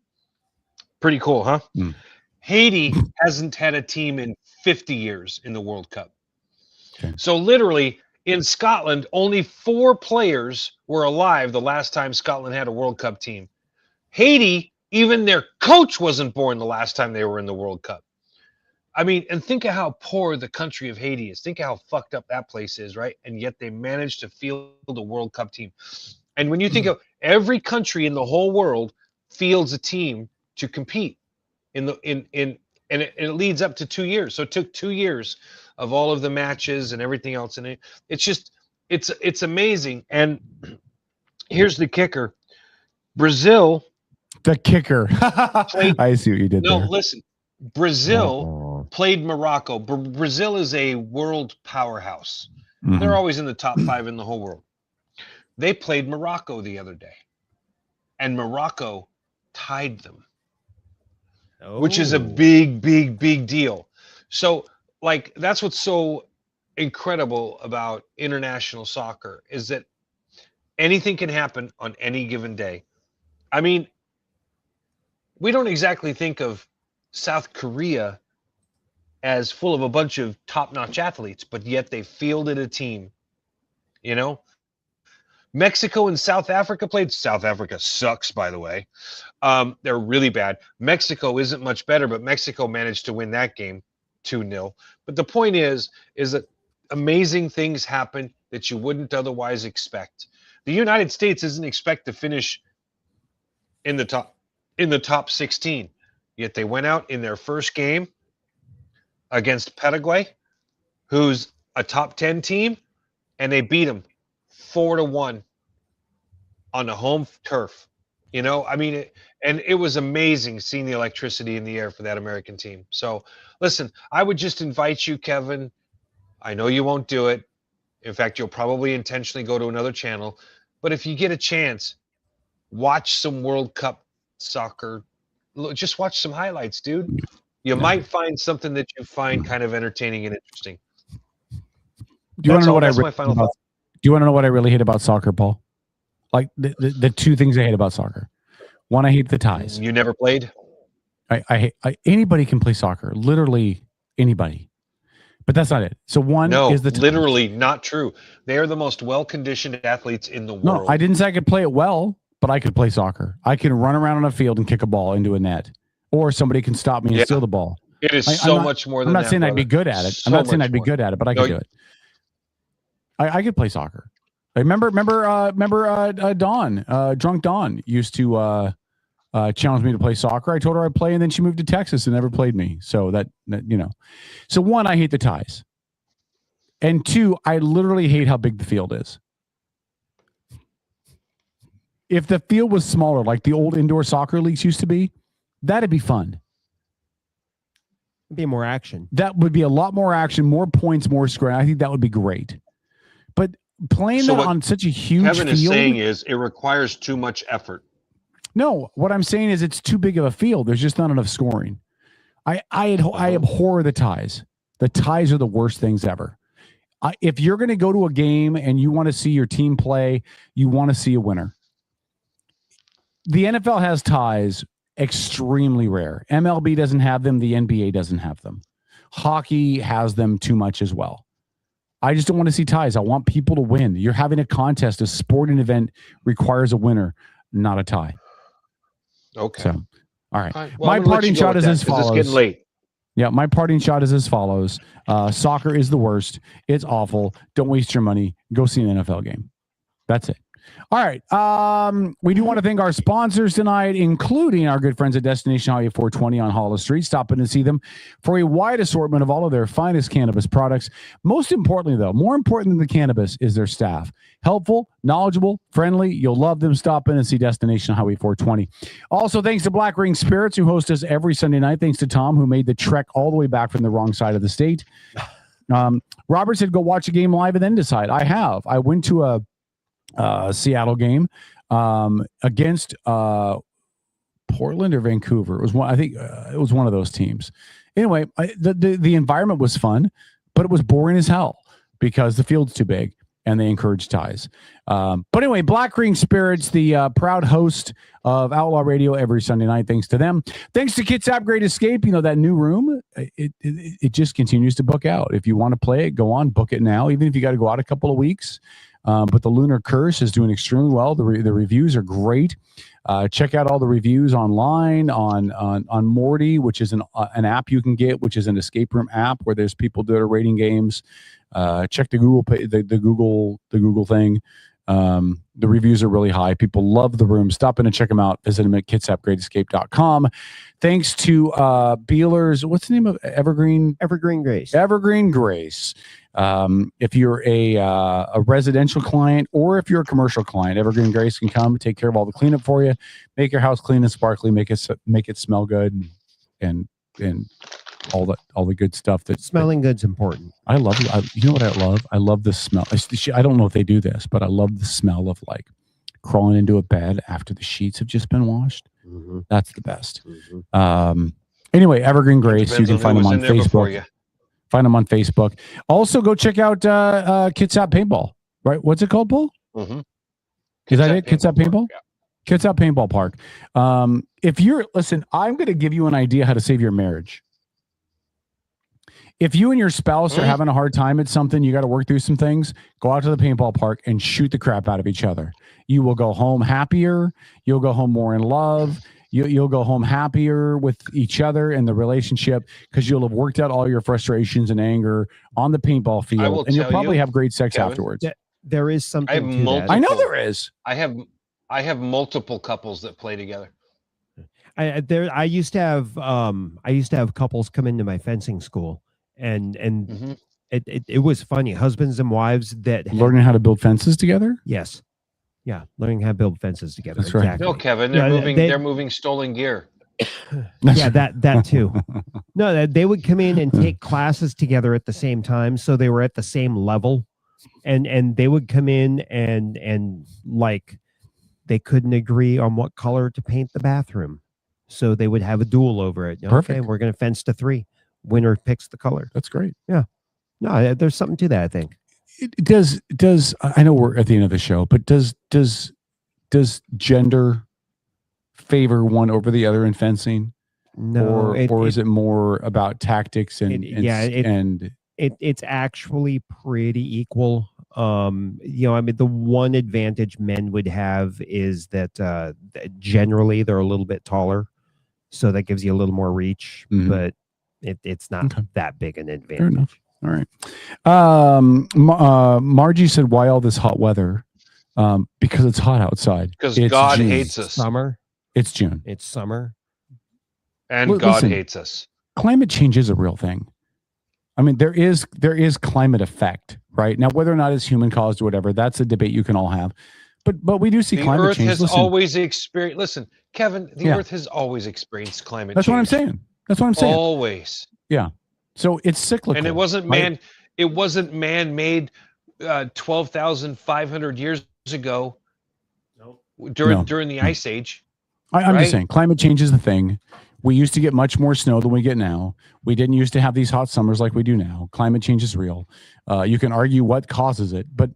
Pretty cool, huh? Haiti hasn't had a team in 50 years in the World Cup. Okay. So literally in Scotland, only 4 players were alive the last time Scotland had a World Cup team. Haiti, even their coach wasn't born the last time they were in the World Cup. I mean, and think of how poor the country of Haiti is. Think of how fucked up that place is, right? And yet they managed to field a World Cup team. And when you think of every country in the whole world fields a team to compete and it leads up to 2 years. So it took 2 years of all of the matches and everything else. And it's amazing. And here's the kicker. Brazil. The kicker. I see what you did there. No, listen. Brazil played Morocco. Brazil is a world powerhouse. They're always in the top 5 in the whole world. They played Morocco the other day, and Morocco tied them, which is a big, big, big deal. So, like, that's what's so incredible about international soccer is that anything can happen on any given day. I mean, we don't exactly think of South Korea as full of a bunch of top-notch athletes, but yet they fielded a team. You know, Mexico and South Africa played. South Africa sucks, by the way. They're really bad. Mexico isn't much better, but Mexico managed to win that game 2-0. But the point is that amazing things happen that you wouldn't otherwise expect. The United States isn't expect to finish in the top 16, yet they went out in their first game against Paraguay, who's a top 10 team, and they beat them 4-1 on the home turf. You know, I mean, it was amazing seeing the electricity in the air for that American team. So, listen, I would just invite you, Kevin. I know you won't do it. In fact, you'll probably intentionally go to another channel. But if you get a chance, watch some World Cup soccer. Just watch some highlights, dude. You might find something that you find kind of entertaining and interesting. Do you want to know what Do you want to know what I really hate about soccer, Paul? Like the two things I hate about soccer. One, I hate the ties. You never played? I hate anybody can play soccer. Literally anybody. But that's not it. So one is the ties. Literally not true. They are the most well-conditioned athletes in the world. No, I didn't say I could play it well, but I could play soccer. I can run around on a field and kick a ball into a net, or somebody can stop me and steal the ball. It is much more than I'm not that, saying brother. I'd be good at it. I'm not saying I'd be good at it, but I could do it. I could play soccer. I remember Dawn, drunk Dawn used to challenge me to play soccer. I told her I'd play, and then she moved to Texas and never played me. So that you know. So one, I hate the ties. And two, I literally hate how big the field is. If the field was smaller, like the old indoor soccer leagues used to be, that'd be fun. It'd be more action. That would be a lot more action, more points, more scoring. I think that would be great. But playing that on such a huge Kevin field, is saying is it requires too much effort. No, what I'm saying is it's too big of a field. There's just not enough scoring. I abhor the ties. The ties are the worst things ever. If you're going to go to a game and you want to see your team play, you want to see a winner. The NFL has ties, extremely rare. MLB doesn't have them. The NBA doesn't have them. Hockey has them too much as well. I just don't want to see ties. I want people to win. You're having a contest. A sporting event requires a winner, not a tie. Okay. So, all right. Well, my parting shot is as follows. It's getting late. Yeah, my parting shot is as follows. Soccer is the worst. It's awful. Don't waste your money. Go see an NFL game. That's it. All right. We do want to thank our sponsors tonight, including our good friends at Destination Highway 420 on Hollis Street. Stop in and see them for a wide assortment of all of their finest cannabis products. Most importantly, though, more important than the cannabis is their staff. Helpful, knowledgeable, friendly. You'll love them. Stop in and see Destination Highway 420. Also, thanks to Black Ring Spirits, who host us every Sunday night. Thanks to Tom, who made the trek all the way back from the wrong side of the state. Robert said, go watch a game live and then decide. I have. I went to a Seattle game against Portland or Vancouver. It was one. I think it was one of those teams. Anyway, the environment was fun, but it was boring as hell because the field's too big and they encourage ties. But anyway, Black Ring Spirits, the proud host of Outlaw Radio every Sunday night. Thanks to them. Thanks to Kitsap Great Escape. You know, that new room, it just continues to book out. If you want to play it, go on, book it now, even if you got to go out a couple of weeks. But the Lunar Curse is doing extremely well. The reviews are great. Check out all the reviews online on Morty, which is an app you can get, which is an escape room app where there's people that are rating games. Check the Google thing. The reviews are really high. People love the room. Stop in and check them out. Visit them at kitsapgreatescape.com. Thanks to Beeler's. What's the name of Evergreen Grace. Evergreen Grace. If you're a residential client or if you're a commercial client, Evergreen Grace can come take care of all the cleanup for you, make your house clean and sparkly, make it smell good, and all the good stuff. That smelling good's important. I love it. You know what I love? I love the smell. I don't know if they do this, but I love the smell of like crawling into a bed after the sheets have just been washed. Mm-hmm. That's the best. Mm-hmm. Anyway, Evergreen Grace. You can find them on Facebook. Find them on Facebook. Also, go check out Kitsap Paintball. Right? What's it called, Paul? Mm-hmm. Is that it? Kitsap Paintball? Yeah. Kitsap Paintball Park. Listen, I'm going to give you an idea how to save your marriage. if you and your spouse are having a hard time at something, you got to work through some things, go out to the paintball park and shoot the crap out of each other. You will go home happier. You'll go home more in love. You'll go home happier with each other and the relationship because you'll have worked out all your frustrations and anger on the paintball field, and you'll probably have great sex afterwards. There is something to that. I know there is. I have multiple couples that play together. I used to have couples come into my fencing school, and it was funny. Husbands and wives that learning how to build fences together. Yes. Yeah, learning how to build fences together. That's right. Exactly. No, Kevin, they're moving stolen gear. Yeah, that too. No, they would come in and take classes together at the same time, so they were at the same level, and they would come in and like they couldn't agree on what color to paint the bathroom, so they would have a duel over it. Perfect. Okay, we're going to fence to 3. Winner picks the color. That's great. Yeah. No, there's something to that, I think. Does I know we're at the end of the show, but does gender favor one over the other in fencing? No, or is it more about tactics it's actually pretty equal. I mean, the one advantage men would have is that generally they're a little bit taller, so that gives you a little more reach, but it's not that big an advantage. Fair enough. All right. Margie said, why all this hot weather? Because it's hot outside. Because It's God June. hates us. Summer. It's June. It's summer. And Well, God listen, hates us. Climate change is a real thing. I mean, there is climate effect, right? Now, whether or not it's human caused or whatever, that's a debate you can all have. But we do see The climate Earth change. has Listen, always experienced. Listen, Kevin, the Yeah. Earth has always experienced climate that's change. what I'm saying. That's what I'm saying. Always. Yeah. So it's cyclical. And it wasn't right? man-made 12,500 years ago during the Ice Age. I'm right? just saying, climate change is the thing. We used to get much more snow than we get now. We didn't used to have these hot summers like we do now. Climate change is real. You can argue what causes it, but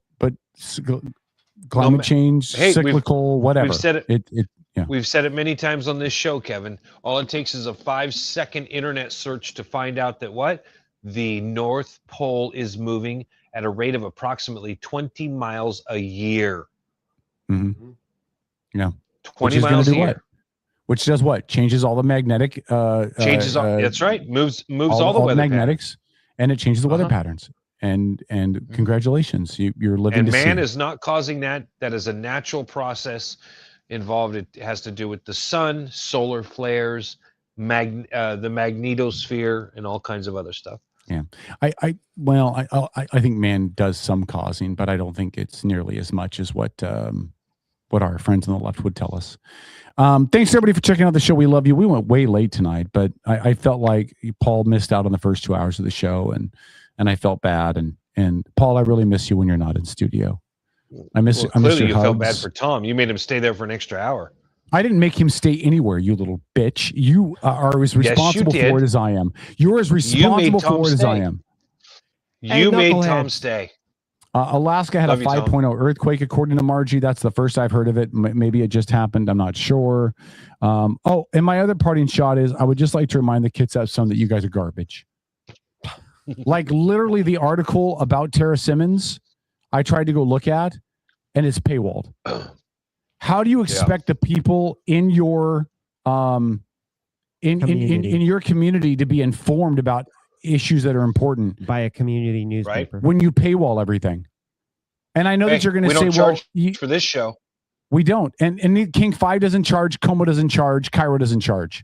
climate change, Hey, cyclical, whatever. We've said it. Yeah. We've said it many times on this show, Kevin. All it takes is a 5-second internet search to find out that the North Pole is moving at a rate of approximately 20 miles a year. Mm-hmm. Yeah. 20 miles a year. What? Which does what? Changes all the magnetic. Changes. That's right. Moves all the weather magnetics, and it changes the weather Uh-huh. patterns. And congratulations, you're living And to man see. is not causing that. That is a natural process involved. It has to do with the sun, solar flares, the magnetosphere, and all kinds of other stuff. Yeah, I think man does some causing, but I don't think it's nearly as much as what our friends on the left would tell us. Thanks everybody for checking out the show. We love you. We went way late tonight, but I felt like Paul missed out on the first 2 hours of the show, and I felt bad. And Paul, I really miss you when you're not in studio. I miss. Well, I miss clearly, your you hugs. felt bad for Tom. You made him stay there for an extra hour. I didn't make him stay anywhere, you little bitch. You are as Yes, you responsible did. for it as I am. You're as responsible Tom for it as I stay. am. You made Tom stay. Alaska had Love a you, Tom. 5.0 earthquake, according to Margie. That's the first I've heard of it. Maybe it just happened. I'm not sure. And my other parting shot is I would just like to remind the kids that some that you guys are garbage. Like literally the article about Tara Simmons, I tried to go look at, and it's paywalled. How do you expect the people in your in your community to be informed about issues that are important by a community newspaper when you paywall everything? And I know that you're going to say, charge well, for this show. We don't. And King 5 doesn't charge, Como doesn't charge, Cairo doesn't charge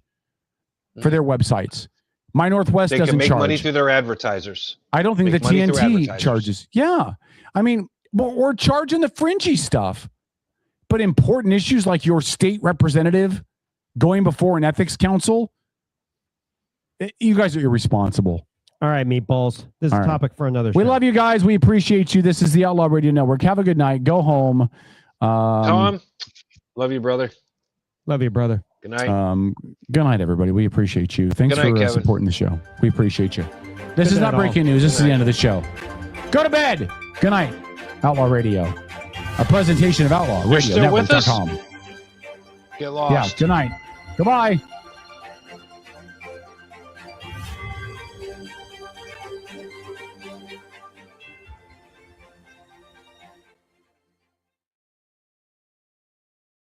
for their websites. My Northwest They doesn't can make charge. money through their advertisers. I don't think Make the money through TNT advertisers. charges. Yeah. I mean, we're charging the fringy stuff. But important issues like your state representative going before an ethics council, you guys are irresponsible. All right, meatballs. This is All a right. topic for another show. We love you guys. We appreciate you. This is the Outlaw Radio Network. Have a good night. Go home. Tom, love you, brother. Love you, brother. Good night. Good night, everybody. We appreciate you. Thanks Good night, for Kevin. supporting the show. We appreciate you. This is night, not breaking all. news. This is the end of the show. Go to bed. Good night. Outlaw Radio. A presentation of Outlaw You're Radio still with us? Network.com. Get lost. Yeah. Good night. Goodbye.